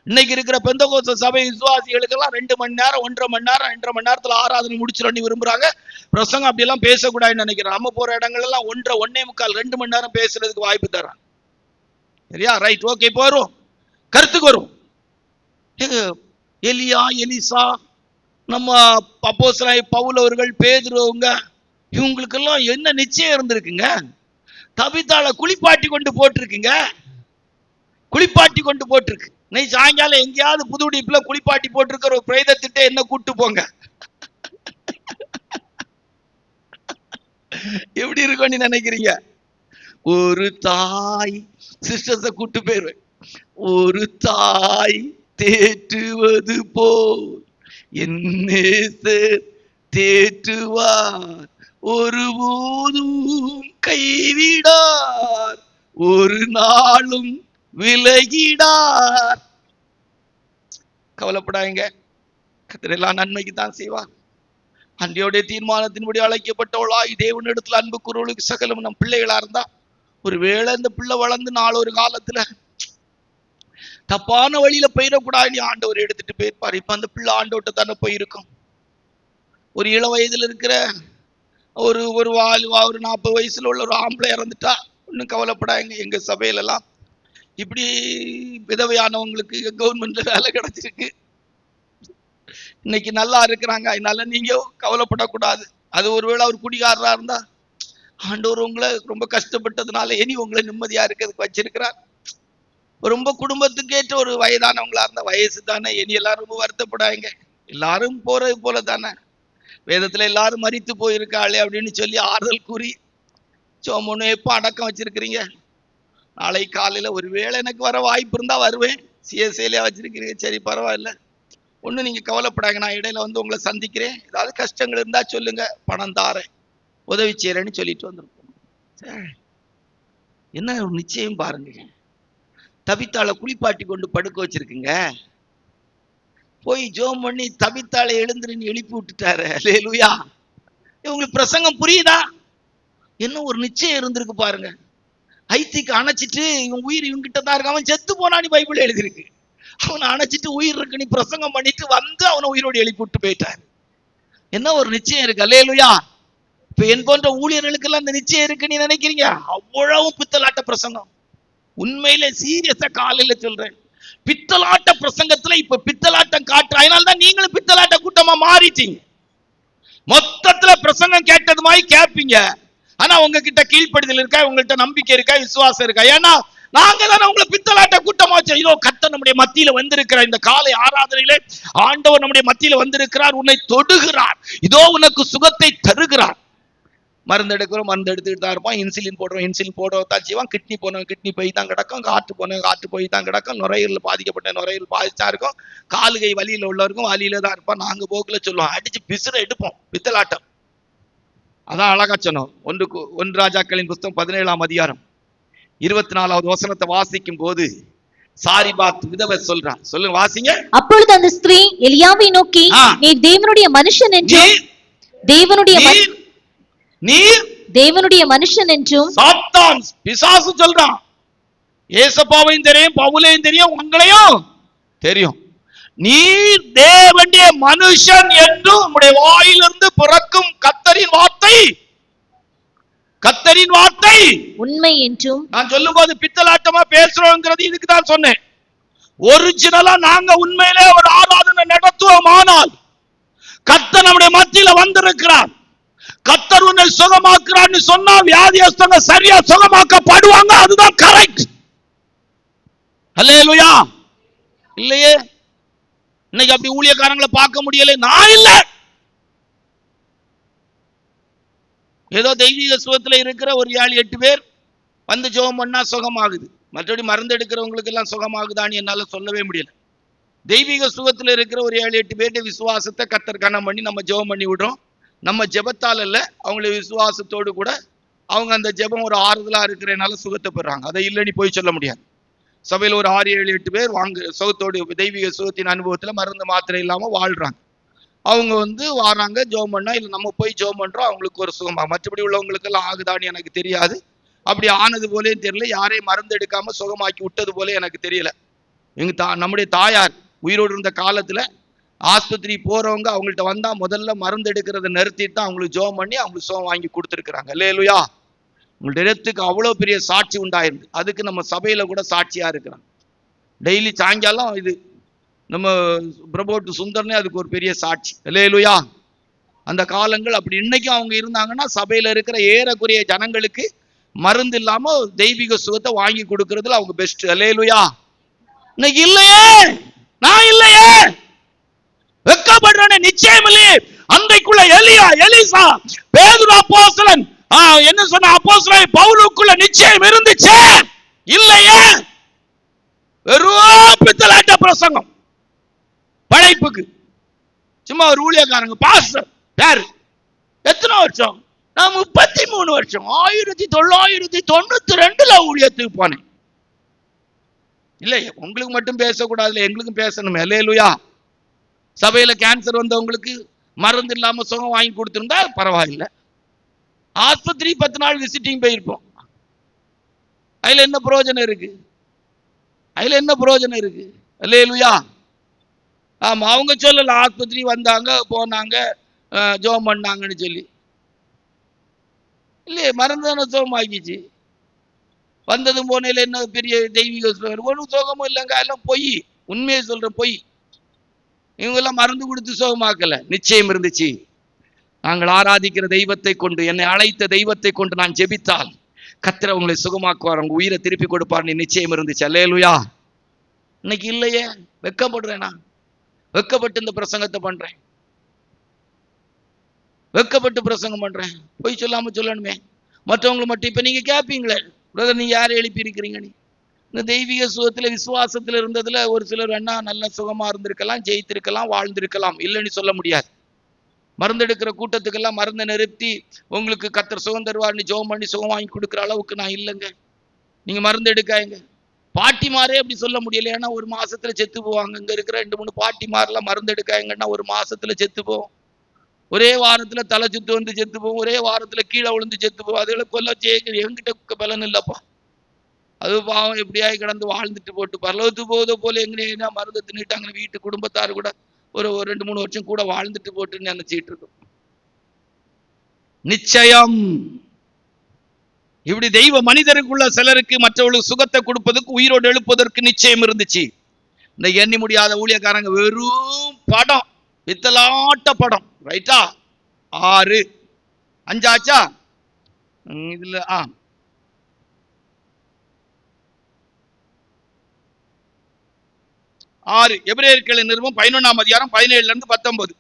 இன்னைக்கு இருக்கிற பெந்தகோஸ்து சபை விசுவாசிகளுக்கெல்லாம் 2 மணி நேரம் 1.5 மணி நேரம் 2.5 மணி நேரத்துல ஆராதனை முடிச்சிடணும் விரும்புறாங்க. பிரசங்கம் அப்படி எல்லாம் பேசக்கூடாதுன்னு நினைக்கிறேன். நம்ம போற இடங்கள் எல்லாம் 1.5 1.25 2 மணி நேரம் பேசுறதுக்கு வாய்ப்பு தரான். சரியா? Right, okay. இப்போ வரும் கருத்துக்கு வரும். எலியா, எலிசா, நம்ம அப்போஸ்தலனாகிய பவுல் அவர்கள், பேதுரு அவங்க, இவங்களுக்கெல்லாம் என்ன நிச்சயம் இருந்திருக்குங்க? தபித்தாளை குளிப்பாட்டி கொண்டு போட்டிருக்குங்க. குளிப்பாட்டி கொண்டு போட்டிருக்கு. இன்னைக்கு சாயங்காலம் எங்கேயாவது புதுடிப்புல குளிப்பாட்டி போட்டிருக்கிற ஒரு பிரேதத்திட்ட என்ன கூட்டு போங்க. எப்படி இருக்கும்னு நினைக்கிறீங்க? ஒரு தாய் சிஸ்டர்ஸ கூட்டு போயிருவேன். ஒரு தாய் தேற்றுவது போல் என் நேசர் தேற்றுவார், ஒருபோதும் கைவிடார், ஒரு நாளும் விலகிடார். கவலைப்படாங்க, கர்த்தர் எல்லாம் நன்மைக்கு தான் செய்வார். அன்றையோடைய தீர்மானத்தின்படி அழைக்கப்பட்டவளாய் தேவனிடத்துல அன்பு கூறுவளுக்கு சகலம் நம் பிள்ளைகளா இருந்தா, ஒருவேளை இந்த பிள்ளை வளர்ந்து நாள் ஒரு காலத்துல தப்பான வழியில போயிடக்கூடாது ஆண்டவர் எடுத்துட்டு போயிருப்பார். இப்ப அந்த பிள்ளை ஆண்டோட்ட தானே போயிருக்கும். ஒரு இள வயதுல இருக்கிற ஒரு 40 வயசுல உள்ள ஒரு ஆம்பளை இறந்துட்டா ஒன்னும் கவலைப்படாங்க. எங்க சபையில எல்லாம் இப்படி விதவையானவங்களுக்கு கவர்மெண்ட்ல வேலை கிடைச்சிருக்கு. இன்னைக்கு நல்லா இருக்கிறாங்க. அதனால நீங்க கவலைப்படக்கூடாது. அது ஒருவேளை அவர் குடிகாரரா இருந்தா ஆண்டவர் உங்களை ரொம்ப கஷ்டப்பட்டதுனால இனி உங்களை நிம்மதியா இருக்கிறதுக்கு வச்சிருக்கிறார். ரொம்ப குடும்பத்துக்கு ஏற்ற ஒரு வயதானவங்களா இருந்தா, வயசு தானே, இனி எல்லாரும் ரொம்ப வருத்தப்படாங்க. எல்லாரும் போறது போல தானே. வேதத்துல எல்லாரும் மரித்து போயிருக்காளே அப்படின்னு சொல்லி ஆறுதல் கூறி சோமொன்னு எப்போ அடக்கம் வச்சிருக்கிறீங்க? நாளை காலையில ஒருவேளை எனக்கு வர வாய்ப்பு இருந்தா வருவேன். சிஎஸ்ஐல வச்சிருக்கிறீங்க, சரி பரவாயில்ல, ஒன்றும் நீங்க கவலைப்படாங்க. நான் இடையில வந்து உங்களை சந்திக்கிறேன். ஏதாவது கஷ்டங்கள் இருந்தா சொல்லுங்க, பணம் தாரேன், உதவி செய்யறேன்னு சொல்லிட்டு வந்திருக்கோம். என்ன ஒரு நிச்சயம் பாருங்க. தபித்தாளை குளிப்பாட்டி கொண்டு படுக்க வச்சிருக்குங்க. போய் ஜோம் பண்ணி தபித்தாளை எழுந்துருன்னு எழுப்பி விட்டுட்டாரு. அல்லேலூயா. இவங்களுக்கு பிரசங்கம் புரியுதா? என்ன ஒரு நிச்சயம் இருந்திருக்கு பாருங்க. ஐத்திக்கு அணைச்சிட்டு இவன் உயிர் இவங்கிட்ட தான் இருக்கு. அவன் செத்து போனான்னு பைபிள் எழுதிருக்கு. அவனை அணைச்சிட்டு உயிர் இருக்கு நீ பிரசங்கம் பண்ணிட்டு வந்து அவனை உயிரோடு எழுப்பி விட்டு போயிட்டாரு. என்ன ஒரு நிச்சயம் இருக்கு. அல்லேலூயா. இப்ப என் போன்ற ஊழியர்களுக்கு எல்லாம் அந்த நிச்சயம் இருக்கு நீ நினைக்கிறீங்க? அவ்வளவு பித்தலாட்ட பிரசங்கம். உண்மையில சீரியஸா காலையில சொல்றேன், பித்தலாட்ட பிரசங்கத்துல இப்ப பித்தலாட்டம் காட்டுற. அதனால்தான் நீங்களும் பித்தலாட்ட கூட்டமா மாறிட்டீங்க. மொத்தத்துல பிரசங்கம் கேட்டது மாதிரி கேட்பீங்க. ஆனா உங்ககிட்ட கீழ்ப்படுதல் இருக்கா? உங்கள்கிட்ட நம்பிக்கை இருக்கா? விசுவாசம் இருக்கா? ஏன்னா நாங்க தானே உங்களை பித்தலாட்ட கூட்டமா வச்சோம். இதோ கர்த்தர் நம்முடைய மத்தியில வந்திருக்கிறார். இந்த காலை ஆராதனையிலே ஆண்டவர் நம்முடைய மத்தியில வந்திருக்கிறார். உன்னை தொடுகிறார். இதோ உனக்கு சுகத்தை தருகிறார். மருந்து எடுக்கிறோம், மருந்து எடுத்துக்கிட்டு தான் இருப்பான். இன்சுலின் போடுறோம், இன்சுலின் போடுறதான் செய்வான். கிட்னி போனவன் கிட்னி போய் தான் கிடக்கும், காற்று போனவன் காற்று போய் தான் கிடக்கும், நுரையீரல் பாதிக்கப்பட்ட நுரையீரல் பாதிச்சா இருக்கும், காலுகை வலியில உள்ளவருக்கும் வலியில தான் இருப்பான். நாங்க போக்குல சொல்லுவோம், அடிச்சு பிசுற எடுப்போம், பித்தலாட்டம். அதான் அழகா சொன்னோம். 1 ராஜாக்களின் புஸ்தகம் 17ஆம் அதிகாரம் 24வது வசனத்தை வாசிக்கும் போது சாரிபாத் விதவை சொல்றான். சொல்லுங்க, வாசிங்க. அப்பொழுது அந்த ஸ்திரீ எலியாவை நோக்கி, நீ தேவனுடைய மனுஷன் என்றும் தேவனுடைய மனுஷன் என்றும். சாத்தான் பிசாசு சொல்றான், ஏசப்பாவையும் தெரியும், பவுலையும் தெரியும், உங்களையும் தெரியும். நீர் தேவனுடைய மனுஷன் என்று உம்முடைய வாயிலிருந்து பிறக்கும் கர்த்தரின் வார்த்தை உண்மை என்றும். நான் சொல்லும் போது பித்தலாட்டமா பேசுறோங்கிறது இதுக்கு தான் சொன்னேன். ஒரிஜினலா நாங்க உண்மையிலே ஒரு ஆராதனை நடத்துவோம், ஆனால் கர்த்தர் நம்முடைய மத்தியில வந்திருக்கிறார், கர்த்தர் உன்னை சுகமாக்குறான்னு சொன்னா வியாதியஸ்தங்க சரியா சுகமாக்கப்படுவாங்க. அதுதான் கரெக்ட். அல்லேலூயா. இல்லையே, இன்னைக்கு அப்படி ஊழியக்காரங்களை பார்க்க முடியல. நான் இல்ல, ஏதோ தெய்வீக சுகத்துல இருக்கிற ஒரு 7-8 பேர் வந்து ஜெபம் பண்ணா சுகமாகுது. மற்றபடி மருந்து எடுக்கிறவங்களுக்கு எல்லாம் சுகமாகுதான்னு என்னால சொல்லவே முடியல. தெய்வீக சுகத்துல இருக்கிற ஒரு 7-8 பேருடைய விசுவாசத்தை கர்த்தர் கனம் பண்ணி நம்ம ஜெபம் பண்ணி விடுறோம். நம்ம ஜெபத்தால் அல்ல, அவங்களுடைய விசுவாசத்தோடு கூட அவங்க அந்த ஜெபம் ஒரு ஆறுதலா இருக்கிறனால சுகத்தை பெறாங்க. அதை இல்லைன்னு போய் சொல்ல முடியாது. சபையில் ஒரு 6-7-8 பேர் சுகத்தோடு தெய்வீக சுகத்தின் அனுபவத்துல மருந்து மாத்திரை இல்லாம வாழ்றாங்க. அவங்க வந்து வராங்க ஜெபம் பண்ணா, இல்லை நம்ம போய் ஜெபம் பண்றோம், அவங்களுக்கு ஒரு சுகமா. மற்றபடி உள்ளவங்களுக்கு எல்லாம் ஆகுதான்னு எனக்கு தெரியாது. அப்படி ஆனது போலே தெரியல, யாரையும் மருந்து எடுக்காம சுகமாக்கி விட்டது போல எனக்கு தெரியல. நம்முடைய தாயார் உயிரோடு இருந்த காலத்துல ஆஸ்பத்திரி போறவங்க அவங்கள்ட்ட வந்தா முதல்ல மருந்து எடுக்கிறத நிறுத்திட்டு தான் அவங்களுக்கு ஜெபம் பண்ணி அவங்களுக்கு சுகம் வாங்கி கொடுத்துருக்குறாங்க. அல்லேலூயா. உங்களுடைய இடத்துக்கு அவ்வளவு பெரிய சாட்சி உண்டாயிருந்து. அதுக்கு நம்ம சபையில கூட சாட்சியா இருக்கிறாங்க. டெய்லி சாயங்காலம் இது நம்ம பிரபோட்டு சுந்தர்னே அதுக்கு ஒரு பெரிய சாட்சி. அல்லேலூயா. அந்த காலங்கள் அப்படி. இன்னைக்கும் அவங்க இருந்தாங்கன்னா சபையில இருக்கிற ஏறக்குறைய ஜனங்களுக்கு மருந்து இல்லாம தெய்வீக சுகத்தை வாங்கி கொடுக்கறதுல அவங்க பெஸ்ட். அல்லேலூயா. இன்னைக்கு இல்லையே, நான் இல்லையே, வெட்கப்படுறேன். நிச்சயம் இல்லையே. அன்றைக்குள்ள எலிசா, பேதுரு அப்போஸ்தலன், என்ன சொன்ன அப்போஸ்தலன் பவுலுக்குள்ள நிச்சயம் இருந்துச்சு இல்லையே. வெறும் பித்தலாட்ட பிரசங்கம், படைப்புக்கு. சும்மா ஒரு ஊழியக்காரங்க பாஸ்டர் யாரு, எத்தனை வருஷம்? நான் 33 வருஷம், 1992 ஊழியத்துக்கு போனேன். இல்லை, உங்களுக்கு மட்டும் பேசக்கூடாதுல, எங்களுக்கும் பேசணுமே. அல்லேலூயா. சபையில கேன்சர் வந்தவங்களுக்கு மருந்து இல்லாம சுகம் வாங்கி கொடுத்திருந்தா பரவாயில்லை. ஆஸ்பத்திரி 10 நாள் விசிட்டிங் போயிருப்போம். அதுல என்ன பிரயோஜனம் இருக்கு? அல்லேலூயா. ஆமா, அவங்க சொல்லல ஆஸ்பத்திரி வந்தாங்க போனாங்க ஜெபம் பண்ணாங்கன்னு சொல்லி. இல்லையே, மருந்து தானே சுகமாக்கிச்சு. வந்ததும் போனையில என்ன பெரிய தெய்வீக ஒன்றும் சுகமும் இல்லைங்க, எல்லாம் பொய். உண்மையை சொல்ற பொய். இவங்க எல்லாம் மருந்து கொடுத்து சுகமாக்கல, நிச்சயம் இருந்துச்சு. நாங்கள் ஆராதிக்கிற தெய்வத்தை கொண்டு, என்னை அழைத்த தெய்வத்தை கொண்டு நான் ஜெபித்தால் கர்த்தர் உங்களை சுகமாக்குவார், உங்க உயிரை திருப்பி கொடுப்பார்னு நிச்சயம் இருந்துச்சு. அல்லேலூயா. இன்னைக்கு இல்லையே, வெட்கப்படுறேன். நான் வெட்கப்பட்டு இந்த பிரசங்கத்தை பண்றேன், வெட்கப்பட்டு பிரசங்கம் பண்றேன். போய் சொல்லாம சொல்லணுமே மற்றவங்களை மட்டும். இப்ப நீங்க கேட்பீங்களே, பிரதர் நீங்க யாரை எழுப்பி இருக்கிறீங்க? நீ இந்த தெய்வீக சுகத்துல விசுவாசத்துல இருந்ததுல ஒரு சிலர் வேணா நல்ல சுகமா இருந்திருக்கலாம், ஜெயித்திருக்கலாம், வாழ்ந்திருக்கலாம், இல்லைன்னு சொல்ல முடியாது. மருந்து எடுக்கிற கூட்டத்துக்கெல்லாம் மருந்தை நிறுத்தி உங்களுக்கு கர்த்தர் சுகம் தருவார்னு ஜெபம் பண்ணி சுகம் வாங்கி கொடுக்குற அளவுக்கு நான் இல்லைங்க. நீங்க மருந்து எடுக்காங்க. பாட்டிமாரே அப்படி சொல்ல முடியல, ஏன்னா ஒரு மாசத்துல செத்து போவாங்க. இங்க இருக்கிற 2-3 பாட்டிமாரெல்லாம் மருந்து எடுக்காங்கன்னா ஒரு மாசத்துல செத்து போவோம். ஒரே வாரத்துல தலை சுத்து வந்து செத்து போவோம், ஒரே வாரத்துல கீழே விழுந்து செத்து போவோம். அதுகளை கொல்ல எங்கிட்ட பலன் இல்லப்பா. அது பாவம் எப்படியாய் கிடந்து வாழ்ந்துட்டு போட்டு பரலோகத்துக்கு போவதோ போல எங்கன்னா மருந்து தின்னுட்டாங்கன்னு வீட்டு குடும்பத்தாரு கூட ஒரு 2-3 வருஷம் கூட வாழ்ந்துட்டு போட்டுன்னு நினைச்சிட்டு இருக்கோம். நிச்சயம் இப்படி தெய்வ மனிதருக்குள்ள சிலருக்கு மற்றவர்களுக்கு சுகத்தை கொடுப்பதற்கு, உயிரோடு எழுப்பதற்கு நிச்சயம் இருந்துச்சு. இந்த எண்ணி முடியாத ஊழியக்காரங்க வெறும் படம், வித்தலாட்ட படம். ரைட்டா? 6 5 ஆச்சா? இதுல 6 எபிரேயர்களின் நிருபம் 11ஆம் அதிகாரம் 17 இருந்து 19.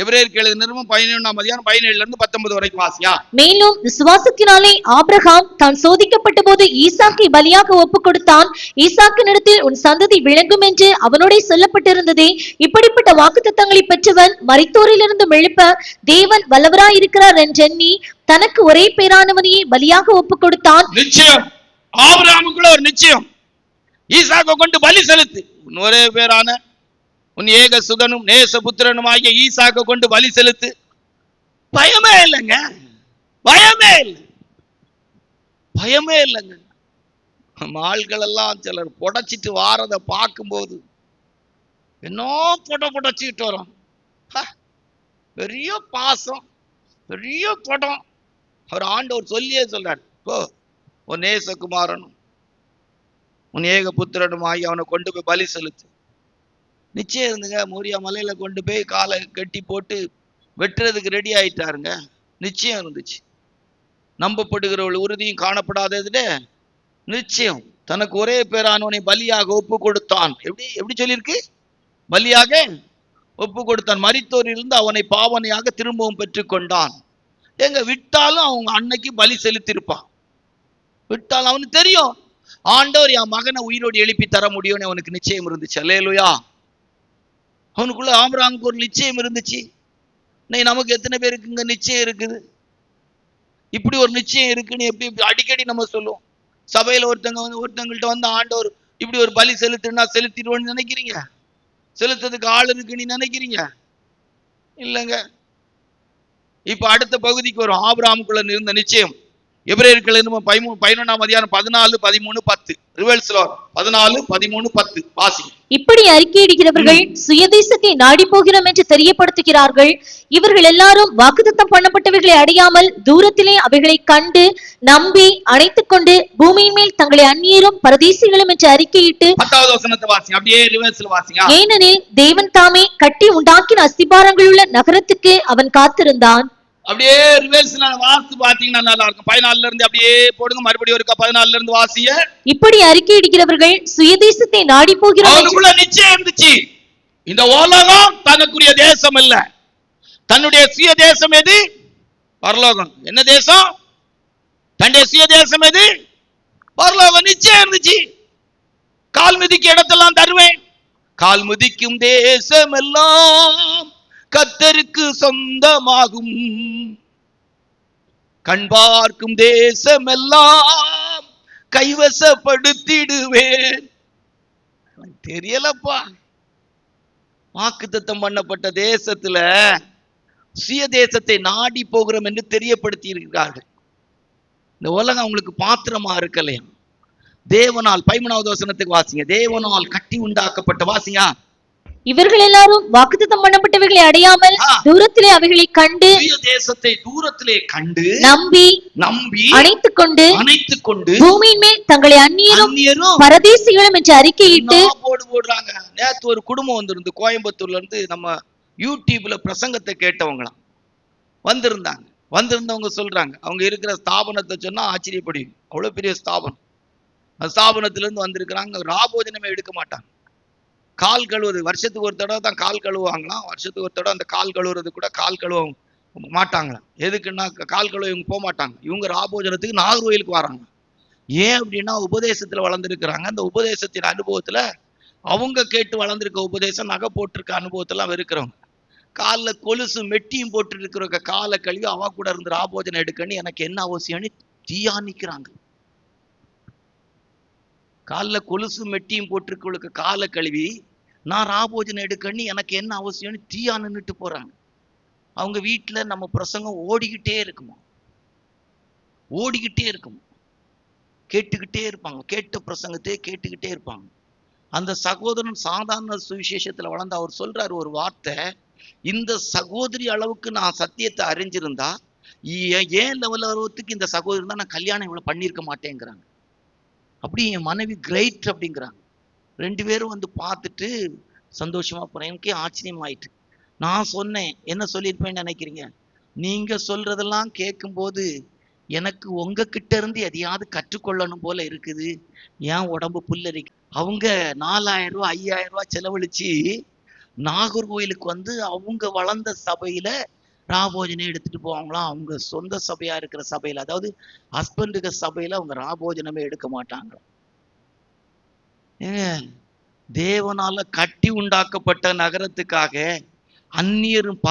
எபிரேயருக்கு எழுதின நிருபம் 11ஆம் அதிகாரம் 17-19 வரைக்கும் வாசியா. மேலும் விசுவாசத்தினாலே ஆபிரகாம் தான் சோதிக்கப்பட்ட போது ஈசாக்கை பலியாக ஒப்பு கொடுத்தான். ஈசாக்கினிடத்தில் உன் சந்ததி விளங்கும் என்று அவனோடே சொல்லப்பட்டிருந்ததே. இப்படிப்பட்ட வாக்குத்தத்தங்களை பெற்றவன் மரித்தோரிலிருந்து எழுப்ப தேவன் வல்லவராயிருக்கிறார் என்றெண்ணி தனக்கு ஒரே பேரானவனையே பலியாக ஒப்பு கொடுத்தான். நிச்சயம் ஆபிரகாமுக்குள்ள ஒரு நிச்சயம், ஈசாக்கை கொண்டு பலி செலுத்து, உன் ஒரே பேரான உன் ஏக சுதனும் நேசபுத்திரனும் ஆகிய ஈசாக்கை கொண்டு பலி செலுத்து. பயமே இல்லைங்க, பயமே இல்லை, பயமே இல்லைங்க. ஆள்கள் எல்லாம் சிலர் புடைச்சிட்டு வாரதை பார்க்கும்போது என்ன புடைச்சிட்டு வரோம். பெரிய பாசம், பெரிய படம். அவர் ஆண்டவர் சொல்லியே சொல்றார், உன் நேசகுமாரனும் உன் ஏக புத்திரனும் ஆகி அவனை கொண்டு போய் பலி செலுத்து. நிச்சயம் இருந்துங்க, மோரியா மலையில கொண்டு போய் காலை கட்டி போட்டு வெட்டுறதுக்கு ரெடி ஆயிட்டாருங்க. நிச்சயம் இருந்துச்சு. நம்பப்படுகிறவள் உறுதியும் காணப்படாதது நிச்சயம். தனக்கு ஒரே பேரானவனை பலியாக ஒப்பு கொடுத்தான். எப்படி சொல்லியிருக்கு? பலியாக ஒப்பு கொடுத்தான். மரித்தோரிலிருந்து அவனை பாவனையாக திரும்பவும் பெற்றுக்கொண்டான். எங்க விட்டாலும் அவங்க அன்னைக்கு பலி செலுத்திருப்பான். விட்டாலும் அவனுக்கு தெரியும், ஆண்டவர் என் மகனை உயிரோடு எழுப்பி தர முடியும்னு அவனுக்கு நிச்சயம் இருந்துச்சு. அல்லேலூயா. அவனுக்குள்ள ஆபிரகாமுக்கு ஒரு நிச்சயம் இருந்துச்சு. நமக்கு எத்தனை பேருக்கு இங்க நிச்சயம் இருக்குது? இப்படி ஒரு நிச்சயம் இருக்குன்னு எப்படி அடிக்கடி நம்ம சொல்லுவோம். சபையில ஒருத்தங்கள்ட்ட வந்து ஆண்டவர் இப்படி ஒரு பலி செலுத்துனா செலுத்திடுவோன்னு நினைக்கிறீங்க? செலுத்துறதுக்கு ஆள் இருக்கு நீ நினைக்கிறீங்க? இல்லைங்க. இப்ப அடுத்த பகுதிக்கு வரும். ஆபிரகாமுக்குள்ள இருந்த நிச்சயம். எபிரேயருக்கு 11ஆம் அதிகாரம் 14, 13, 10 ரிவர்ஸ்ல 14, 13, 10 வாசி. இப்படி அறிக்கையிடுகிறவர்கள் சுயதேசத்தை நாடி போகிறோம் என்று தெரியப்படுத்துகிறார்கள். இவர்கள் எல்லாரும் வாக்குத்தத்தம் பண்ணப்பட்டவர்களை அடையாமல் தூரத்திலே அவைகளை கண்டு நம்பி அணைத்துக் கொண்டு பூமியின் மேல் தங்களை அந்நியரும் பரதேசிகளும் என்று அறிக்கையிட்டு 10வது வசனத்தை வாசி. அப்படியே ரிவர்ஸ்ல வாசிங்க. ஏனெனில் தேவன் தாமே கட்டி உண்டாக்கின அஸ்திபாரங்கள் உள்ள நகரத்துக்கு அவன் காத்திருந்தான். அப்படியே ரிவர்ஸ்ல வாசி பாத்தீங்கன்னா நல்லா இருக்கும். 14ல இருந்து அப்படியே போடுங்க. மறுபடியும் ஒருக்கா 14ல இருந்து வாசிய. இப்படி அறிக்கையிடுகிறவர்கள் சுயதேசத்தை நாடி போகிறோம். அவனுக்குள்ள நிச்சயம் இருந்துச்சு, இந்த உலகம் தனக்குரிய தேசம் இல்ல, தன்னுடைய சுய தேசம் எது? பரலோகம். என்ன தேசம்? தன்னுடைய சுய தேசம் எது? பரலோகம். நிச்சயம் இருந்துச்சு. கால் மிதிக்க இடத்தெல்லாம் தருவேன், கால் மிதிக்கும் தேசம் எல்லாம் கர்த்தருக்கு சொந்தமாகும், கண் பார்க்கும் தேசம் எல்லாம் கைவசப்படுத்திடுவேன். தெரியலப்பா. வாக்குத்தத்தம் பண்ணப்பட்ட தேசத்துல சுய தேசத்தை நாடி போகிறோம் என்று தெரியப்படுத்தி இருக்கிறார்கள். இந்த உலகம் அவங்களுக்கு பாத்திரமா இருக்கலையா? தேவனால் 13வது வசனத்துக்கு வாசிங்க. தேவனால் கட்டி உண்டாக்கப்பட்ட வாசிங்க. இவர்கள் எல்லாரும் வாக்குத்தத்தம் பண்ணப்பட்டவைகளை அடையாமல் தூரத்திலே அவைகளை கண்டு தேசத்தை தூரத்திலே கண்டு நம்பி அணைத்துக் கொண்டு பூமியின் மேல் தங்களை அந்நியரும் பரதேசிகளும் என்று அறிக்கையிட்டு போடுறாங்க. நேத்து ஒரு குடும்பம் வந்திருந்து கோயம்புத்தூர்ல இருந்து நம்ம யூடியூப்ல பிரசங்கத்தை கேட்டவங்களாம் வந்திருந்தாங்க. வந்திருந்தவங்க சொல்றாங்க, அவங்க இருக்கிற ஸ்தாபனத்தை சொன்னா ஆச்சரியப்படுவீங்க. அவ்வளவு பெரிய ஸ்தாபனம். அந்த ஸ்தாபனத்துல இருந்து வந்திருக்கிறாங்க. ராபோஜனமே எடுக்க மாட்டாங்க. கால் கழுவுறது வருஷத்துக்கு ஒரு தடவை தான் கால் கழுவுவாங்களாம். வருஷத்துக்கு ஒரு தடவை அந்த கால் கழுவுறது கூட கால் கழுவ மாட்டாங்களாம். எதுக்குன்னா கால் கழுவ இவங்க போக மாட்டாங்க. இவங்க ராபோஜனத்துக்கு நாகர்கோயிலுக்கு வராங்க. ஏன் அப்படின்னா உபதேசத்துல வளர்ந்துருக்கிறாங்க. அந்த உபதேசத்தின் அனுபவத்துல அவங்க கேட்டு வளர்ந்துருக்க உபதேசம், நகை போட்டிருக்க அனுபவத்தெல்லாம் இருக்கிறவங்க. காலில் கொலுசு மெட்டியும் போட்டு இருக்கிற காலை கழுவி அவ கூட இருந்து ராபோஜனம் எடுக்கன்னு எனக்கு என்ன அவசியம்னு தீயா நிக்கிறாங்க. காலில் கொலுசு மெட்டியும் போட்டிருக்க காலை கழுவி நான் ராபோஜனம் எடுக்கன்னு எனக்கு என்ன அவசியம்னு தீயா நின்றுட்டு போறாங்க. அவங்க வீட்டுல நம்ம பிரசங்கம் ஓடிக்கிட்டே இருக்குமா, கேட்டுக்கிட்டே இருப்பாங்க. கேட்ட பிரசங்கத்தையே கேட்டுக்கிட்டே இருப்பாங்க. அந்த சகோதரன் சாதாரண சுவிசேஷத்துல வளர்ந்து அவர் சொல்றாரு ஒரு வார்த்தை, இந்த சகோதரி அளவுக்கு நான் சத்தியத்தை அறிஞ்சிருந்தா ஏன் லெவலுக்கு இந்த சகோதரன் தான் நான் கல்யாணம் இவ்வளவு பண்ணியிருக்க மாட்டேங்கிறாங்க. அப்படி என் மனைவி கிரேட் அப்படிங்கிறாங்க. 2 பேரும் வந்து பார்த்துட்டு சந்தோஷமா போறேன். எனக்கே ஆச்சரியம் ஆயிட்டு. நான் சொன்னேன், என்ன சொல்லியிருப்பேன்னு நினைக்கிறீங்க? நீங்க சொல்றதெல்லாம் கேட்கும்போது எனக்கு உங்ககிட்ட இருந்து எதையாவது கற்றுக்கொள்ளணும் போல இருக்குது. ஏன் உடம்பு புல்லரிக்கு. அவங்க 4000 ரூபாய் 5000 ரூபாய் செலவழிச்சு நாகர்கோயிலுக்கு வந்து அவங்க வளர்ந்த சபையில ராபோஜனம் எடுத்துட்டு போவாங்களாம். அவங்க சொந்த சபையா இருக்கிற சபையில, அதாவது ஹஸ்பண்டுக்கு சபையில அவங்க ராபோஜனமே எடுக்க மாட்டாங்க. ஏங்க, தேவனால கட்டி உண்டாக்கப்பட்ட நகரத்துக்காக அந்நியரும்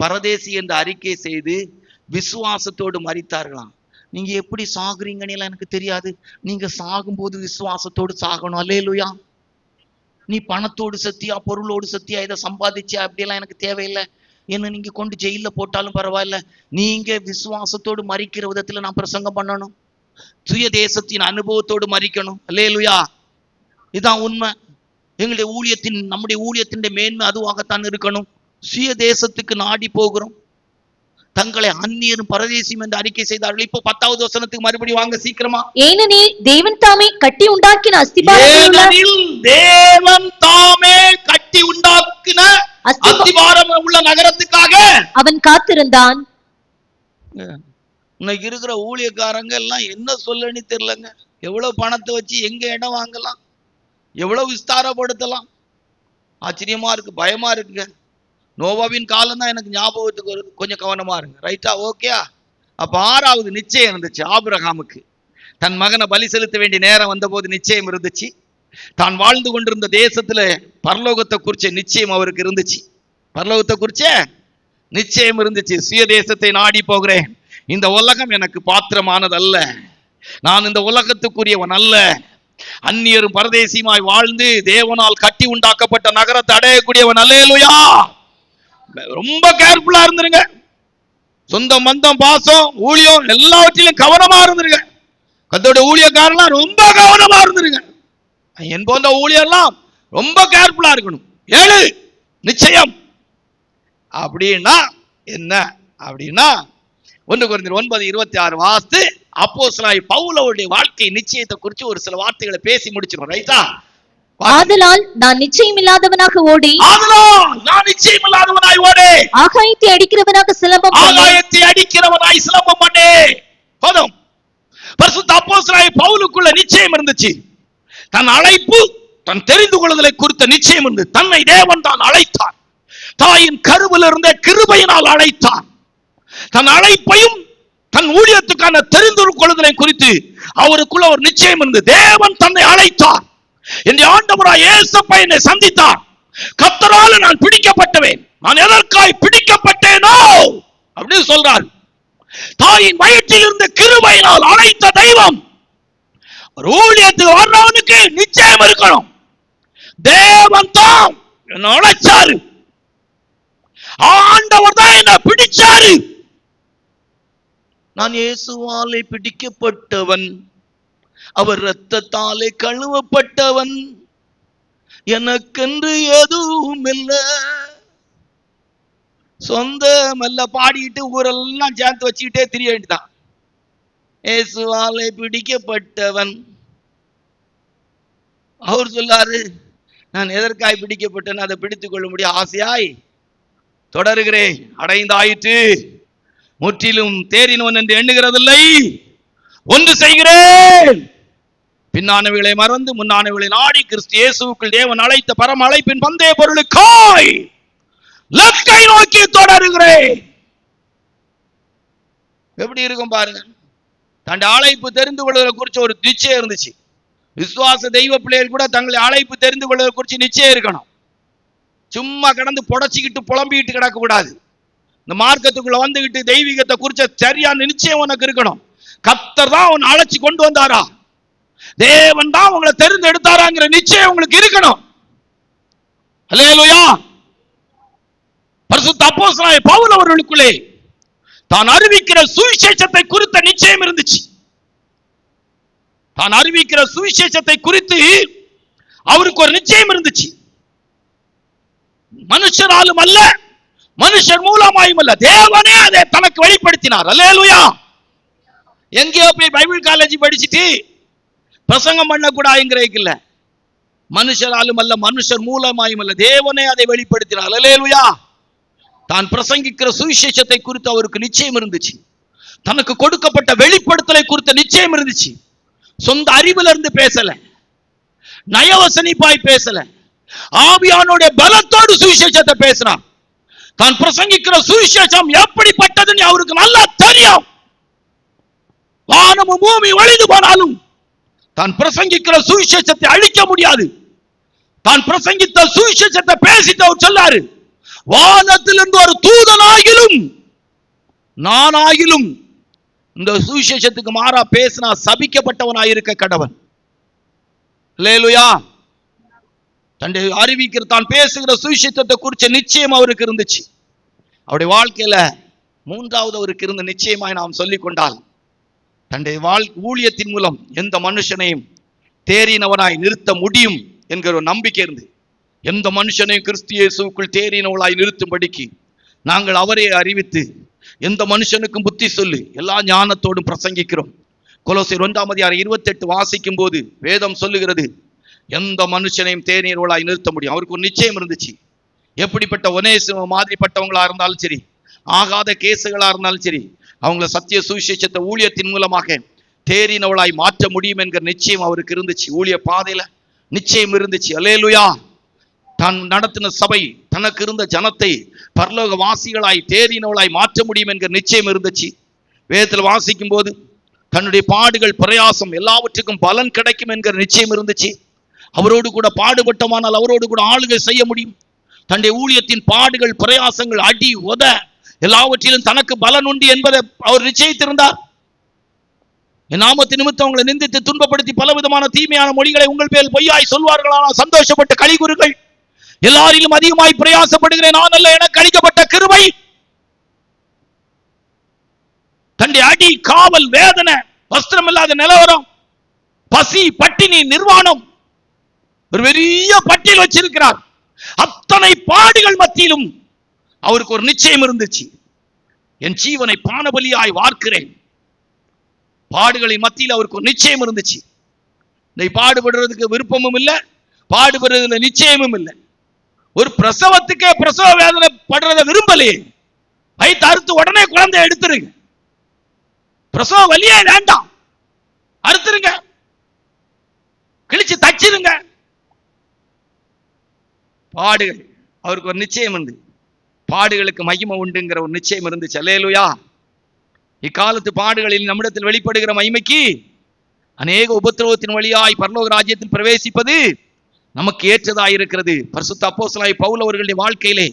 பரதேசி என்று அறிக்கை செய்து விசுவாசத்தோடு மரித்தார்களாம். நீங்க எப்படி சாகுறீங்கன்னு எல்லாம் எனக்கு தெரியாது. நீங்க சாகும்போது விசுவாசத்தோடு சாகணும். அல்லேலூயா. நீ பணத்தோடு சத்தியா, பொருளோடு சத்தியா, இதை சம்பாதிச்சியா, அப்படியெல்லாம் எனக்கு தேவையில்லை. என்ன நீங்க கொண்டு ஜெயில போட்டாலும் பரவாயில்ல, நீங்க விசுவாசத்தோடு மரிக்கிற விதத்துல நான் பிரசங்கம் பண்ணணும். சுய தேசத்தின் அனுபவத்தோடு மரிக்கணும். அல்லேலூயா. இதான் உண்மை. நம்முடைய ஊழியத்தின் மேன்மை அதுவாகத்தான் இருக்கணும். சுய தேசத்துக்கு நாடி போகிறோம். தங்களை அந்நியரும் பரதேசியும் என்று அறிக்கை செய்தார்கள். இப்போ 10வது வசனத்துக்கு மறுபடியும் வாங்க சீக்கிரமா. ஏனெனில் தேவன் தாமே கட்டி உண்டாக்கின அஸ்திபாரம் உள்ள நகரத்துக்காக அவன் காத்திருந்தான். இன்னைக்கு இருக்கிற ஊழியக்காரங்க எல்லாம் என்ன சொல்லன்னு தெரியலங்க. எவ்வளவு பணத்தை வச்சு எங்க இடம் வாங்கலாம், எவ்வளவு விஸ்தாரப்படுத்தலாம். ஆச்சரியமா இருக்கு, பயமா இருக்குங்க. நோவாவின் காலம் தான் எனக்கு ஞாபகத்துக்கு வருது. கொஞ்சம் கவனமா இருங்க. ரைட்டா? ஓகே. அப்ப 6வது நிச்சயம் இருந்துச்சு ஆபிரகாமுக்கு. தன் மகனை பலி செலுத்த வேண்டிய நேரம் வந்த போது நிச்சயம் இருந்துச்சு. தான் வாழ்ந்து கொண்டிருந்த தேசத்துல பரலோகத்தை குறிச்ச நிச்சயம் அவருக்கு இருந்துச்சு. பரலோகத்தை குறிச்ச நிச்சயம் இருந்துச்சு. சுய தேசத்தை நாடி போகிறேன். இந்த உலகம் எனக்கு பாத்திரமானதல்ல. நான் இந்த உலகத்துக்குரியவன் அல்ல. அந்நியரும் பரதேசியுமாய் வாழ்ந்து தேவனால் கட்டி உண்டாக்கப்பட்ட நகரத்தை அடையக்கூடியவன். அல்லேலூயா. ரொம்ப கேர்ஃபுல்லா இருந்துருங்க. சொந்த மந்தம், பாசம், ஊழியம் எல்லாவற்றிலும் கவனமா இருந்துருங்க. கர்த்தருடைய ஊழியக்காரலாம் ரொம்ப கவனமா இருந்துருங்க. என் போன்ற ஊழியர்லாம் ரொம்ப கேர்ஃபுல்லா இருக்கணும். 7 நிச்சயம் அப்படின்னா என்ன அப்படின்னா 1 கொரிந்தியர் 9:26 வாசித்து அப்போஸ்தலனாகிய பவுலோடைய வாழ்க்கை நிச்சயத்தை குறித்து ஒரு சில வார்த்தைகளை பேசி முடிச்சிடும். ரைட்டா? ஆதலால் நான் நிச்சயம் இல்லாதவனாக ஓடி ஆகாயத்தை அடிக்கிறவனாக சிலம்பம் பண்ணே. போதும். பரிசுத்த அப்போஸ்தலனாகிய பவுலுக்குள்ள நிச்சயம் இருந்துச்சு. தன் அழைப்பு, தன் தெரிந்து கொள்ளுதலை குறித்த நிச்சயம் இருந்தது. தன்னை தேவன் தான் அழைத்தார். தாயின் கருவில் இருந்த கிருபையினால் அழைத்தார். தன் அழைப்பையும் தன் ஊழியத்துக்கான தெரிந்து கொள்ளுதலை குறித்து அவருக்குள்ள ஒரு நிச்சயம் இருந்தது. தேவன் தன்னை அழைத்தார். என் ஆண்டவராய் இயேசுப்பா என்னை சந்தித்தார். கர்த்தரால் நான் பிடிக்கப்பட்டவேன். நான் எதற்காய் பிடிக்கப்பட்டேனோ அப்படின்னு சொல்றார். தாயின் வயிற்றில் இருந்த கிருபையினால் அழைத்த தெய்வம். ஒரு ஊழியத்துக்கு வர்றவனுக்கு நிச்சயம் இருக்கணும். தேவன் தான் என்ன அழைச்சாரு. ஆண்டவர் தான் என்ன பிடிச்சாரு. நான் இயேசுவாலே பிடிக்கப்பட்டவன், அவர் இரத்தத்தாலே கழுவப்பட்டவன், எனக்கென்று எதுவும் இல்லை. சொந்தமல்ல பாடிட்டு ஊரெல்லாம் சேர்த்து வச்சுக்கிட்டே திரிய வேண்டியதான். இயேசுவாலே பிடிக்கப்பட்டவன். அவர் சொல்லாரு, நான் எதற்காய் பிடிக்கப்பட்டேன் அதை பிடித்துக் கொள்ள முடியும் ஆசையாய் தொடருகிறேன். அடைந்தாயிற்று, முற்றிலும் தேறினவன் என்று எண்ணுகிறதில்லை. ஒன்று செய்கிறேன், பின்னானவைகளை மறந்து முன்னானவைகளை நாடி கிறிஸ்து இயேசுவுக்குள் தேவன் அழைத்த பரம அழைப்பின் பந்தய பொருளுக்காய் லக்கை நோக்கி தொடருகிறேன். எப்படி இருக்கும் பாருங்க. தன் அழைப்பு தெரிந்து கொள்வதை குறித்து ஒரு நிச்சயம் இருந்துச்சு. விசுவாச தெய்வ பிள்ளைகள் கூட தங்களை அழைப்பு தெரிந்து கொள்வதை குறித்து நிச்சயம் இருக்கணும். சும்மா கடந்து புடச்சிக்கிட்டு புலம்பிக்கிட்டு கிடக்க கூடாது. இந்த மார்க்கத்துக்குள்ள வந்துகிட்டு தெய்வீகத்தை குறிச்ச சரியான நிச்சயம் உனக்கு இருக்கணும். கர்த்தர் தான் உன்னை அழைச்சி கொண்டு வந்தாரா, தேவன் தான் உங்களை தெரிந்தெடுத்தாராங்கிற நிச்சயம் உங்களுக்கு இருக்கணும். அல்லேலூயா. பரிசுத்த அப்போஸ்தலனாகிய பவுல் அவர்களுக்குள்ளே தான் அறிவிக்கிற சுவிசேஷத்தை குறித்த நிச்சயம் இருந்துச்சு. தான் அறிவிக்கிற சுவிசேஷத்தை குறித்து அவருக்கு ஒரு நிச்சயம் இருந்துச்சு. மனுஷராலும் அல்ல, மனுஷர் மூலமாயும் அல்ல, தேவனே அதை தனக்கு வெளிப்படுத்தினார். அல்லேலூயா. எங்கேயோ போய் பைபிள் காலேஜ் படிச்சுட்டு பிரசங்கம் பண்ணக்கூடாதுங்கிறதுக்கு இல்ல. மனுஷராலும் அல்ல, மனுஷர் மூலமாயும் அல்ல, தேவனே அதை வெளிப்படுத்தினார். அல்லேலூயா. தான் பிரசங்கிக்கிற சுவிசேஷத்தை குறித்து அவருக்கு நிச்சயம் இருந்துச்சு. தனக்கு கொடுக்கப்பட்ட வெளிப்படுத்தலை குறித்த நிச்சயம் இருந்துச்சு. சொந்த அறிவுல இருந்து பேசல, நயவசனிப்பாய் பேசல, ஆவியானுடைய பலத்தோடு சுவிசேஷத்தை பேசினார். தான் பிரசங்கிக்கிற சுவிசேஷம் எப்படிப்பட்டதுன்னு அவருக்கு நல்லா தெரியும். வானமும் பூமி ஒழிந்து போனாலும் தான் பிரசங்கிக்கிற சுவிசேஷத்தை அழிக்க முடியாது. தான் பிரசங்கித்த சுவிசேஷத்தை பேசிட்டு அவர் சொல்லாரு, வானத்திலிருந்து ஒரு தூதனாகிலும் நானாகிலும் இந்த சுவிசேஷத்துக்கு மாறா பேசினா சபிக்கப்பட்டவனாயிருக்க கடவன். அல்லேலூயா. தன்னை அறிவிக்கிற தான் பேசுகிற சுவிசேஷத்தை குறிச்ச நிச்சயம் அவருக்கு இருந்துச்சு. அவருடைய வாழ்க்கையில மூன்றாவது அவருக்கு இருந்த நிச்சயமாய் நாம் சொல்லிக் கொண்டால், தன்னுடைய ஊழியத்தின் மூலம் எந்த மனுஷனையும் தேறினவனாய் நிறுத்த முடியும் என்கிற ஒரு நம்பிக்கை இருந்து, எந்த மனுஷனையும் கிறிஸ்து இயேசுவுக்குள் தேறினவளாய் நிறுத்தும்படிக்கு நாங்கள் அவரை அறிவித்து எந்த மனுஷனுக்கும் புத்தி சொல்லி எல்லா ஞானத்தோடும் பிரசங்கிக்கிறோம். கொலோசியர் 1:28 வாசிக்கும் போது வேதம் சொல்லுகிறது, எந்த மனுஷனையும் தேறினவளாய் நிறுத்த முடியும். அவருக்கு ஒரு நிச்சயம் இருந்துச்சு. எப்படிப்பட்ட ஒனேசிமு மாதிரிப்பட்டவங்களா இருந்தாலும் சரி, ஆகாத கேசுகளா இருந்தாலும் சரி, அவங்கள சத்திய சுவிசேஷத்தை ஊழியத்தின் மூலமாக தேறினவளாய் மாற்ற முடியும் என்கிற நிச்சயம் அவருக்கு இருந்துச்சு. ஊழிய பாதையில நிச்சயம் இருந்துச்சு. அல்லேலூயா. தான் நடத்தின சபை தனக்கு இருந்த ஜனத்தை பரலோக வாசிகளாய் தேறினவளாய் மாற்ற முடியும் என்கிற நிச்சயம் இருந்துச்சு. வேதத்தில் வாசிக்கும் போது தன்னுடைய பாடுகள் பிரயாசம் எல்லாவற்றுக்கும் பலன் கிடைக்கும் என்கிற நிச்சயம் இருந்துச்சு. அவரோடு கூட பாடுபட்டமானால் அவரோடு கூட ஆளுகை செய்ய முடியும். தன்னுடைய ஊழியத்தின் பாடுகள் பிரயாசங்கள் அடி உத எல்லாவற்றிலும் தனக்கு பலன் உண்டு என்பதை அவர் நிச்சயித்திருந்தார். என் நாமத்து நிமித்தம் உங்களை நிந்தித்து துன்பப்படுத்தி பலவிதமான தீமையான மொழிகளை உங்கள் பேர் பொய்யாய் சொல்வார்களானால் சந்தோஷப்பட்டு களிகூறுகள். எல்லாரிலும் அதிகமாய் பிரயாசப்படுகிறேன், நான் அல்ல, எனக்கு அளிக்கப்பட்ட கிருபை. தன்னுடைய அடி, காவல், வேதனை, வஸ்திரம் இல்லாத நிலவரம், பசி, பட்டினி, நிர்வாணம், ஒரு பெரிய பட்டியல் வச்சிருக்கிறார். அத்தனை பாடுகள் மத்தியிலும் அவருக்கு ஒரு நிச்சயம் இருந்துச்சு, என் ஜீவனை பானபலியாய் வார்க்கிறேன். பாடுகளின் மத்தியில் அவருக்கு ஒரு நிச்சயம் இருந்துச்சு. இந்த பாடுபடுறதுக்கு விருப்பமும் இல்லை, பாடுபடுறதுல நிச்சயமும் இல்லை. ஒரு பிரசவத்துக்கே பிரசவ வேதனை படுறத விரும்பலையே, வயிற்று அறுத்து உடனே குழந்தை எடுத்துருங்க, பிரசவ வலியே வேண்டாம், அறுத்துருங்க, கிழிச்சு தச்சிருங்க. பாடுகள் அவருக்கு ஒரு நிச்சயம் இருந்து, பாடுகளுக்கு மகிமை உண்டுங்கிற ஒரு நிச்சயம் இருந்துச்சு. அல்லேலூயா. இக்காலத்து பாடுகளில் நம்மிடத்தில் வெளிப்படுகிற மகிமைக்கு அநேக உபத்திரவத்தின் வழியாய் பரலோக ராஜ்யத்தில் பிரவேசிப்பது நமக்கு ஏற்றதாயிருக்கிறது. பரிசுத்த அப்போஸ்தலனாகிய பவுல் அவர்களுடைய வாழ்க்கையிலே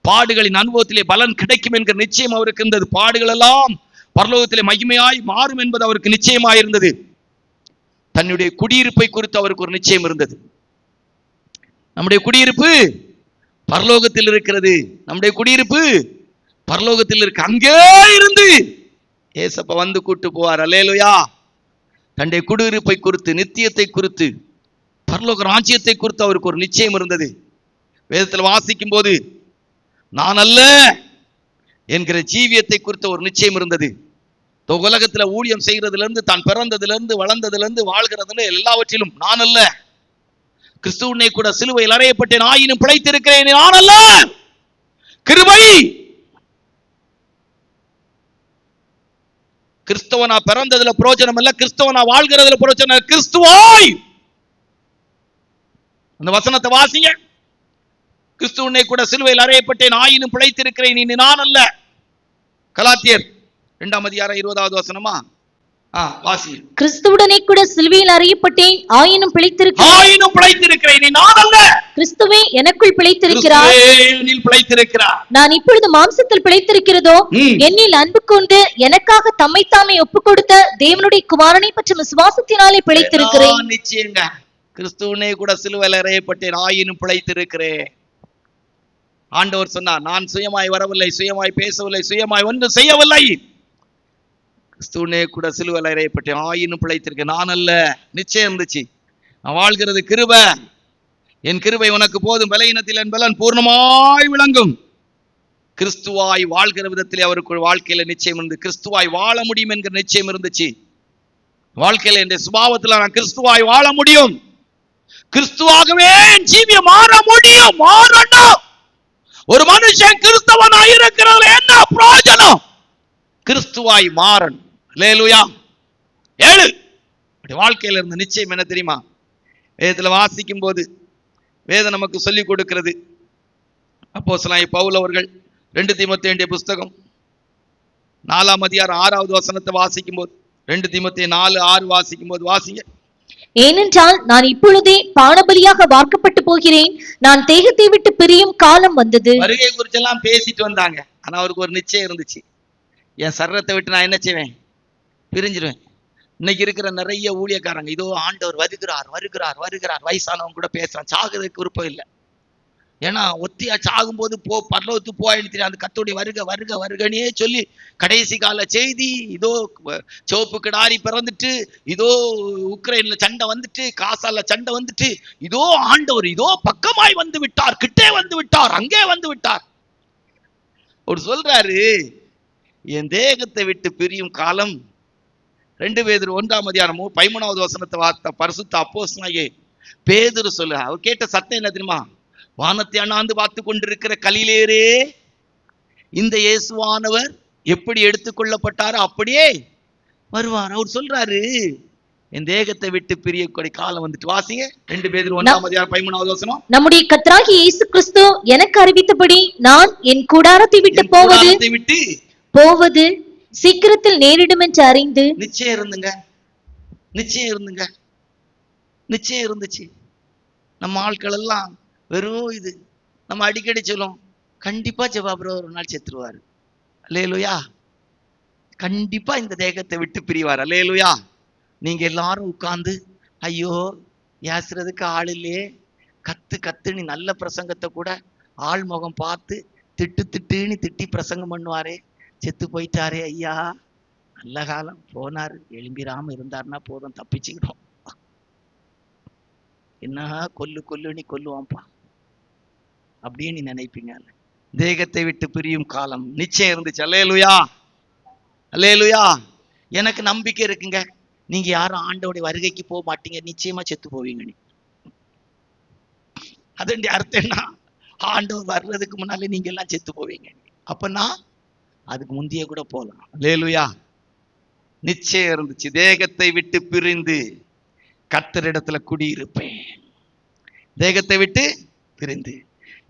பாடுகளின் அனுபவத்திலே பலன் கிடைக்கும் என்கிற நிச்சயம் அவருக்கு இருந்தது. பாடுகள் எல்லாம் பரலோகத்திலே மகிமையாய் மாறும் என்பது அவருக்கு நிச்சயமாயிருந்தது. தன்னுடைய குடியிருப்பை குறித்து அவருக்கு ஒரு நிச்சயம் இருந்தது. நம்முடைய குடியிருப்பு பரலோகத்தில் இருக்கிறது. நம்முடைய குடியிருப்பு பரலோகத்தில் இருக்கு. அங்கே இருந்து ஏசப்பா வந்து கூட்டு போவார். அல்லேலூயா. தன்னுடைய குடியிருப்பை குறித்து, நித்தியத்தை குறித்து, பரலோக ராஜ்யத்தை குறித்து அவருக்கு ஒரு நிச்சயம் இருந்தது. வேதத்தில் வாசிக்கும் போது நான் அல்ல என்கிற ஜீவியத்தை குறித்த ஒரு நிச்சயம் இருந்தது. உலகத்துல ஊழியம் செய்கிறதுல இருந்து, தான் பிறந்ததுல இருந்து, வளர்ந்ததுல இருந்து, வாழ்கிறதுல எல்லாவற்றிலும் நான் அல்ல, கிறிஸ்துவனை கூட சிலுவையில் அறையப்பட்டேன், ஆயினும் பிழைத்திருக்கிறேன், நான் அல்ல, கிருபை. கிறிஸ்தவனா பிறந்ததுல பிரயோஜனம் இல்ல, கிறிஸ்தவனா வாழ்கிறதுல பிரயோஜனம். கிறிஸ்துவாய், அந்த வசனத்தை வாசிங்க. கிறிஸ்துவனை கூட சிலுவையில் அறையப்பட்டேன், ஆயினும் பிழைத்திருக்கிறேன், இனி நான் அல்ல. கலாத்தியர் 2:20 வசனமா வாசிங்க. கிறிஸ்துவுடனே கூட சிலுவையில் அறையப்பட்டேன், ஆயினும் பிழைத்திருக்கிறேன், இனி நான் அல்ல, கிறிஸ்துவே எனக்குள் பிழைத்திருக்கிறார். நான் இப்பொழுது மாம்சத்தில் பிழைத்திருக்கிறதோ என்னில் அன்பு கொண்டு எனக்காக தம்மைத்தாமே ஒப்புக் கொடுத்த தேவனுடைய குமாரனை பற்றும் விசுவாசத்தினாலே பிழைத்திருக்கிறேன். நிச்சயங்க, கிறிஸ்துவனை கூட சிலுவையில் அறையப்பட்டேன், ஆயினும் பிழைத்திருக்கிறேன். ஆண்டவர் சொன்னார், நான் சுயமாய் வரவில்லை, சுயமாய் பேசவில்லை, சுயமாய் ஒன்றும் செய்யவில்லை. கிறிஸ்துவனே கூட சிலுவையில் அறையப்பட்டேன், ஆயினும் பிழைத்திருக்கேன், நான் அல்ல. நிச்சயம் இருந்துச்சு. நான் வாழ்கிறது கிருபை, என் கிருபை உனக்கு போதும், பலவீனத்தில் என் பலன் பூர்ணமாய் விளங்கும். கிறிஸ்துவாய் வாழ்கிற விதத்திலே அவருக்கு வாழ்க்கையில நிச்சயம் இருந்து, கிறிஸ்துவாய் வாழ முடியும் என்கிற நிச்சயம் இருந்துச்சு. வாழ்க்கையில என் சுபாவத்தில் நான் கிறிஸ்துவாய் வாழ முடியும், கிறிஸ்துவாகவே என் ஜீவியம் மாற முடியும். மாறணும். ஒரு மனுஷன் கிறிஸ்தவனாய் இருக்கிறதுல என்ன பிரயோஜனம்? கிறிஸ்துவாய் மாறன். அல்லேலூயா. 7 வாழ்க்கையில இருந்த நிச்சயம் என்ன தெரியுமா? வேதத்துல வாசிக்கும் போது வேதம் நமக்கு சொல்லிக் கொடுக்கிறது. அப்போஸ்தலனாகிய பவுல் அவர்கள் 2 தீமோத்தேயுடைய புஸ்தகம் 4ஆம் அதிகாரம் 6வது வசனத்தை வாசிக்கும் போது, 2 தீமோத்தேயு 4:6 வாசிக்கும் போது வாசிங்க. ஏனென்றால் நான் இப்பொழுதே பானபலியாக வார்க்கப்பட்டு போகிறேன், நான் தேகத்தை விட்டு பிரியும் காலம் வந்தது. வருகை குறிச்செல்லாம் பேசிட்டு வந்தாங்க. ஆனா அவருக்கு ஒரு நிச்சயம் இருந்துச்சு, என் சரீரத்தை விட்டு நான் என்ன செய்வேன், பிரிஞ்சிருவேன். இன்னைக்கு இருக்கிற நிறைய ஊழியக்காரங்க, இதோ ஆண்டவர் வருகிறார் வருகிறார் வருகிறார், வயசானவங்க கூட பேசுறான், சாகுறதுக்கு விருப்பம் இல்லை. ஏன்னா ஒத்தியா சாகும் போது பரலோகத்து போயிடுச்சு, அந்த கர்த்தருடைய வருக வருக வருகனே சொல்லி கடைசி கால செய்தி, இதோ சிவப்பு கிடாரி பிறந்துட்டு, இதோ உக்ரைன்ல சண்டை வந்துட்டு, காசால சண்டை வந்துட்டு, இதோ ஆண்டவர் இதோ பக்கமாய் வந்து விட்டார், கிட்டே வந்து விட்டார், அங்கே வந்து விட்டார். அவர் சொல்றாரு, என் தேகத்தை விட்டு பிரியும் காலம் 2 பேதுரு 1ஆம் அதிகாரம் 13வது வசனத்தை வார்த்த பரிசுத்த அப்போஸ்தலனாகிய பேதுரு சொல்லு. அவர் கேட்ட சத்தம் என்ன தெரியுமா? வானத்தை அண்ணாந்து பார்த்து கொண்டிருக்கிற கலிலேயரே, இந்த இயேசுவானவர் எப்படி எடுத்துக்கொள்ளப்பட்டாரோ அப்படியே வருவார். அவர் சொல்றாரு, என் தேகத்தை விட்டு பிரியக்கூடிய காலம் வந்துட்டு. வாசிங்க 2 பேதுரு 1ஆம் அதிகாரம் 13வது வசனம். நம்முடைய கர்த்தராகிய இயேசு கிறிஸ்து எனக்கு அறிவித்தபடி நான் என் கூடாரத்தை விட்டு போவது சீக்கிரத்தில் நேரிடும் என்று அறிந்து. நிச்சயம் இருந்துங்க, நிச்சயம் இருந்துங்க, நிச்சயம் இருந்துச்சு. நம்ம ஆட்கள் எல்லாம் வெறும் இது நம்ம அடிக்கடி சொல்லும், கண்டிப்பா ஜெபாபுரம் ஒரு நாள் செத்துருவாரு, அல்லேலூயா, கண்டிப்பா இந்த தேகத்தை விட்டு பிரிவார், அல்லேலூயா. நீங்க எல்லாரும் உட்கார்ந்து ஐயோ ஏசுறதுக்கு ஆள் இல்லையே, கத்து கத்துன்னு நல்ல பிரசங்கத்தை கூட ஆள் முகம் பார்த்து திட்டுன்னு திட்டி பிரசங்கம் பண்ணுவாரே, செத்து போயிட்டாரே ஐயா, நல்ல காலம் போனாரு, எழும்பிராம இருந்தாருன்னா போதும், தப்பிச்சுக்கிறோம். என்ன கொல்லுன்னு கொல்லுவான்ப்பா அப்படின்னு நினைப்பீங்க. தேகத்தை விட்டு பிரியும் காலம் நிச்சயம் இருந்துச்சு. அல்லேலூயா, அல்லேலூயா. எனக்கு நம்பிக்கை இருக்குங்க, நீங்க யாரும் ஆண்டவருடைய வருகைக்கு போக மாட்டீங்க, நிச்சயமா செத்து போவீங்க. நீ அதனுடைய அர்த்தம் என்ன? ஆண்டவர் வர்றதுக்கு முன்னாலே நீங்க எல்லாம் செத்து போவீங்க. அப்பனா அதுக்கு முந்தைய கூட போகலாம். அல்லேலூயா. நிச்சயம் இருந்துச்சு, தேகத்தை விட்டு பிரிந்து கர்த்தரிடத்துல குடியிருப்பேன். தேகத்தை விட்டு பிரிந்து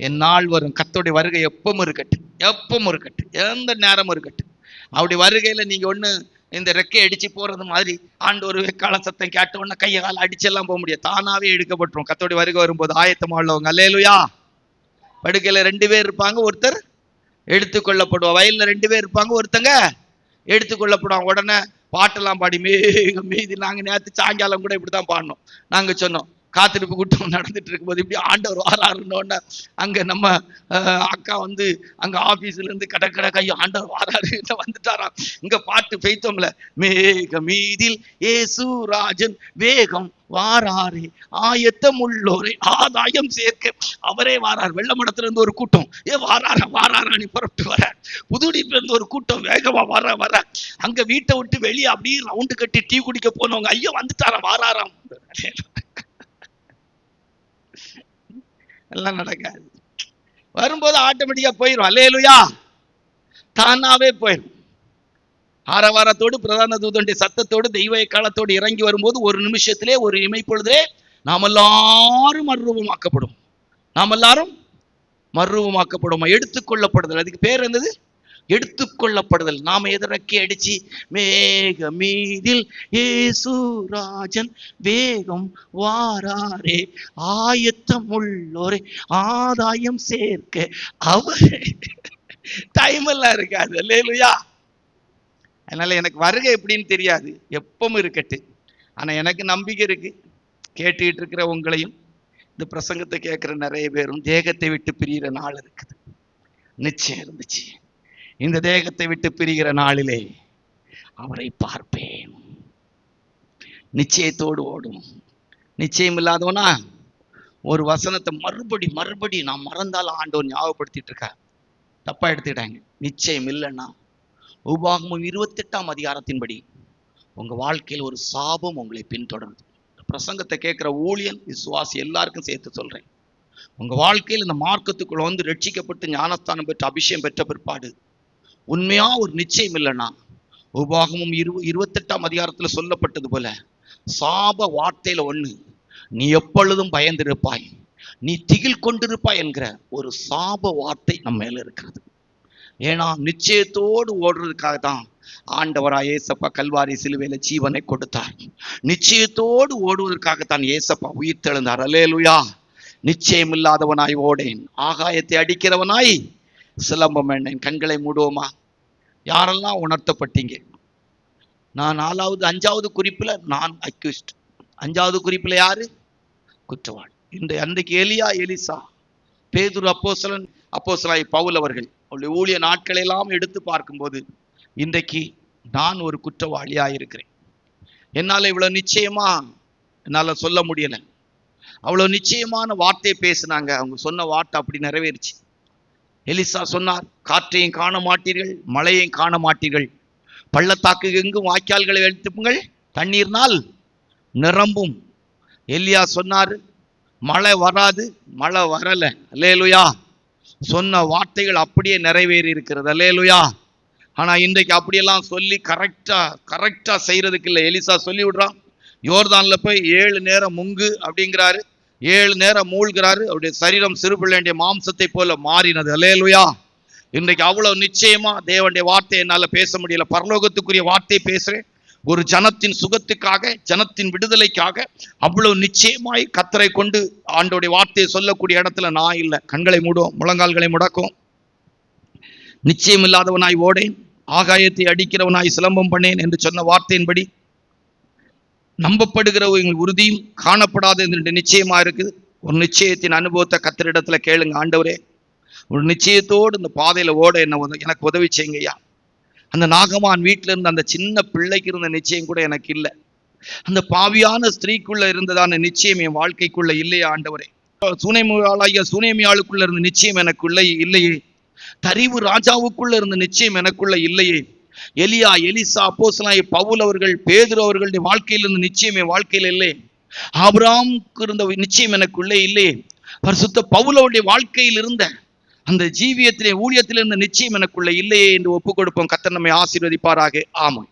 என் நாள் வரும். கர்த்தருடைய வருகை எப்பவும் இருக்கட்டும், எப்பவும் இருக்கட்டும், எந்த நேரமும் இருக்கட்டும். அவருடைய வருகையில நீங்க ஒண்ணு இந்த ரெக்கை அடிச்சு போறது மாதிரி ஆண்டவர் கால சத்தம் கேட்ட உடனே கையை கால அடிச்செல்லாம் போக முடியாது, தானாவே எடுக்கப்பட்டுரும். கர்த்தருடைய வருகை வரும்போது ஆயத்தமா உள்ளவங்க அல்லேலூயா. படுக்கையில 2 பேர் இருப்பாங்க, ஒருத்தர் எடுத்துக்கொள்ளப்படுவார். வயல்ல 2 பேர் இருப்பாங்க, ஒருத்தங்க எடுத்துக்கொள்ளப்படுவாங்க. உடனே பாட்டெல்லாம் பாடி மீதி நாங்க நேற்று சாயங்காலம் கூட இப்படிதான் பாடினோம். நாங்க சொன்னோம், காத்திருப்பு கூட்டம் நடந்துட்டு இருக்கும்போது இப்படி ஆண்டவர் வாராருன்னு அங்க நம்ம அக்கா வந்து அங்க ஆபீஸ்ல இருந்து கடற்கடை கையோ ஆண்டவர் வாராரு வந்துட்டாராம். இங்க பாட்டு பெய்த்தோம்ல, மேக மீதில் ஏசு ராஜன் வேகம் வாராரே, ஆயத்தம் உள்ளோரை ஆதாயம் சேர்க்க அவரே வாரார். வெள்ளமடத்துல இருந்து ஒரு கூட்டம் வாராரான்னு புறப்பட்டு வர, புதுடிப்புல இருந்து ஒரு கூட்டம் வேகமா வர அங்க வீட்டை விட்டு வெளியே அப்படியே ரவுண்டு கட்டி டீ குடிக்க போனவங்க ஐயோ வந்துட்டாராம் வாராராம். எல்லாம் நடக்காது, வரும்போது ஆட்டோமேட்டிக்கா போயிடும். அல்லேலூயா, தானாவே போயிடும். ஆரவாரத்தோடு பிரதான தூதனுடைய சத்தத்தோடு தெய்வ காலத்தோடு இறங்கி வரும்போது ஒரு நிமிஷத்திலே ஒரு இமைப்பொழுதே நாம் எல்லாரும் மறுரூபமாக்கப்படும். நாம் எல்லாரும் மறுரூபமாக்கப்படும், எடுத்துக்கொள்ளப்படுதல். அதுக்கு பேர் என்னது? எடுத்துக்கொள்ளப்படுதல். நாம எதிரக்கி அடிச்சு மேக மீதில் ஏசு ராஜன் வேகம் வாராரே, ஆயத்தம் உள்ளோரே ஆதாயம் சேர்க்க அவரே. டைம் எல்லாம் இருக்காது. அல்லேலூயா. அதனால எனக்கு வருகை எப்படின்னு தெரியாது, எப்பவும் இருக்கட்டு. ஆனா எனக்கு நம்பிக்கை இருக்கு, கேட்டுக்கிட்டு இருக்கிற உங்களையும் இந்த பிரசங்கத்தை கேட்கிற நிறைய பேரும் தேகத்தை விட்டு பிரிகிற நாள் இருக்குது. நிச்சயம் இருந்துச்சு, இந்த தேகத்தை விட்டு பிரிகிற நாளிலே அவரை பார்ப்பேன். நிச்சயத்தோடு ஓடும். நிச்சயம் இல்லாதவனா ஒரு வசனத்தை மறுபடி நான் மறந்தாலும் ஆண்டவர் ஞாபகப்படுத்திட்டு இருக்க, தப்பா எடுத்துக்கிட்டாங்க. நிச்சயம் இல்லைன்னா உபாகமம் 28ஆம் அதிகாரத்தின்படி உங்க வாழ்க்கையில் ஒரு சாபம் உங்களை பின்தொடருது. பிரசங்கத்தை கேட்கிற ஊழியன் விசுவாசி எல்லாருக்கும் சேர்த்து சொல்றேன், உங்க வாழ்க்கையில் இந்த மார்க்கத்துக்குள்ள வந்து ரட்சிக்கப்பட்டு ஞானஸ்தானம் பெற்று அபிஷேகம் பெற்ற பிற்பாடு உண்மையா ஒரு நிச்சயம் இல்லைன்னா, உபாகமம் 28ஆம் அதிகாரத்துல சொல்லப்பட்டது போல சாப வார்த்தையில ஒண்ணு, நீ எப்பொழுதும் பயந்திருப்பாய், நீ திகில் கொண்டிருப்பாய் என்கிற ஒரு சாப வார்த்தை நம்ம மேல இருக்கிறது. ஏன்னா நிச்சயத்தோடு ஓடுறதுக்காக தான் ஆண்டவராய் ஏசப்பா கல்வாரி சிலுவையில ஜீவனை கொடுத்தார். நிச்சயத்தோடு ஓடுவதற்காகத்தான் ஏசப்பா உயிர் தெழுந்தார். அல்லேலூயா. நிச்சயம் இல்லாதவனாய் ஓடேன், ஆகாயத்தை அடிக்கிறவனாய் சிலம்பம் என் கண்களை மூடுவோமா? யாரெல்லாம் உணர்த்தப்பட்டீங்க? நான் 5வது குறிப்புல நான் அக்யூஸ்ட், 5வது குறிப்புல யாரு? குற்றவாளி. அன்றைக்கு எலியா, எலிசா, பேதுரு, அப்போஸ்தலனாய் பவுல் அவர்கள் அவருடைய ஊழிய நாட்களை எல்லாம் எடுத்து பார்க்கும்போது இன்றைக்கு நான் ஒரு குற்றவாளியா இருக்கிறேன். என்னால இவ்வளவு நிச்சயமா என்னால சொல்ல முடியல. அவ்வளவு நிச்சயமான வார்த்தையை பேசினாங்க. அவங்க சொன்ன வார்த்தை அப்படி நிறைவேறுச்சு. எலிசா சொன்னார், காற்றையும் காண மாட்டீர்கள், மழையையும் காண மாட்டீர்கள், பள்ளத்தாக்கு எங்கும் வாய்க்கால்களை எழுத்துப்புங்கள், தண்ணீர்னால் நிரம்பும். எலியா சொன்னார், மழை வராது, மழை வரல. அல்லேலூயா. சொன்ன வார்த்தைகள் அப்படியே நிறைவேறி இருக்கிறது. அல்லேலூயா. ஆனா இன்றைக்கு அப்படியெல்லாம் சொல்லி கரெக்டா செய்யறதுக்கு இல்லை. எலிசா சொல்லி விடுறான், யோர்தான்ல போய் 7 நேரம் முங்கு அப்படிங்கிறாரு, 7 நேரம் மூழ்கிறாரு. அவருடைய சரீரம் சிறுபிள்ளைய மாம்சத்தை போல மாறினது. அல்லேலூயா. இன்றைக்கு அவ்வளவு நிச்சயமா தேவனுடைய வார்த்தை என்னால பேச முடியல. பரலோகத்துக்குரிய வார்த்தையை பேசுறேன். ஒரு ஜனத்தின் சுகத்துக்காக, ஜனத்தின் விடுதலைக்காக அவ்வளவு நிச்சயமாய் கர்த்தரை கொண்டு ஆண்டோடைய வார்த்தையை சொல்லக்கூடிய இடத்துல நான் இல்லை. கண்களை மூடுவோம், முழங்கால்களை முடக்கும். நிச்சயம் இல்லாதவனாய் ஓடேன், ஆகாயத்தை அடிக்கிறவனாய் சிலம்பம் பண்ணேன் என்று சொன்ன வார்த்தையின்படி நம்பப்படுகிற உறுதியும் காணப்படாத என்று நிச்சயமா இருக்குது. ஒரு நிச்சயத்தின் அனுபவத்தை கர்த்தரிடத்துல கேளுங்க. ஆண்டவரே, ஒரு நிச்சயத்தோடு இந்த பாதையில ஓட எனக்கு உதவி செய்யுங்கய்யா. அந்த நாகமான் வீட்டில இருந்த அந்த சின்ன பிள்ளைக்கு இருந்த நிச்சயம் கூட எனக்கு இல்லை. அந்த பாவியான ஸ்திரீக்குள்ள இருந்ததான நிச்சயம் என் வாழ்க்கைக்குள்ள இல்லையா ஆண்டவரே? சூனேமியாளுக்குள்ள இருந்த நிச்சயம் எனக்குள்ள இல்லையே. தரிவு ராஜாவுக்குள்ள இருந்த நிச்சயம் எனக்குள்ள இல்லையே. எலியா, எலிசா, அப்போஸ்தலனாகிய பவுல் அவர்கள், பேதுரு அவர்களுடைய வாழ்க்கையில் இருந்த நிச்சயம் என் வாழ்க்கையில் இல்லை. ஆபிரகாமுக்கு இருந்த நிச்சயம் எனக்குள்ளே இல்லையே. பரிசுத்த பவுல் அவருடைய வாழ்க்கையில் இருந்த அந்த ஜீவியத்திலே ஊழியத்திலே இருந்த நிச்சயம் எனக்குள்ள இல்லையே என்று ஒப்புக் கொடுப்போம். கர்த்தர் நம்மை ஆசீர்வதிப்பாராக. ஆமென்.